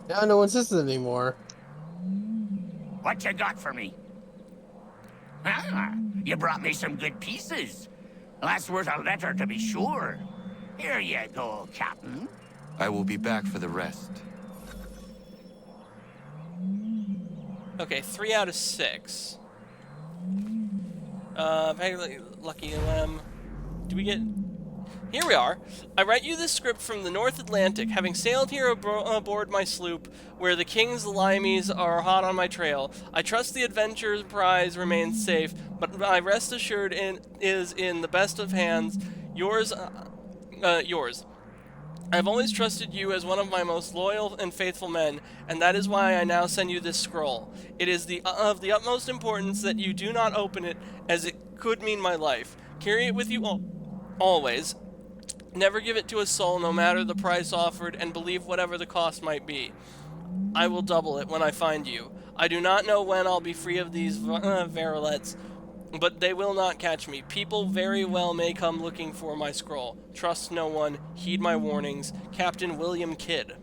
Now no one says it anymore. What you got for me? Ah, you brought me some good pieces. That's worth a letter to be sure. Here you go, Captain. I will be back for the rest. Okay, 3 out of 6. Lucky Lamb. Do we get... Here we are. I write you this script from the North Atlantic, having sailed here aboard my sloop, where the king's limeys are hot on my trail. I trust the adventure prize remains safe, but my rest assured is in the best of hands. Yours. I have always trusted you as one of my most loyal and faithful men, and that is why I now send you this scroll. It is of the utmost importance that you do not open it, as it could mean my life. Carry it with you always. Never give it to a soul, no matter the price offered, and believe whatever the cost might be. I will double it when I find you. I do not know when I'll be free of these varlets, but they will not catch me. People very well may come looking for my scroll. Trust no one. Heed my warnings. Captain William Kidd.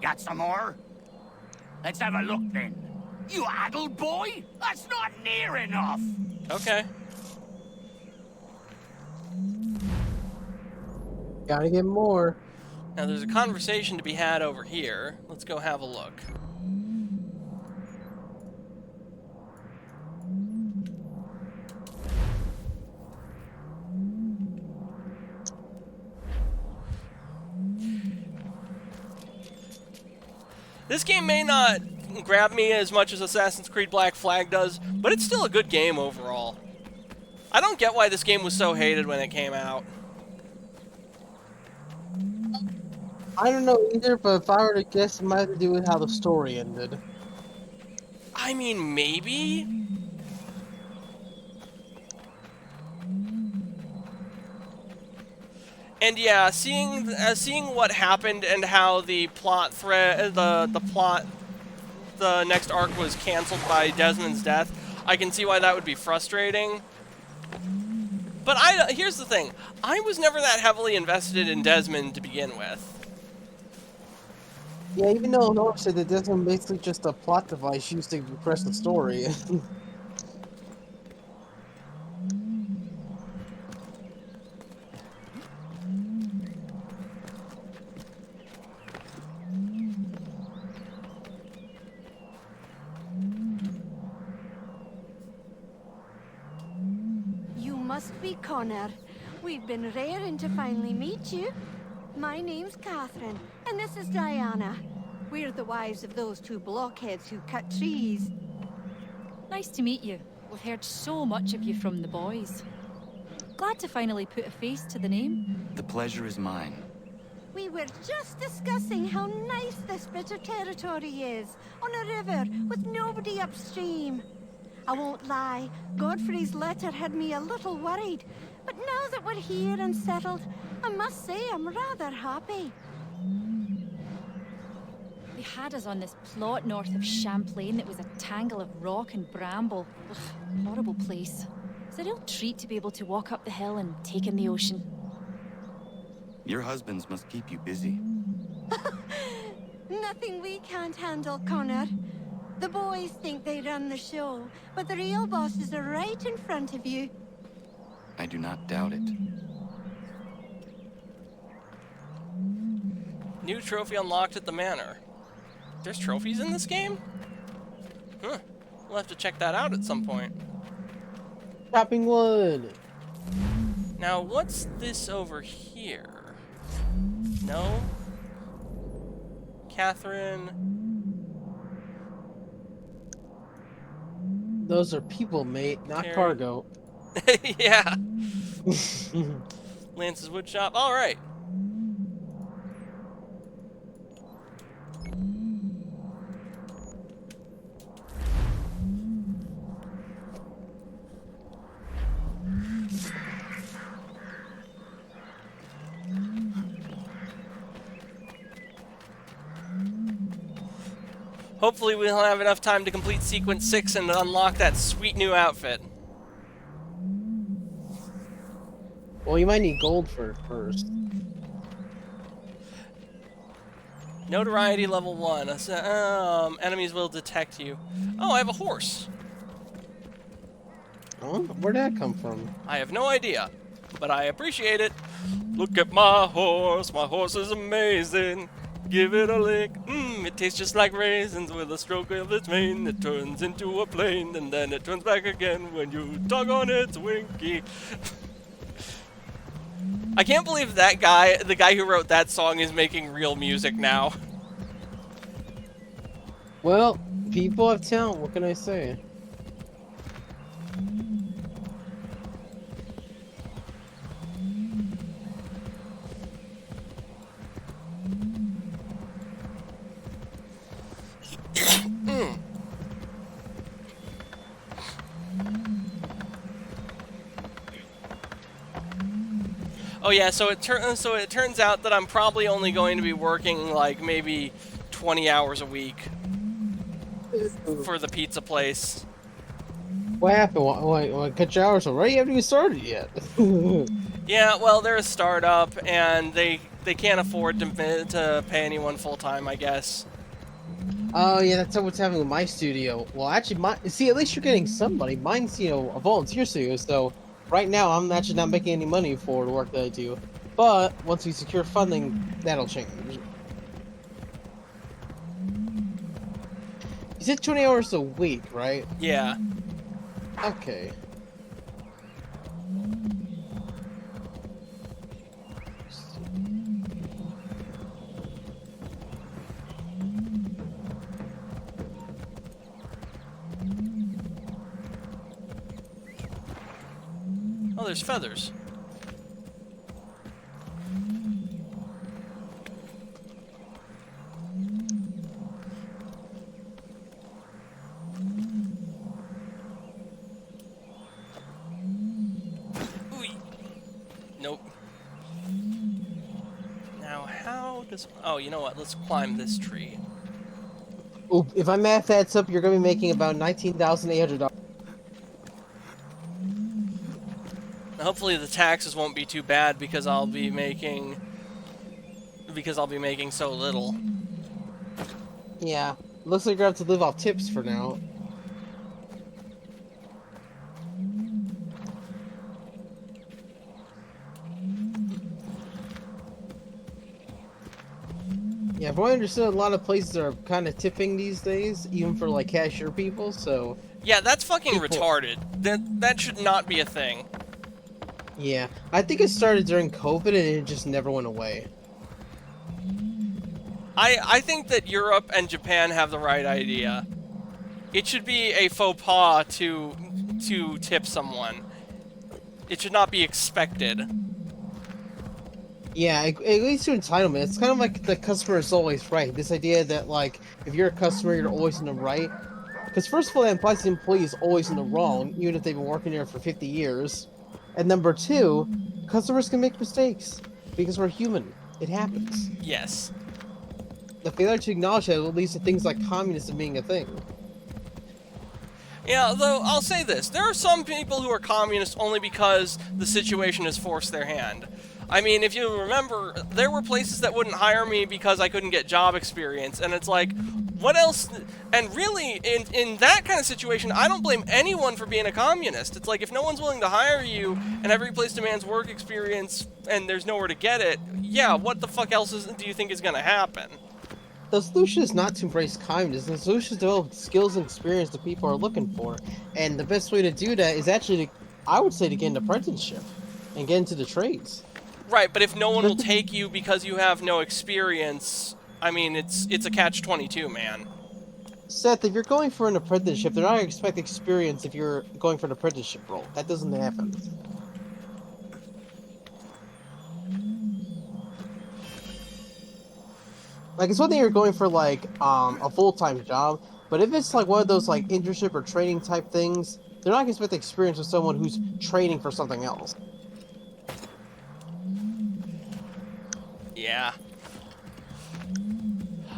Got some more? Let's have a look then. You addled boy? That's not near enough. Okay. Gotta get more. Now there's a conversation to be had over here. Let's go have a look. This game may not grab me as much as Assassin's Creed Black Flag does, but it's still a good game overall. I don't get why this game was so hated when it came out. I don't know either, but if I were to guess, it might have to do with how the story ended. I mean, maybe? And yeah, seeing what happened and how the plot thread, the next arc was canceled by Desmond's death, I can see why that would be frustrating. But here's the thing, I was never that heavily invested in Desmond to begin with. Yeah, even though Nora said that Desmond basically just a plot device used to progress the story. You must be Connor. We've been raring to finally meet you. My name's Catherine, and this is Diana. We're the wives of those two blockheads who cut trees. Nice to meet you. We've heard so much of you from the boys. Glad to finally put a face to the name. The pleasure is mine. We were just discussing how nice this bit of territory is, on a river with nobody upstream. I won't lie, Godfrey's letter had me a little worried, but now that we're here and settled, I must say I'm rather happy. They had us on this plot north of Champlain that was a tangle of rock and bramble. Ugh, horrible place. It's a real treat to be able to walk up the hill and take in the ocean. Your husbands must keep you busy. Nothing we can't handle, Connor. The boys think they run the show, but the real bosses are right in front of you. I do not doubt it. New trophy unlocked at the manor. There's trophies in this game? Huh. We'll have to check that out at some point. Chopping wood. Now, what's this over here? No? Catherine? Those are people, mate, not cargo. Yeah. Lance's woodshop. All right. Hopefully we'll have enough time to complete sequence 6 and unlock that sweet new outfit. Well, you might need gold for it first. Notoriety level 1. Enemies will detect you. Oh, I have a horse. Oh, where'd that come from? I have no idea, but I appreciate it. Look at my horse. My horse is amazing. Give it a lick. It tastes just like raisins. With a stroke of its mane, it turns into a plane, and then it turns back again when you tug on its winky. I can't believe that guy, the guy who wrote that song, is making real music now. Well, people have talent, what can I say? Oh yeah, so it turns out that I'm probably only going to be working like maybe 20 hours a week for the pizza place. What happened? Why cut your hours already? You haven't even started yet. Yeah, well, they're a startup and they can't afford to pay anyone full time, I guess. Oh yeah, that's what's happening with my studio. Well, actually, see, at least you're getting somebody. Mine's, you know, a volunteer studio, so right now I'm actually not making any money for the work that I do. But once we secure funding, that'll change. You said 20 hours a week, right? Yeah. Okay. Oh, there's feathers. Ooh. Nope. Now, how does... Oh, you know what? Let's climb this tree. Ooh, if my math adds up, you're going to be making about $19,800. Hopefully the taxes won't be too bad because I'll be making so little. Yeah, looks like you're going to have to live off tips for now. Yeah, from what I understood, a lot of places are kind of tipping these days, even for like cashier people, so... Yeah, that's fucking retarded. That should not be a thing. Yeah, I think it started during COVID and it just never went away. I think that Europe and Japan have the right idea. It should be a faux pas to tip someone. It should not be expected. Yeah, it leads to entitlement. It's kind of like the customer is always right. This idea that, like, if you're a customer, you're always in the right. Because first of all, that implies the employee is always in the wrong, even if they've been working there for 50 years. And number two, customers can make mistakes. Because we're human. It happens. Yes. the failure to acknowledge that will lead to things like communism being a thing. Yeah, though I'll say this: there are some people who are communists only because the situation has forced their hand. I mean, if you remember, there were places that wouldn't hire me because I couldn't get job experience, and it's like, what else? And really, in that kind of situation, I don't blame anyone for being a communist. It's like, if no one's willing to hire you, and every place demands work experience, and there's nowhere to get it, yeah, what the fuck else do you think is going to happen? The solution is not to embrace communism. The solution is to develop skills and experience that people are looking for. And the best way to do that is actually, I would say, to get an apprenticeship and get into the trades. Right, but if no one will take you because you have no experience, I mean, it's a catch-22, man. Seth, if you're going for an apprenticeship, they're not going to expect experience if you're going for an apprenticeship role. That doesn't happen. Like, it's one thing you're going for, like, a full-time job, but if it's, like, one of those, like, internship or training type things, they're not going to expect experience with someone who's training for something else. Yeah.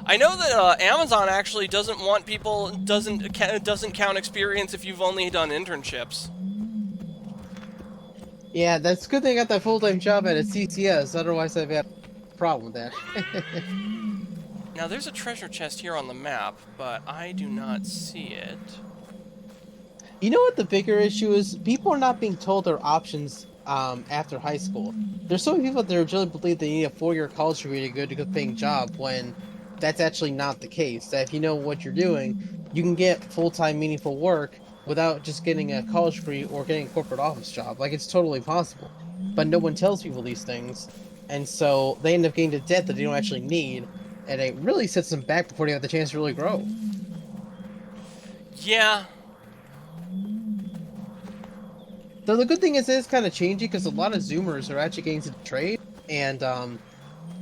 I know that Amazon actually doesn't want people, doesn't count experience if you've only done internships. Yeah, that's a good thing I got that full-time job at a CCS, otherwise I'd have a problem with that. Now, there's a treasure chest here on the map, but I do not see it. You know what the bigger issue is? People are not being told their options after high school. There's so many people that really believe they need a 4-year college degree to go to a good paying job, when that's actually not the case. That if you know what you're doing, you can get full-time meaningful work without just getting a college degree or getting a corporate office job. Like, it's totally possible. But no one tells people these things, and so they end up getting to debt that they don't actually need, and it really sets them back before they have the chance to really grow. Yeah. Though the good thing is it's kind of changing, because a lot of Zoomers are actually getting into the trade, and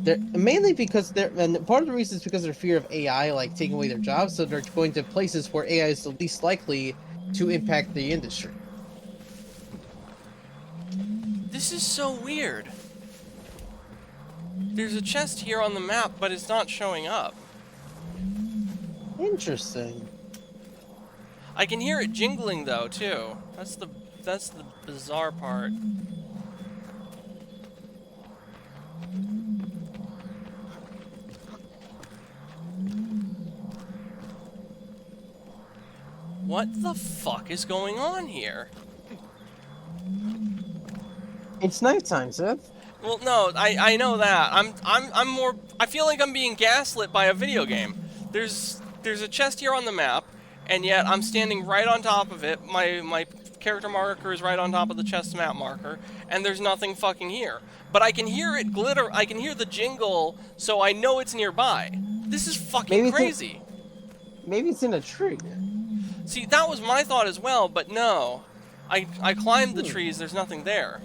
they're mainly because and part of the reason is because of their fear of AI, like, taking away their jobs, so they're going to places where AI is the least likely to impact the industry. This is so weird. There's a chest here on the map, but it's not showing up. Interesting. I can hear it jingling though, too. That's the bizarre part. What the fuck is going on here? It's nighttime, Seth. Well, no, I know that. I'm more. I feel like I'm being gaslit by a video game. There's a chest here on the map, and yet I'm standing right on top of it. My character marker is right on top of the chest map marker, and there's nothing fucking here. But I can hear it glitter. I can hear the jingle, so I know it's nearby. This is fucking crazy. Maybe it's in a tree. See, that was my thought as well, but no. I climbed the trees. There's nothing there.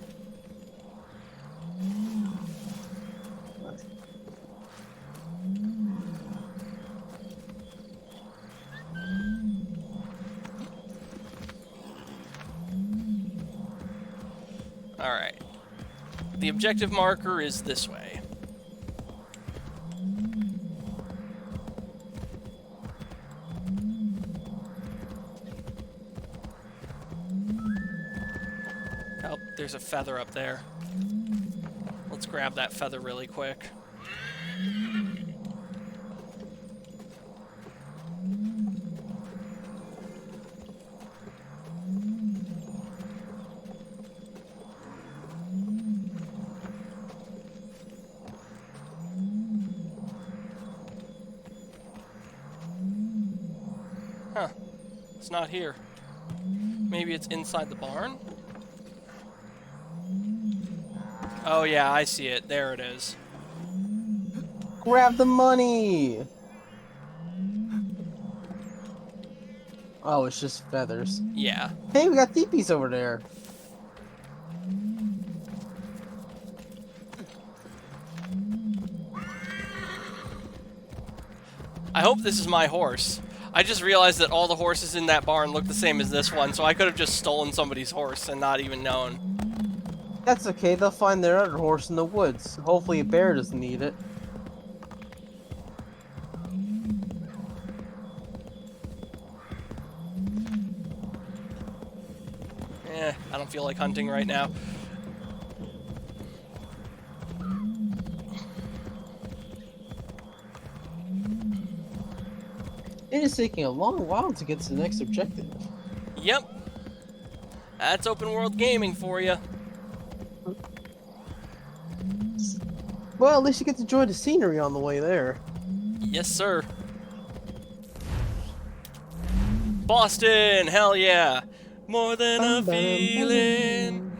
Alright. The objective marker is this way. Oh, there's a feather up there. Let's grab that feather really quick. Huh. It's not here. Maybe it's inside the barn? Oh yeah, I see it. There it is. Grab the money! Oh, it's just feathers. Yeah. Hey, we got teepees over there. I hope this is my horse. I just realized that all the horses in that barn look the same as this one, so I could have just stolen somebody's horse and not even known. That's okay, they'll find their other horse in the woods. Hopefully a bear doesn't eat it. don't feel like hunting right now. It is taking a long while to get to the next objective. Yep. That's open world gaming for you. Well, at least you get to enjoy the scenery on the way there. Yes, sir. Boston, hell yeah. More than a feeling.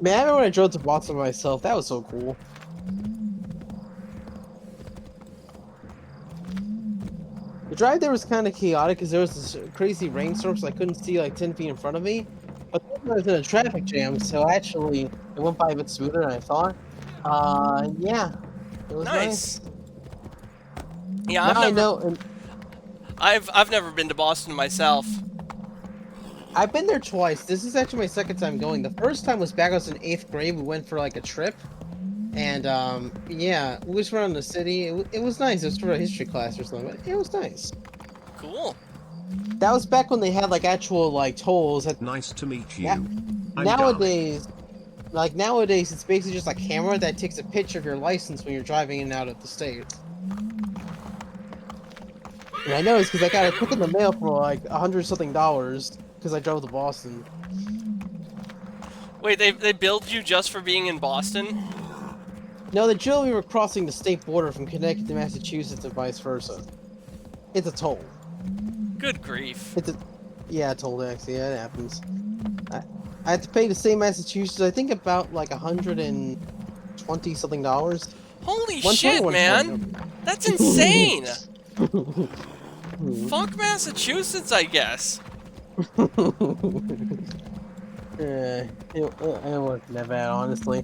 Man, I remember when I drove to Boston myself. That was so cool. The drive there was kind of chaotic because there was this crazy rainstorm, so I couldn't see like 10 feet in front of me. But then I was in a traffic jam, so actually it went by a bit smoother than I thought. Yeah, it was nice. Yeah, I know. And I've never been to Boston myself. I've been there twice. This is actually my second time going. The first time was back when I was in 8th grade. We went for like a trip. And yeah, we just went around the city. It was nice. It was for a history class or something, but it was nice. Cool. That was back when they had like actual like tolls. Nice to meet you. Nowadays, it's basically just a camera that takes a picture of your license when you're driving in and out of the state. And I know it's because I got a click in the mail for like $100-something because I drove to Boston. Wait, they billed you just for being in Boston? No, the drill we were crossing the state border from Connecticut to Massachusetts and vice versa. It's a toll. Good grief. Yeah, a toll tax. Yeah, it happens. I had to pay to stay in Massachusetts. I think about like $120-something. Holy shit, man! That's insane. Fuck Massachusetts, I guess. It wasn't that bad, honestly.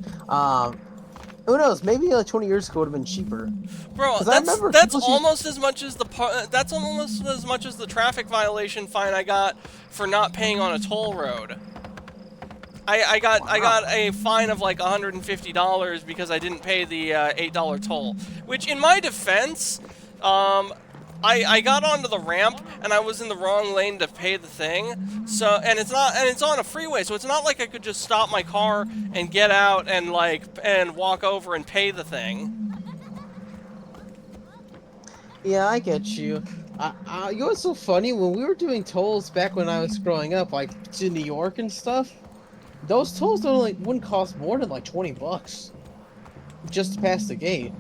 Who knows? Maybe like 20 years ago it would have been cheaper. Bro, that's almost as much as the traffic violation fine I got for not paying on a toll road. I got a fine of like $150 because I didn't pay the $8 toll. Which, in my defense, I got onto the ramp and I was in the wrong lane to pay the thing. So it's on a freeway, so it's not like I could just stop my car and get out and walk over and pay the thing. Yeah, I get you. You know what's so funny? When we were doing tolls back when I was growing up, like to New York and stuff, those tolls wouldn't cost more than like $20 just to pass the gate.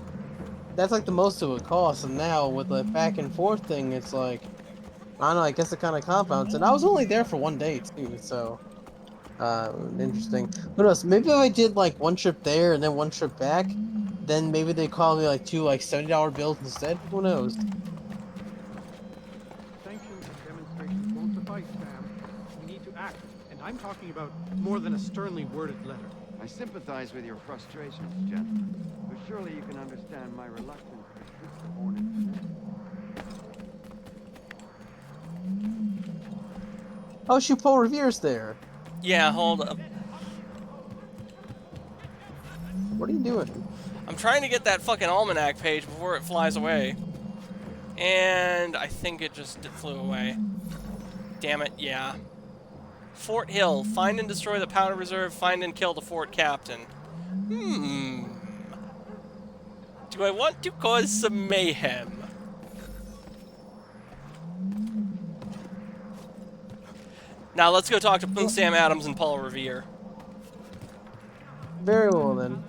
That's like the most it would cost, and now with the back and forth thing, it's like, I don't know, I guess it kind of compounds. And I was only there for one day too, so interesting. Who knows? Maybe if I did like one trip there and then one trip back, then maybe they call me like two like $70 bills instead. Who knows? Sanctions and demonstrations won't suffice, Sam. We need to act, and I'm talking about more than a sternly worded letter. I sympathize with your frustrations, gentlemen, but surely you can understand my reluctance to push the Hornets. Oh shoot, Paul Revere's there. Yeah, hold up. What are you doing? I'm trying to get that fucking almanac page before it flies away. And I think it flew away. Damn it, yeah. Fort Hill. Find and destroy the powder reserve. Find and kill the fort captain. Do I want to cause some mayhem? Now let's go talk to Sam Adams and Paul Revere. Very well then.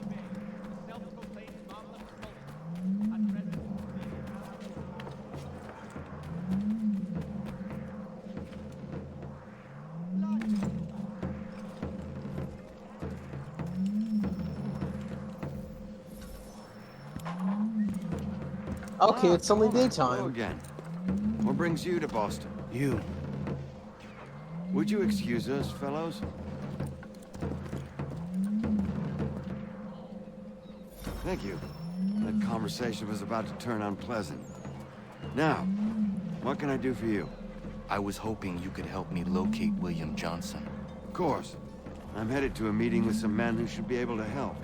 Okay, it's only daytime. Hello again. What brings you to Boston? You. Would you excuse us, fellows? Thank you. That conversation was about to turn unpleasant. Now, what can I do for you? I was hoping you could help me locate William Johnson. Of course. I'm headed to a meeting with some men who should be able to help.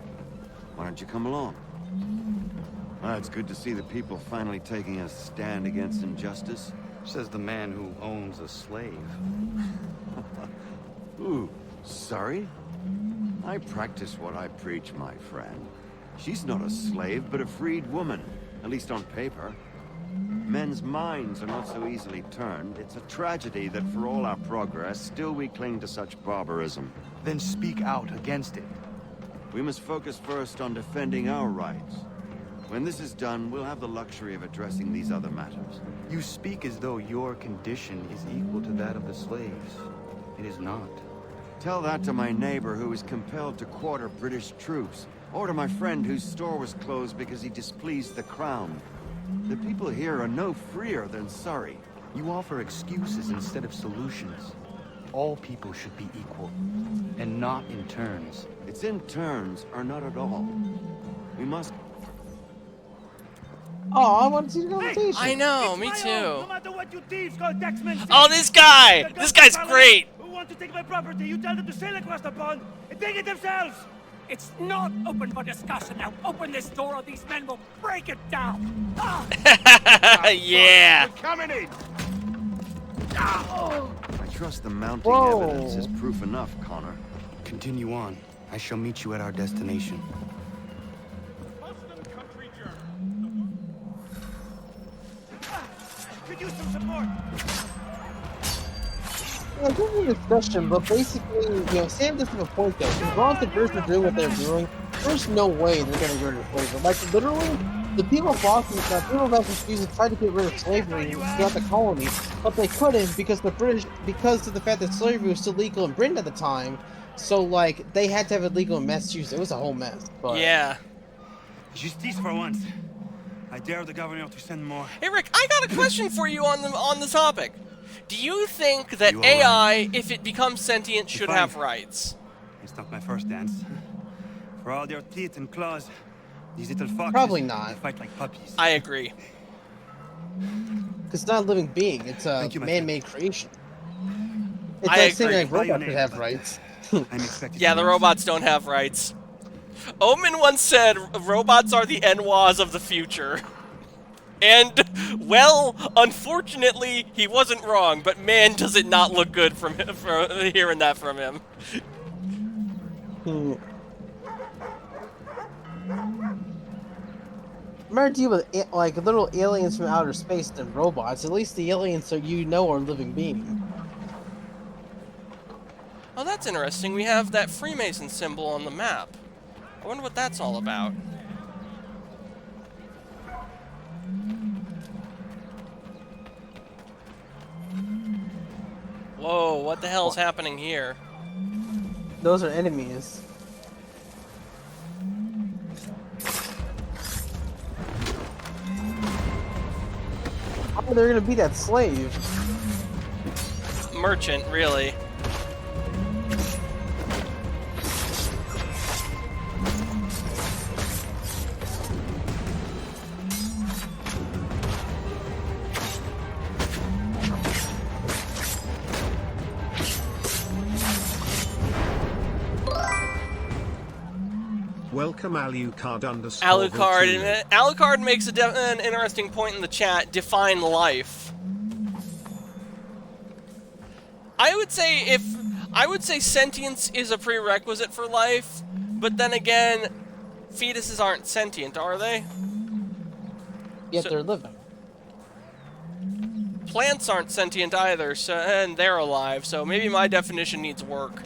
Why don't you come along? It's good to see the people finally taking a stand against injustice. Says the man who owns a slave. Sorry? I practice what I preach, my friend. She's not a slave, but a freed woman, at least on paper. Men's minds are not so easily turned. It's a tragedy that for all our progress, still we cling to such barbarism. Then speak out against it. We must focus first on defending our rights. When this is done, we'll have the luxury of addressing these other matters. You speak as though your condition is equal to that of the slaves. It is not. Tell that to my neighbor who was compelled to quarter British troops, or to my friend whose store was closed because he displeased the crown. The people here are no freer than Surrey. You offer excuses instead of solutions. All people should be equal, and not in turns. It's in turns, or not at all. We must... Oh, I want to see the conversation. I know, me too. No matter what you thieves call taxmen. Oh, this guy! This guy's great! Who want to take my property, you tell them to sail across the pond and take it themselves! It's not open for discussion now. Open this door or these men will break it down. Yeah! We're coming in! I trust the mounting Whoa. evidence is proof enough, Connor. Continue on. I shall meet you at our destination. Could use some support. Yeah, this is a discussion, but basically, Sam doesn't have a point though. As long as the British are doing what they're doing, there's no way they're going to get rid of slavery. Like, literally, the people of Boston, the people of Massachusetts tried to get rid of slavery throughout the colony, but they couldn't because the British, because of the fact that slavery was still legal in Britain at the time, so, like, they had to have it legal in Massachusetts. It was a whole mess. But... Yeah. Justice for once. I dare the governor to send more. Hey Rick, I got a question for you on the topic. Do you think that AI, if it becomes sentient, should have rights? It's not my first dance. For all their teeth and claws, these little foxes Probably not. Fight like puppies. I agree. Because it's not a living being, it's a man-made creation. It's I like saying agree. like robots should have rights. Yeah, the robots don't have rights. Omen once said, robots are the Enwas of the future. And, well, unfortunately, he wasn't wrong, but man, does it not look good from him, for hearing that from him. Remember deal with like little aliens from outer space than robots. At least the aliens are are living beings. Oh, that's interesting. We have that Freemason symbol on the map. I wonder what that's all about. Whoa, what the hell's happening here? Those are enemies. Oh, they're gonna be that slave. Merchant, really. Welcome Alucard _ Alucard. Alucard makes an interesting point in the chat. Define life. I would say sentience is a prerequisite for life, but then again, fetuses aren't sentient, are they? Yet they're living. Plants aren't sentient either, so and they're alive. So maybe my definition needs work.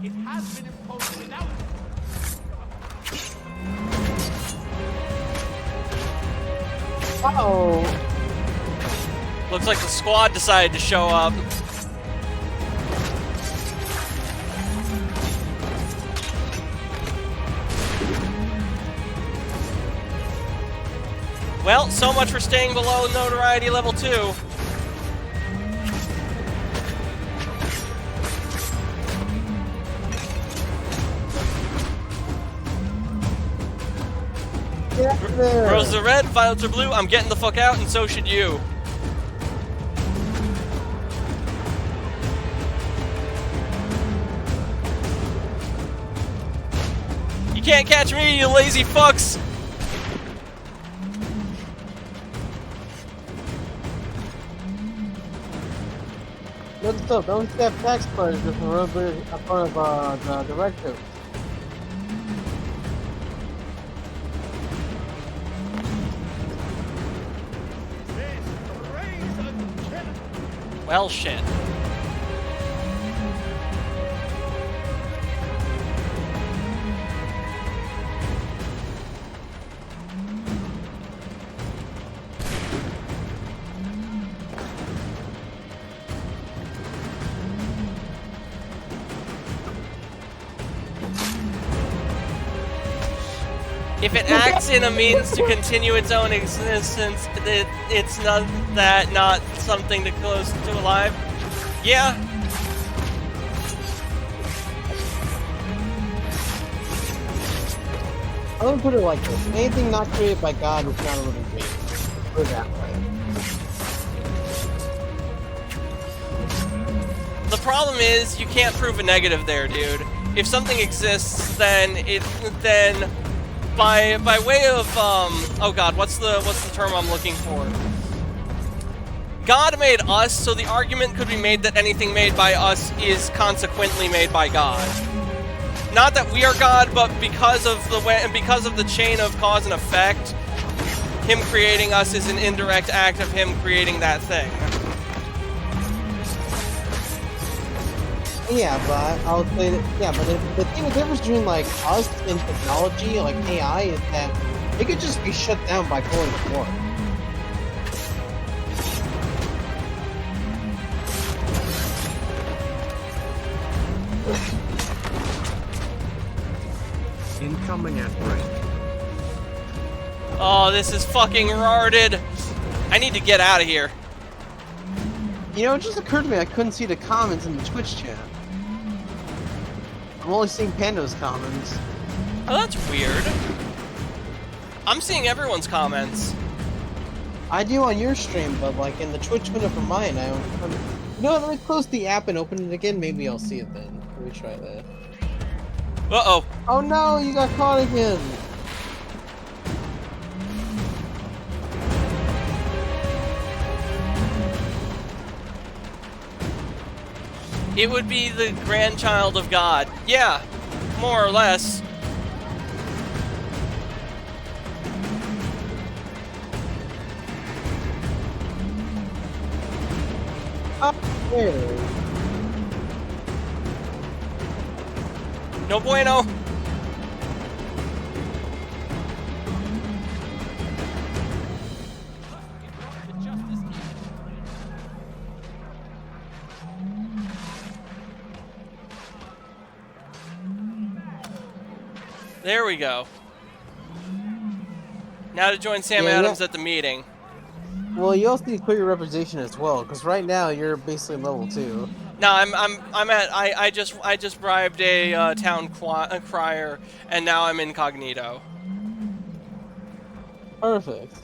It has been imposed without... Uh-oh. Looks like the squad decided to show up. Well, so much for staying below notoriety level 2. Roses are red, violets are blue. I'm getting the fuck out, and so should you. can't catch me, you lazy fucks! Don't step tax credit just a little bit in front of the directive. Well, shit. If it acts in a means to continue its own existence, it's not something to close to alive. Yeah. I would put it like this: anything not created by God is not a living being. Put it that way. The problem is you can't prove a negative there, dude. If something exists, then by way of oh god, what's the term I'm looking for? God made us, so the argument could be made that anything made by us is consequently made by God. Not that we are God, but because of the chain of cause and effect, him creating us is an indirect act of him creating that thing. Yeah, but I'll say that, yeah, but the thing, the difference between like us and technology, like AI, is that it could just be shut down by pulling the thwart. Incoming at break. Oh, this is fucking retarded. I need to get out of here. You know, it just occurred to me I couldn't see the comments in the Twitch chat. I'm only seeing Pando's comments. Oh, that's weird. I'm seeing everyone's comments. I do on your stream, but like in the Twitch window for mine, I don't. You know what, let me close the app and open it again. Maybe I'll see it then. Let me try that. Uh-oh. Oh no, you got caught again. It would be the grandchild of God. Yeah, more or less. Up there. No bueno. There we go. Now to join Sam Adams at the meeting. Well, you also need to clear your reputation as well, because right now you're basically level 2. No, I just bribed a town crier, and now I'm incognito. Perfect.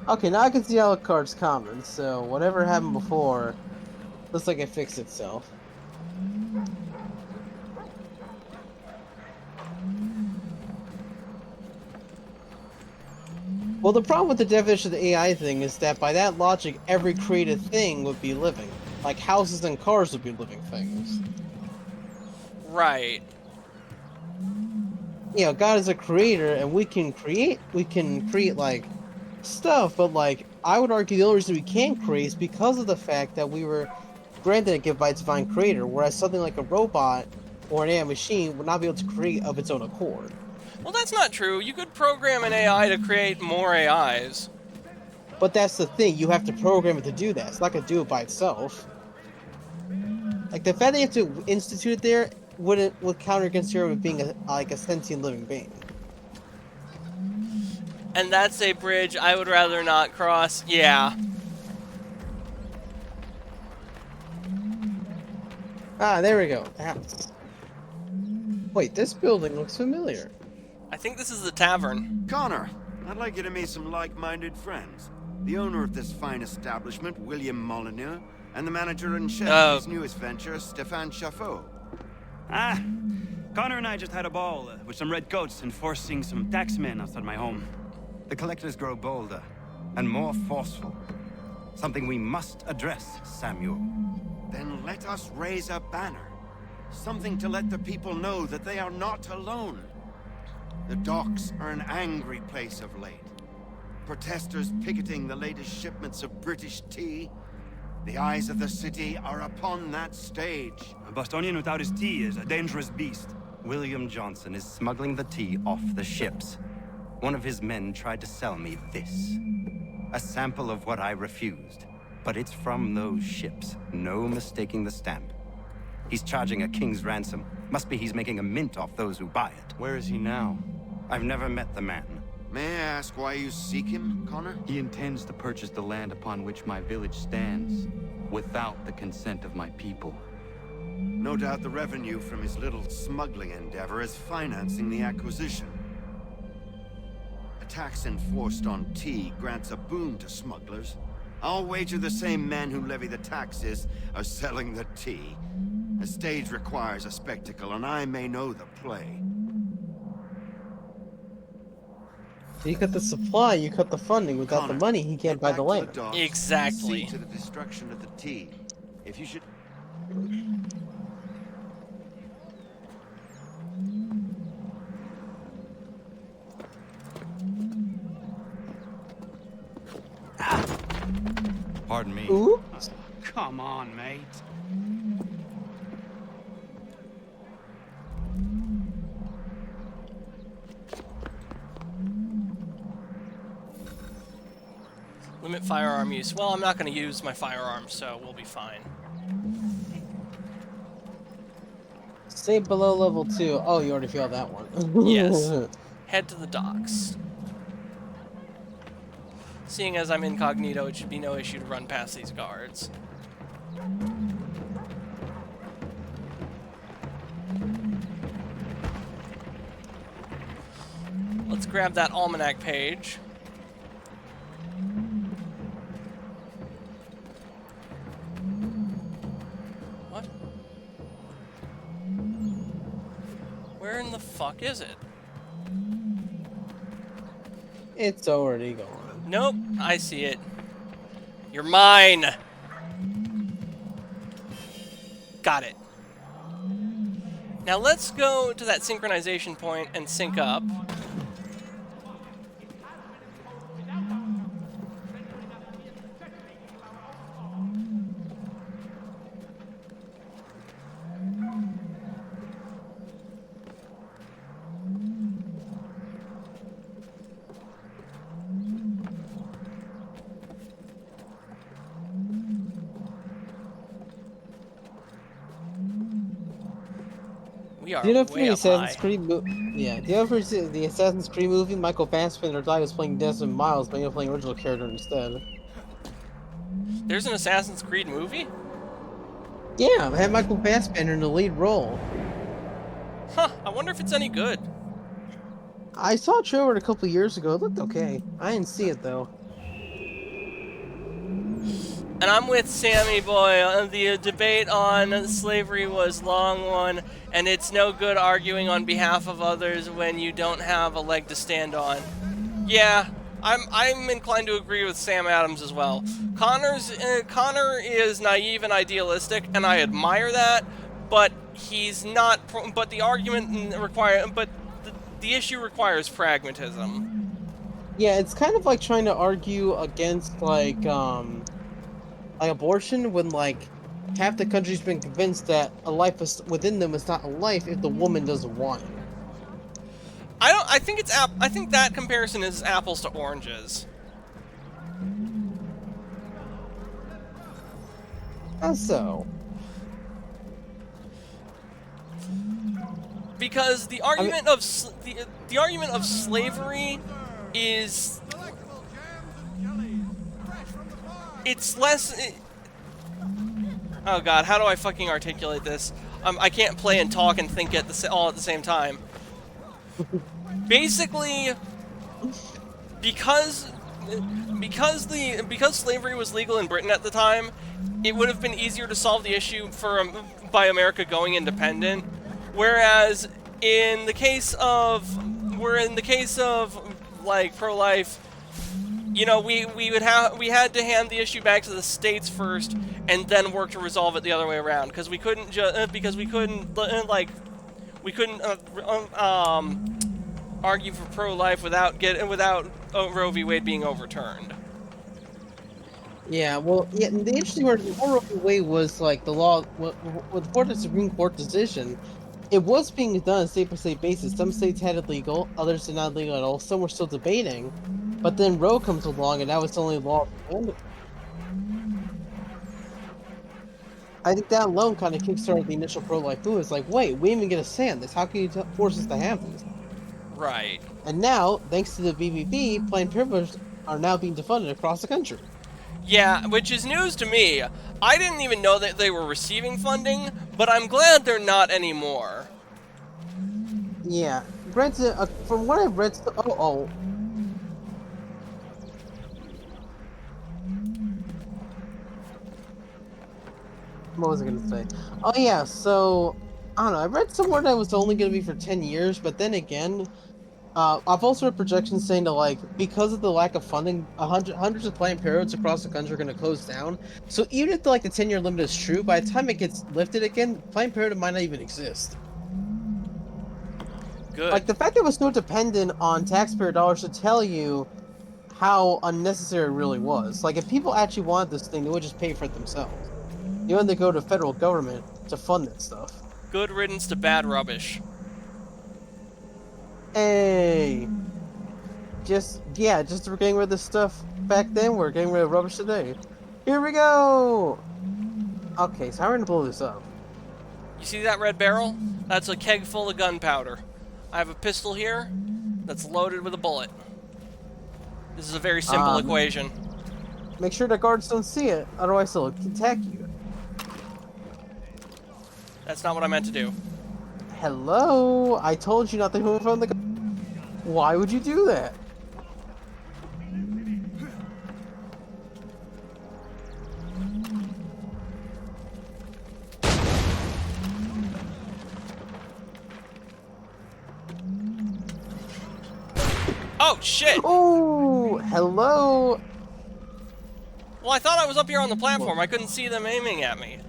Okay, now I can see Alucard's comments, so whatever happened before, looks like it fixed itself. Well, the problem with the definition of the AI thing is that by that logic, every created thing would be living. Like houses and cars would be living things. Right. You know, God is a creator, and we can create like stuff, but like I would argue the only reason we can't create is because of the fact that we were granted a gift by its divine creator, whereas something like a robot or an AI machine would not be able to create of its own accord. Well, that's not true. You could program an AI to create more AIs. But that's the thing, you have to program it to do that. It's not going to do it by itself. Like, the fact that you have to institute it there would counter against your being a sentient living being. And that's a bridge I would rather not cross. Yeah. Ah, there we go. The house. Wait, this building looks familiar. I think this is the tavern. Connor, I'd like you to meet some like-minded friends. The owner of this fine establishment, William Molyneux, and the manager and chef of his newest venture, Stéphane Chaffeau. Ah, Connor and I just had a ball with some redcoats enforcing some taxmen outside my home. The collectors grow bolder and more forceful. Something we must address, Samuel. Then let us raise a banner. Something to let the people know that they are not alone. The docks are an angry place of late. Protesters picketing the latest shipments of British tea. The eyes of the city are upon that stage. A Bostonian without his tea is a dangerous beast. William Johnson is smuggling the tea off the ships. One of his men tried to sell me this. A sample of what I refused. But it's from those ships. No mistaking the stamp. He's charging a king's ransom. Must be he's making a mint off those who buy it. Where is he now? I've never met the man. May I ask why you seek him, Connor? He intends to purchase the land upon which my village stands, without the consent of my people. No doubt the revenue from his little smuggling endeavor is financing the acquisition. A tax enforced on tea grants a boon to smugglers. I'll wager the same men who levy the taxes are selling the tea. A stage requires a spectacle, and I may know the play. You cut the supply, you cut the funding. Without the money, he can't buy the land. Exactly. See to the destruction of the tea. If you should... Pardon me. Oops. Come on, mate. Limit firearm use. Well, I'm not going to use my firearm, so we'll be fine. Stay below level 2. Oh, you already failed that one. Yes. Head to the docks. Seeing as I'm incognito, it should be no issue to run past these guards. Let's grab that almanac page. What? Where in the fuck is it? It's already gone. Nope, I see it. You're mine! Got it. Now let's go to that synchronization point and sync up. Do you know for the Assassin's Creed movie? Yeah. Do you know for the Assassin's Creed movie, Michael Fassbender died was playing Desmond Miles, but you're playing original character instead. There's an Assassin's Creed movie? Yeah, I had Michael Fassbender in the lead role. Huh, I wonder if it's any good. I saw a trailer a couple years ago. It looked okay. I didn't see it though. And I'm with Sammy Boy. The debate on slavery was long one, and it's no good arguing on behalf of others when you don't have a leg to stand on. Yeah, I'm inclined to agree with Sam Adams as well. Connor is naive and idealistic, and I admire that. But he's not. But the argument the issue requires pragmatism. Yeah, it's kind of like trying to argue against like abortion when like half the country's been convinced that a life within them is not a life if the woman doesn't want it. I think that comparison is apples to oranges. How so? Because the argument of the argument of slavery is it's less. Oh god, how do I fucking articulate this? I can't play and talk and think all at the same time. Basically, because slavery was legal in Britain at the time, it would have been easier to solve the issue by America going independent. Whereas in the case of like pro-life, you know, we had to hand the issue back to the states first and then work to resolve it the other way around, because we couldn't argue for pro-life without Roe v. Wade being overturned. Yeah, well, yeah, the interesting part of Roe v. Wade was like the law before the Supreme Court decision. It was being done on a state-by-state basis. Some states had it legal, others did not legal at all. Some were still debating, but then Roe comes along, and that was the only law. I think that alone kind of kickstarted the initial pro-life movement. It's like, wait, we didn't even get a say on this. How can you force us to have this? Right. And now, thanks to the BBB, Planned Parenthood are now being defunded across the country. Yeah, which is news to me. I didn't even know that they were receiving funding, but I'm glad they're not anymore. Yeah, granted, from what I've read, what was I gonna say? Oh yeah, so I don't know. I read somewhere that it was only gonna be for 10 years, but then again, I've also read projections saying that, like, because of the lack of funding, hundreds of Planned Parenthoods across the country are going to close down. So even if the 10-year limit is true, by the time it gets lifted again, Planned Parenthood might not even exist. Good. Like, the fact that it was so dependent on taxpayer dollars should tell you how unnecessary it really was. Like, if people actually wanted this thing, they would just pay for it themselves. You want to go to federal government to fund that stuff. Good riddance to bad rubbish. Hey, just we're getting rid of this stuff back then, we're getting rid of rubbish today. Here we go! Okay, so how are we gonna blow this up? You see that red barrel? That's a keg full of gunpowder. I have a pistol here that's loaded with a bullet. This is a very simple equation. Make sure the guards don't see it, otherwise they'll attack you. That's not what I meant to do. Hello? I told you not to move from the gun. Why would you do that? Oh, shit! Oh, hello? Well, I thought I was up here on the platform. I couldn't see them aiming at me.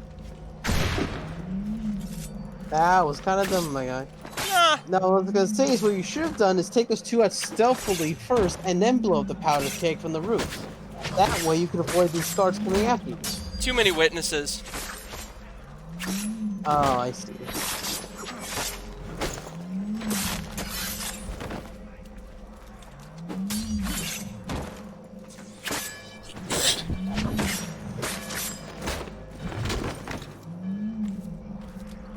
That was kind of dumb, my guy. Nah. No, what I was gonna say is what you should have done is take those two out stealthily first and then blow up the powder keg from the roof. That way you could avoid these guards coming after you. Too many witnesses. Oh, I see.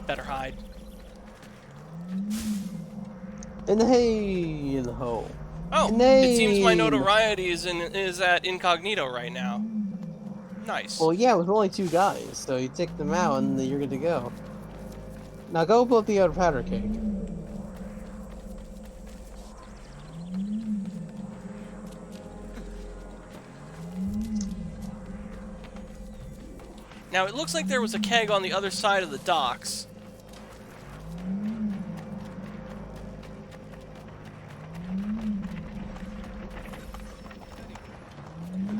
Better hide. In the hay, in the hole. Oh, it seems my notoriety is at incognito right now. Nice. Well, yeah, it was only two guys, so you take them out and you're good to go. Now go blow up the other powder keg. Now, it looks like there was a keg on the other side of the docks.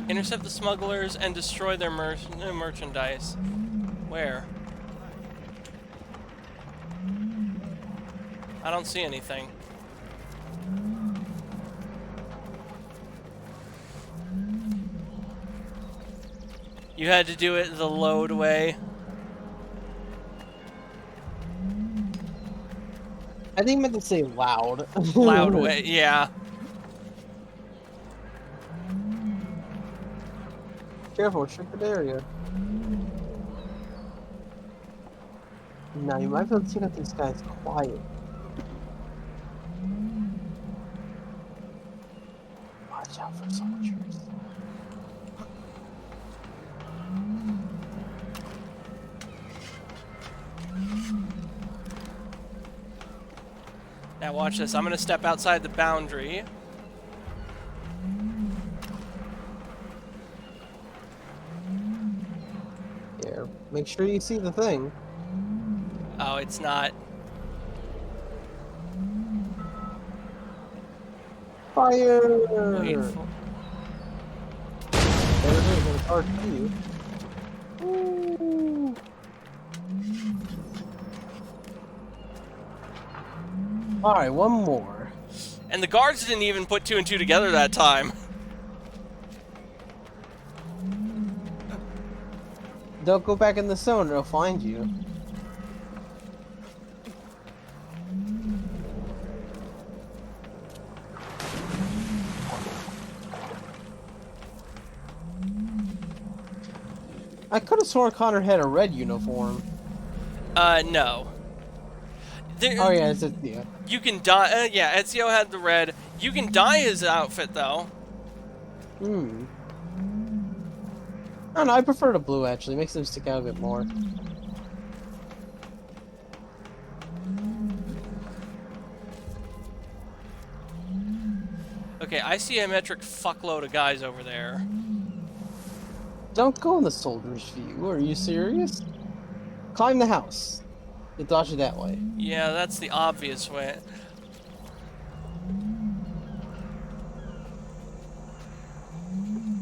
Intercept the smugglers and destroy their merchandise. Where? I don't see anything. You had to do it the load way. I think I meant to say loud. Loud way, yeah. Careful, restricted area. Now you might be able to check out these guys quiet. Watch out for soldiers. Now watch this. I'm gonna step outside the boundary. Here, make sure you see the thing. Oh, it's not. Fire! Wait for... There's a hard view. Ooh. Alright, one more. And the guards didn't even put 2 and 2 together that time. Don't go back in the zone, they'll find you. I could have sworn Connor had a red uniform. No. Oh yeah, it's Ezio. You can dye. Yeah, Ezio had the red. You can dye his outfit though. Hmm. I don't know. I prefer the blue actually. Makes them stick out a bit more. Okay, I see a metric fuckload of guys over there. Don't go in the soldier's view. Are you serious? Climb the house. It dodge you that way. Yeah, that's the obvious way.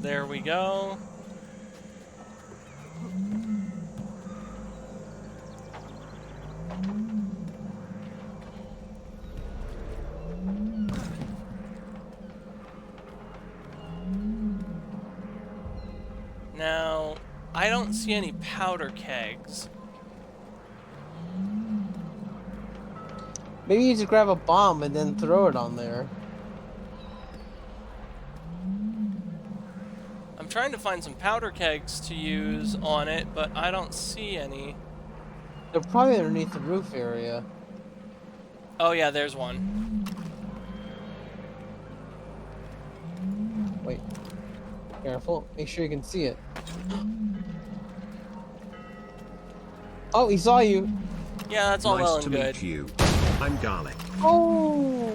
There we go. Now, I don't see any powder kegs. Maybe you just grab a bomb and then throw it on there. I'm trying to find some powder kegs to use on it, but I don't see any. They're probably underneath the roof area. Oh yeah, there's one. Wait. Careful. Make sure you can see it. Oh, he saw you. Yeah, that's all well and good. Nice to meet you. I'm Garlic. Oh.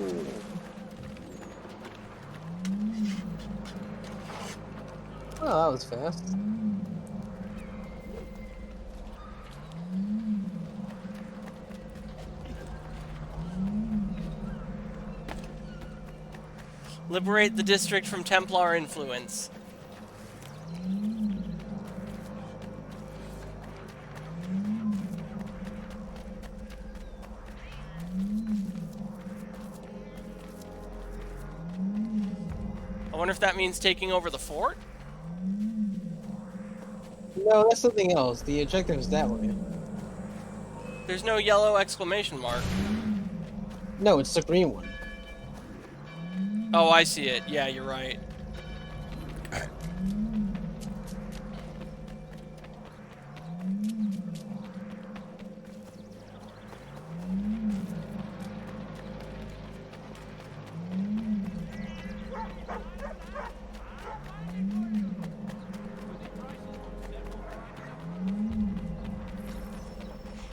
Oh, that was fast. Liberate the district from Templar influence. I wonder if that means taking over the fort? No, that's something else. The objective is that way. There's no yellow exclamation mark. No, it's the green one. Oh, I see it. Yeah, you're right.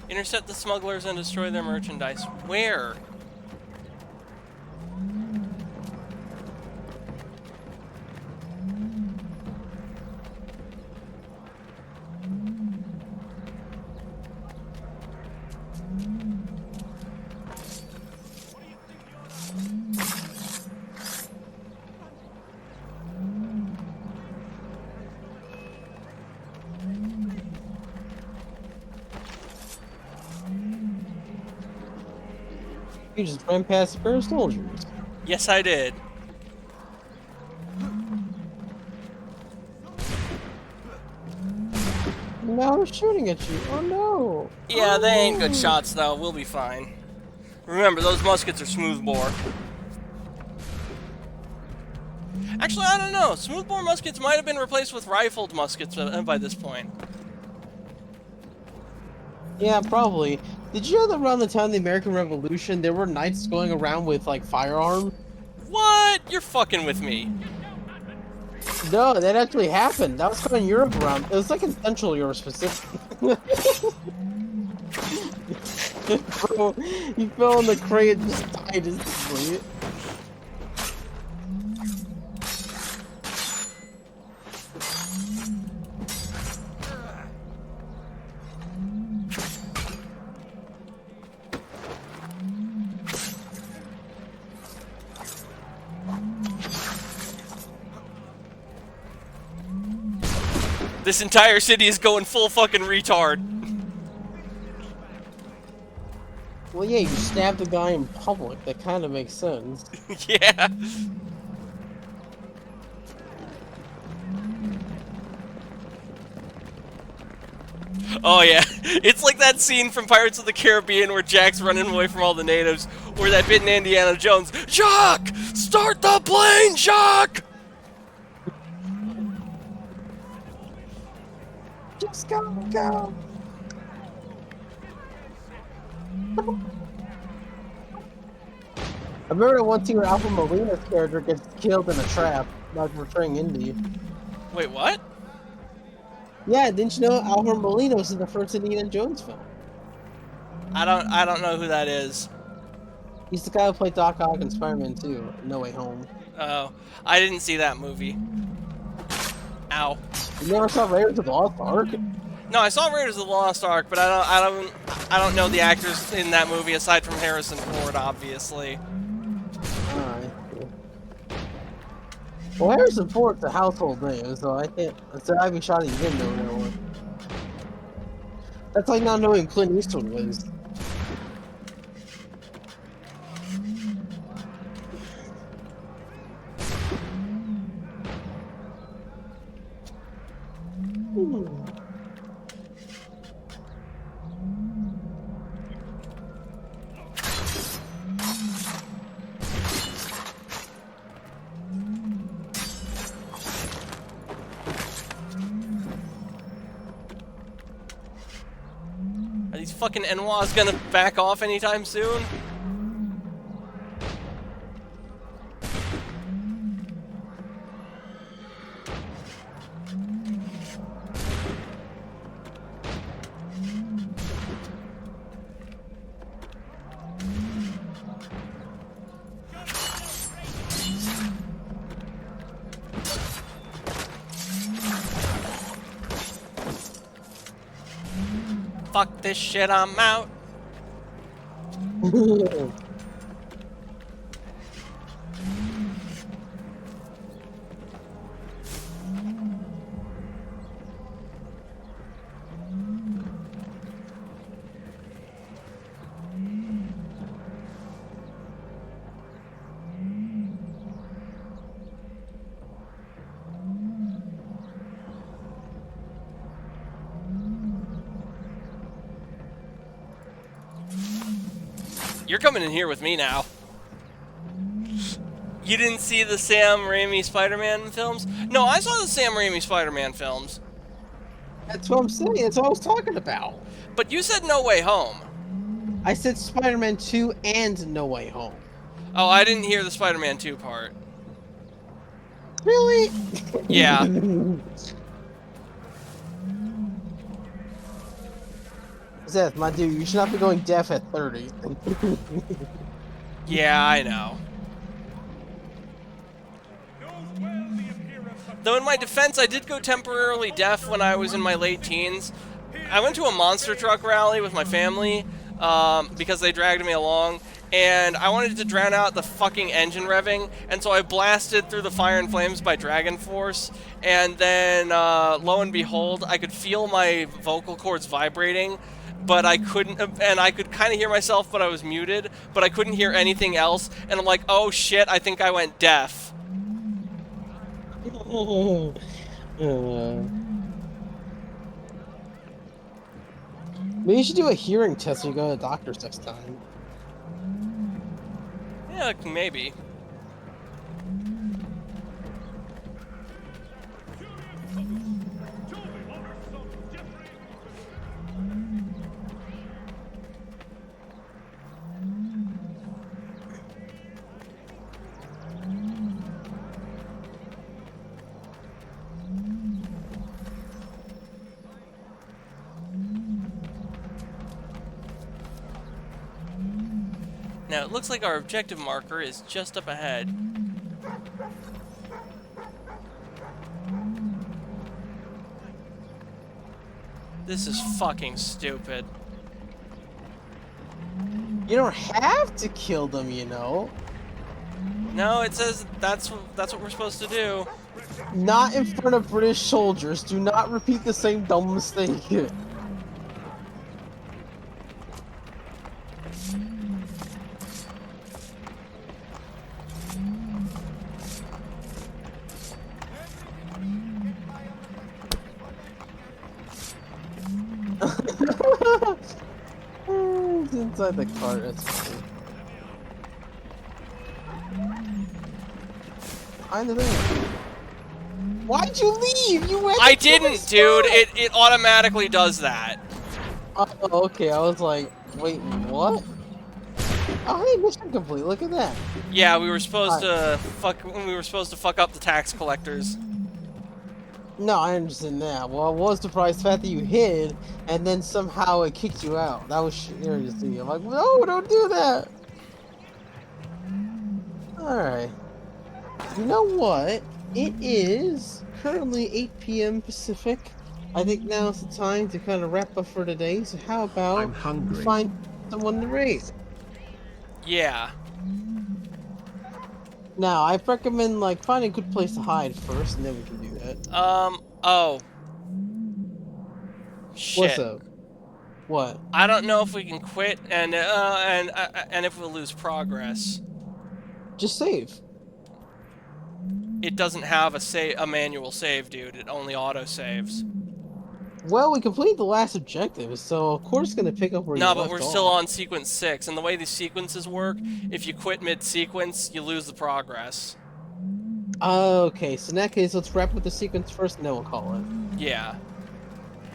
Intercept the smugglers and destroy their merchandise. Where? You just ran past a pair of soldiers. Yes, I did. Now they're shooting at you. Oh no. Yeah, they ain't good shots though. We'll be fine. Remember, those muskets are smoothbore. Actually, I don't know. Smoothbore muskets might have been replaced with rifled muskets by this point. Yeah, probably. Did you know that around the time of the American Revolution, there were knights going around with, like, firearms? What? You're fucking with me. No, that actually happened. That was kind of Europe around. It was like in Central Europe specifically. Bro, he fell in the crate and just died instantly. This entire city is going full fucking retard. Well, yeah, you stabbed the guy in public. That kind of makes sense. Yeah. Oh yeah, it's like that scene from Pirates of the Caribbean where Jack's running away from all the natives, or that bit in Indiana Jones. Jacques! Start the plane, Jacques! Just go. I remember the one scene where Alpha Molina's character gets killed in a trap, like portraying Indy. Wait, what? Yeah, didn't you know Alfred Molina was in the first Indiana Jones film? I don't know who that is. He's the guy who played Doc Ock in Spider-Man 2, No Way Home. Oh, I didn't see that movie. Ow. You never saw Raiders of the Lost Ark? No, I saw Raiders of the Lost Ark, but I don't know the actors in that movie aside from Harrison Ford, obviously. Alright. Well, Harrison Ford's a household name, so I can't. So I'd be shocked if you didn't know that one. That's like not knowing Clint Eastwood was. Are these fucking Enois gonna back off anytime soon? Fuck this shit, I'm out. You're coming in here with me now. You didn't see the Sam Raimi Spider-Man films? No, I saw the Sam Raimi Spider-Man films. That's what I'm saying. That's what I was talking about. But you said No Way Home. I said Spider-Man 2 and No Way Home. Oh, I didn't hear the Spider-Man 2 part. Really? Yeah. Seth, my dude, you should not be going deaf at 30. Yeah, I know. Though in my defense, I did go temporarily deaf when I was in my late teens. I went to a monster truck rally with my family because they dragged me along, and I wanted to drown out the fucking engine revving, and so I blasted through the Fire and Flames by Dragon Force, and then lo and behold, I could feel my vocal cords vibrating, but I couldn't, and I could kind of hear myself, but I was muted, but I couldn't hear anything else, and I'm like, oh shit, I think I went deaf. Maybe you should do a hearing test when you go to the doctor's next time. Yeah, maybe. Now, it looks like our objective marker is just up ahead. This is fucking stupid. You don't have to kill them, you know. No, it says that's what we're supposed to do. Not in front of British soldiers. Do not repeat the same dumb mistake. It's inside the cart, that's funny. Find the thing. Why'd you leave? You went. I didn't, dude. It automatically does that. Oh, okay. I was like, wait, what? Oh, hey, mission complete. Look at that. Yeah, we were supposed to fuck up the tax collectors. No, I understand that. Well, I was surprised the fact that you hid and then somehow it kicked you out. That was scary to see. I'm like, no, don't do that. Alright. You know what? It is currently 8 p.m. Pacific. I think now's the time to kind of wrap up for today. So how about I'm hungry. Find someone to raid? Yeah. Now, I recommend like finding a good place to hide first, and then we can do that. Oh. Shit. What's up? What? I don't know if we can quit and if we'll lose progress. Just save. It doesn't have a manual save, dude. It only auto saves. Well, we completed the last objective, so of course it's gonna pick up where you left off. No, but we're still on sequence 6, and the way these sequences work, if you quit mid-sequence, you lose the progress. Okay, so in that case, let's wrap with the sequence first, and then we'll call it. Yeah.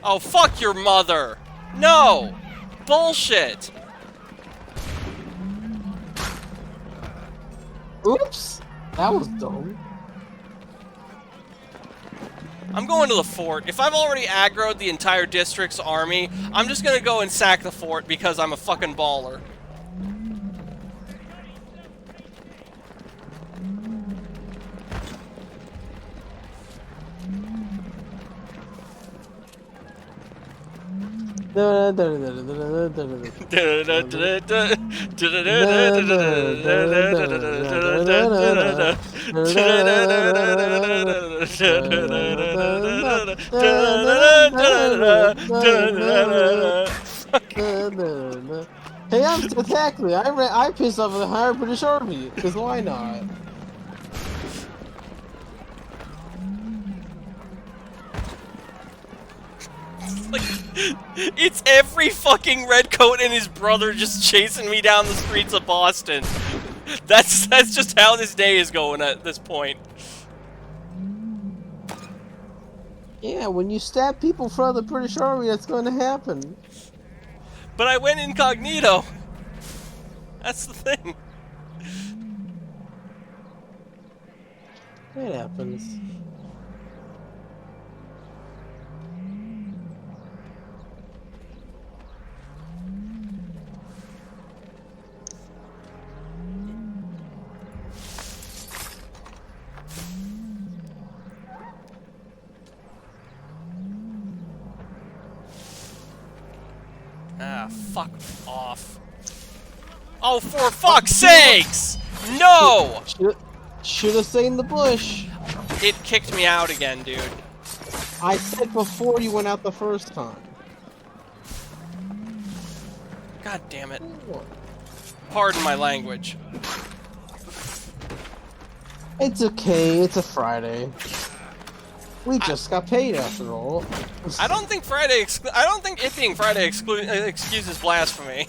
Oh, fuck your mother! No! Bullshit! Oops! That was dumb. I'm going to the fort. If I've already aggroed the entire district's army, I'm just gonna go and sack the fort because I'm a fucking baller. Hey, I'm spectacular. I pissed off the entire British Army, because why not? Like, it's every fucking redcoat and his brother just chasing me down the streets of Boston. That's just how this day is going at this point. Yeah, when you stab people in front of the British Army, that's going to happen. But I went incognito. That's the thing. It happens. Ah, fuck off. Oh, for fuck's sakes! No! Should have stayed in the bush. It kicked me out again, dude. I said before you went out the first time. God damn it. Pardon my language. It's okay, it's a Friday. We just got paid after all. I don't think I don't think it being Friday excuses blasphemy.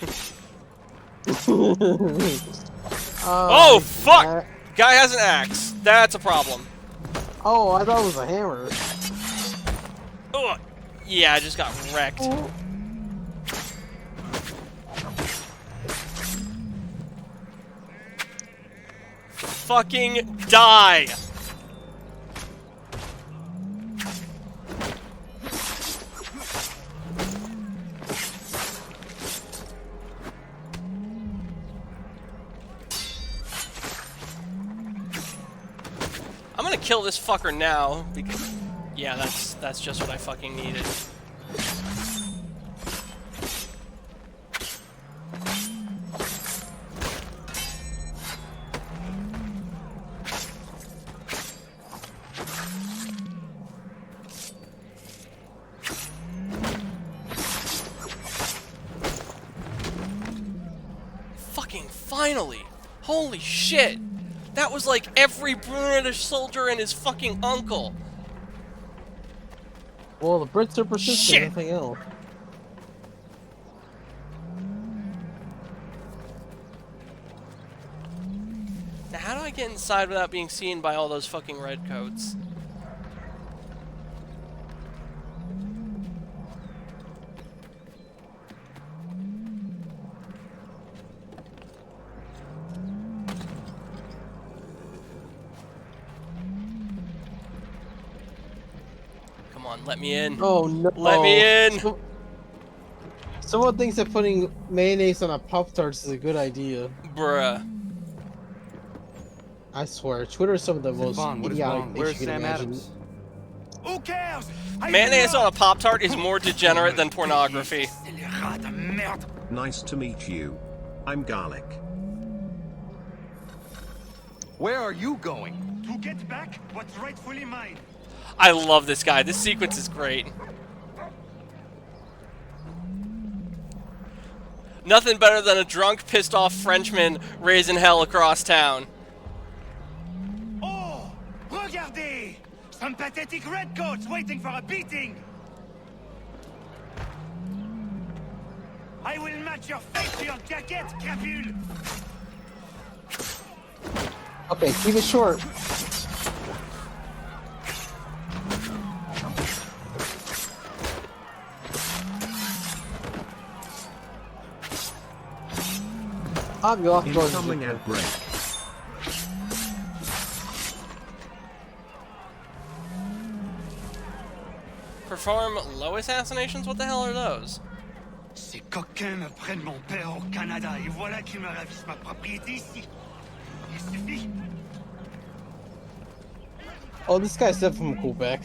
Oh fuck! Guy has an axe. That's a problem. Oh, I thought it was a hammer. Ugh. Yeah, I just got wrecked. Fucking die! I'm gonna kill this fucker now because, yeah, that's just what I fucking needed. Fucking finally! Holy shit! That was like every British soldier and his fucking uncle. Well, the Brits are persistent, nothing else. Now, how do I get inside without being seen by all those fucking redcoats? Come on, let me in. Oh no! Let me in. Someone thinks that putting mayonnaise on a Pop-Tart is a good idea. Bruh. I swear, Twitter is some of the most idiotic things Where's you can Sam imagine. Adams? Who cares? Mayonnaise on a Pop-Tart is more degenerate than pornography. Nice to meet you. I'm Garlic. Where are you going? To get back what's rightfully mine. I love this guy. This sequence is great. Nothing better than a drunk, pissed-off Frenchman raising hell across town. Oh, regardez! Some pathetic redcoats waiting for a beating! I will match your face to your jacket, crapule! Okay, keep it short. I'm going Incoming at break. Perform low assassinations? What the hell are those? Ces coquins me prennent mon père au Canada et voilà qu'ils me ravissent ma propriété ici. Il suffit. Oh, this guy's definitely from Quebec.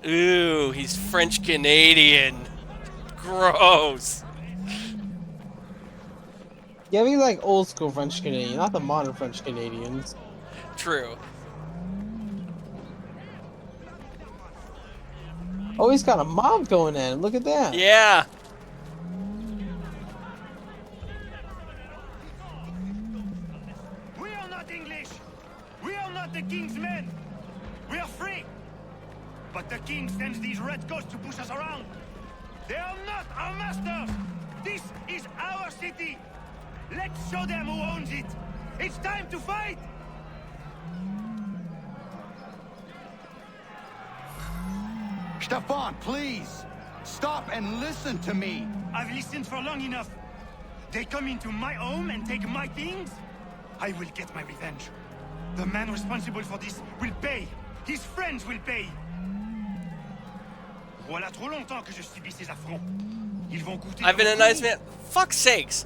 Ooh, he's French-Canadian. Gross. Yeah, we like old school French Canadian, not the modern French Canadians. True. Oh, he's got a mob going in. Look at that. Yeah. We are not English. We are not the king's men. We are free. But the king sends these redcoats to push us around. They are not our masters. This is our city. Let's show them who owns it. It's time to fight. Stefan, please! Stop and listen to me! I've listened for long enough. They come into my home and take my things? I will get my revenge. The man responsible for this will pay. His friends will pay. Voilà trop longtemps que je subis ces affronts. Ils vont coûter. I've been a nice man. Fuck's sakes.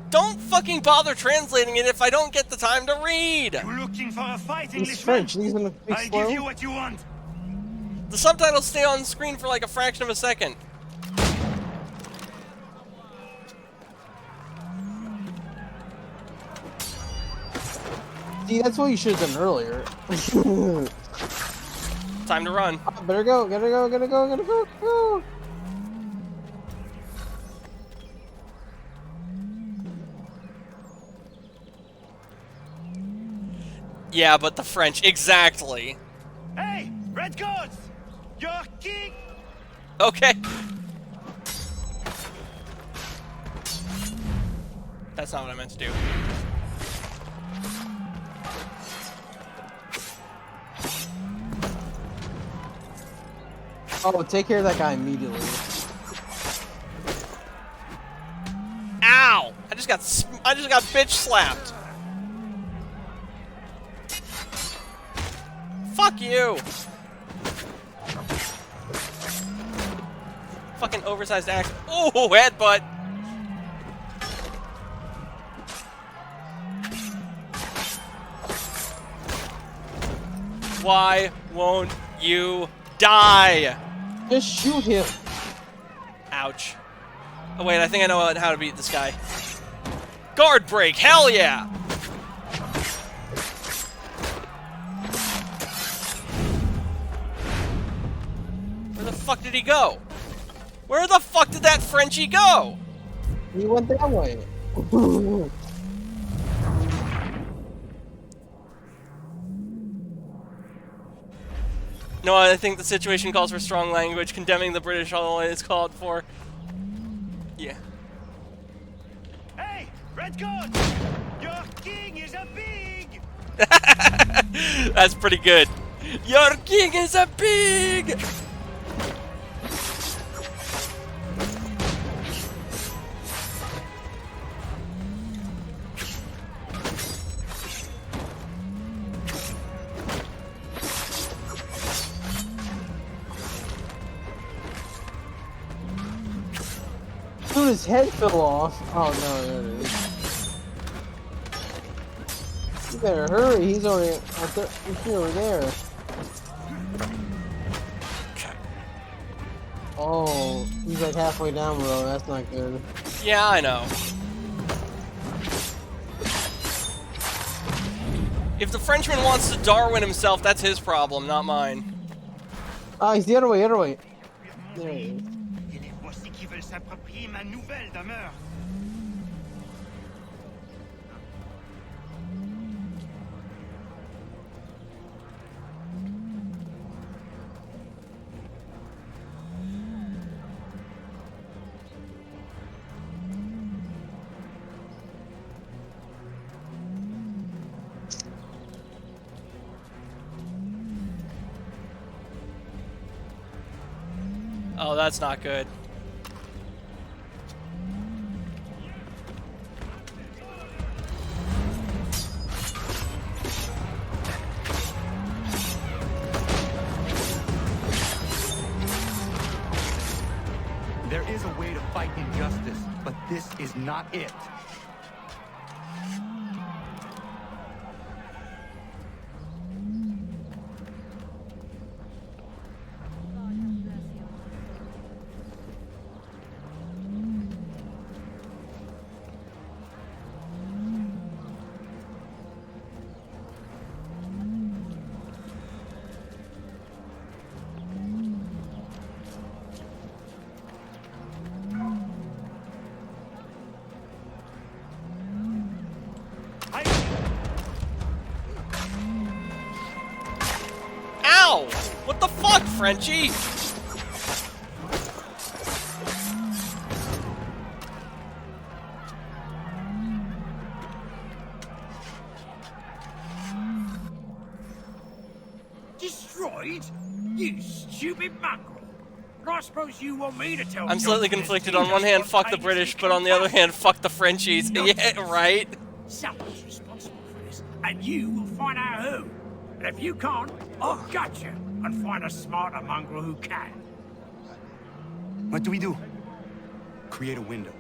Don't fucking bother translating it if I don't get the time to read. You looking for a fight, He's Englishman? French. He's gonna be I'll slow. give you what you want. The subtitles stay on screen for like a fraction of a second. See, that's what you should have done earlier. Time to run. Oh, better go, gotta go, gotta go, gotta go, go. Yeah, but the French, exactly. Hey, redcoats! Your king! Okay. That's not what I meant to do. Oh, take care of that guy immediately. Ow! I just got bitch slapped. Fuck you! Fucking oversized axe. Ooh, headbutt! Why won't you die? Just shoot him. Ouch. Oh wait, I think I know how to beat this guy. Guard break, hell yeah! Where the fuck did he go? Where the fuck did that Frenchie go? He went that way. No, I think the situation calls for strong language. Condemning the British all the way is called for. Yeah. Hey, Redcoat! Your king is a pig! That's pretty good. Your king is a pig! Dude, his head fell off. Oh no, there it is. You better hurry, he's already he's over there. Oh, he's like halfway down the road, that's not good. Yeah, I know. If the Frenchman wants to Darwin himself, that's his problem, not mine. Ah, he's the other way, other way. There he is. Voici qui veulent s'approprier ma nouvelle demeure. Oh, that's not good. There is a way to fight injustice, but this is not it. Ow! What the fuck, Frenchie? Destroyed? You stupid mongrel. I suppose you want me to tell I'm slightly conflicted. On one hand, fuck the British, but on the other hand, fuck the Frenchies. Yeah, right? Someone's responsible for this, and you will find out who. And if you can't, I'll gut you and find a smarter mongrel who can. What do we do? Create a window.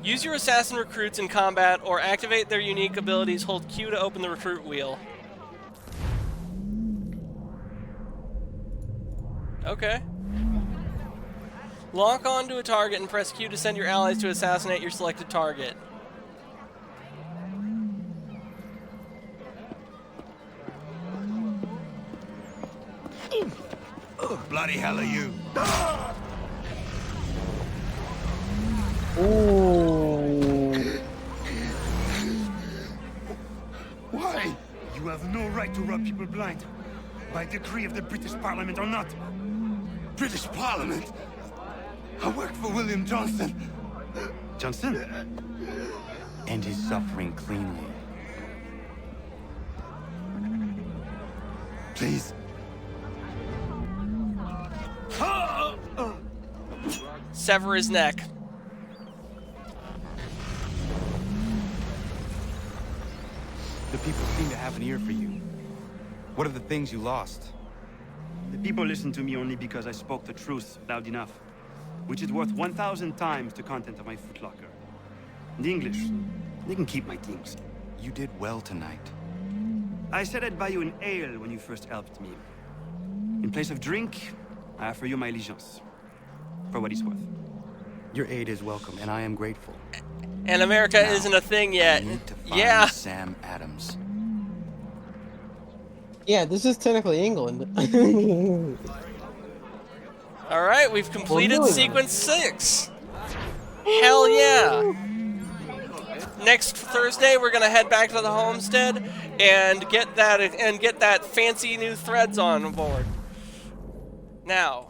Use your assassin recruits in combat or activate their unique abilities. Hold Q to open the recruit wheel. Okay. Lock on to a target and press Q to send your allies to assassinate your selected target. Bloody hell are you? Ooh. Why? You have no right to rub people blind. By decree of the British Parliament or not. British Parliament? I worked for William Johnson. Johnson? End his suffering cleanly. Please. Sever his neck. The people seem to have an ear for you. What are the things you lost? The people listen to me only because I spoke the truth loud enough, which is worth 1,000 times the content of my footlocker. The English, they can keep my things. You did well tonight. I said I'd buy you an ale when you first helped me. In place of drink, I offer you my allegiance. For what it's worth. Your aid is welcome, and I am grateful. And America Now, isn't a thing yet. I need to find Yeah. Sam Adams. Yeah, this is technically England. Alright, we've completed really? sequence 6. Hell yeah! Next Thursday, we're gonna head back to the homestead and get that fancy new threads on board. Now,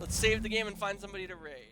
let's save the game and find somebody to raid.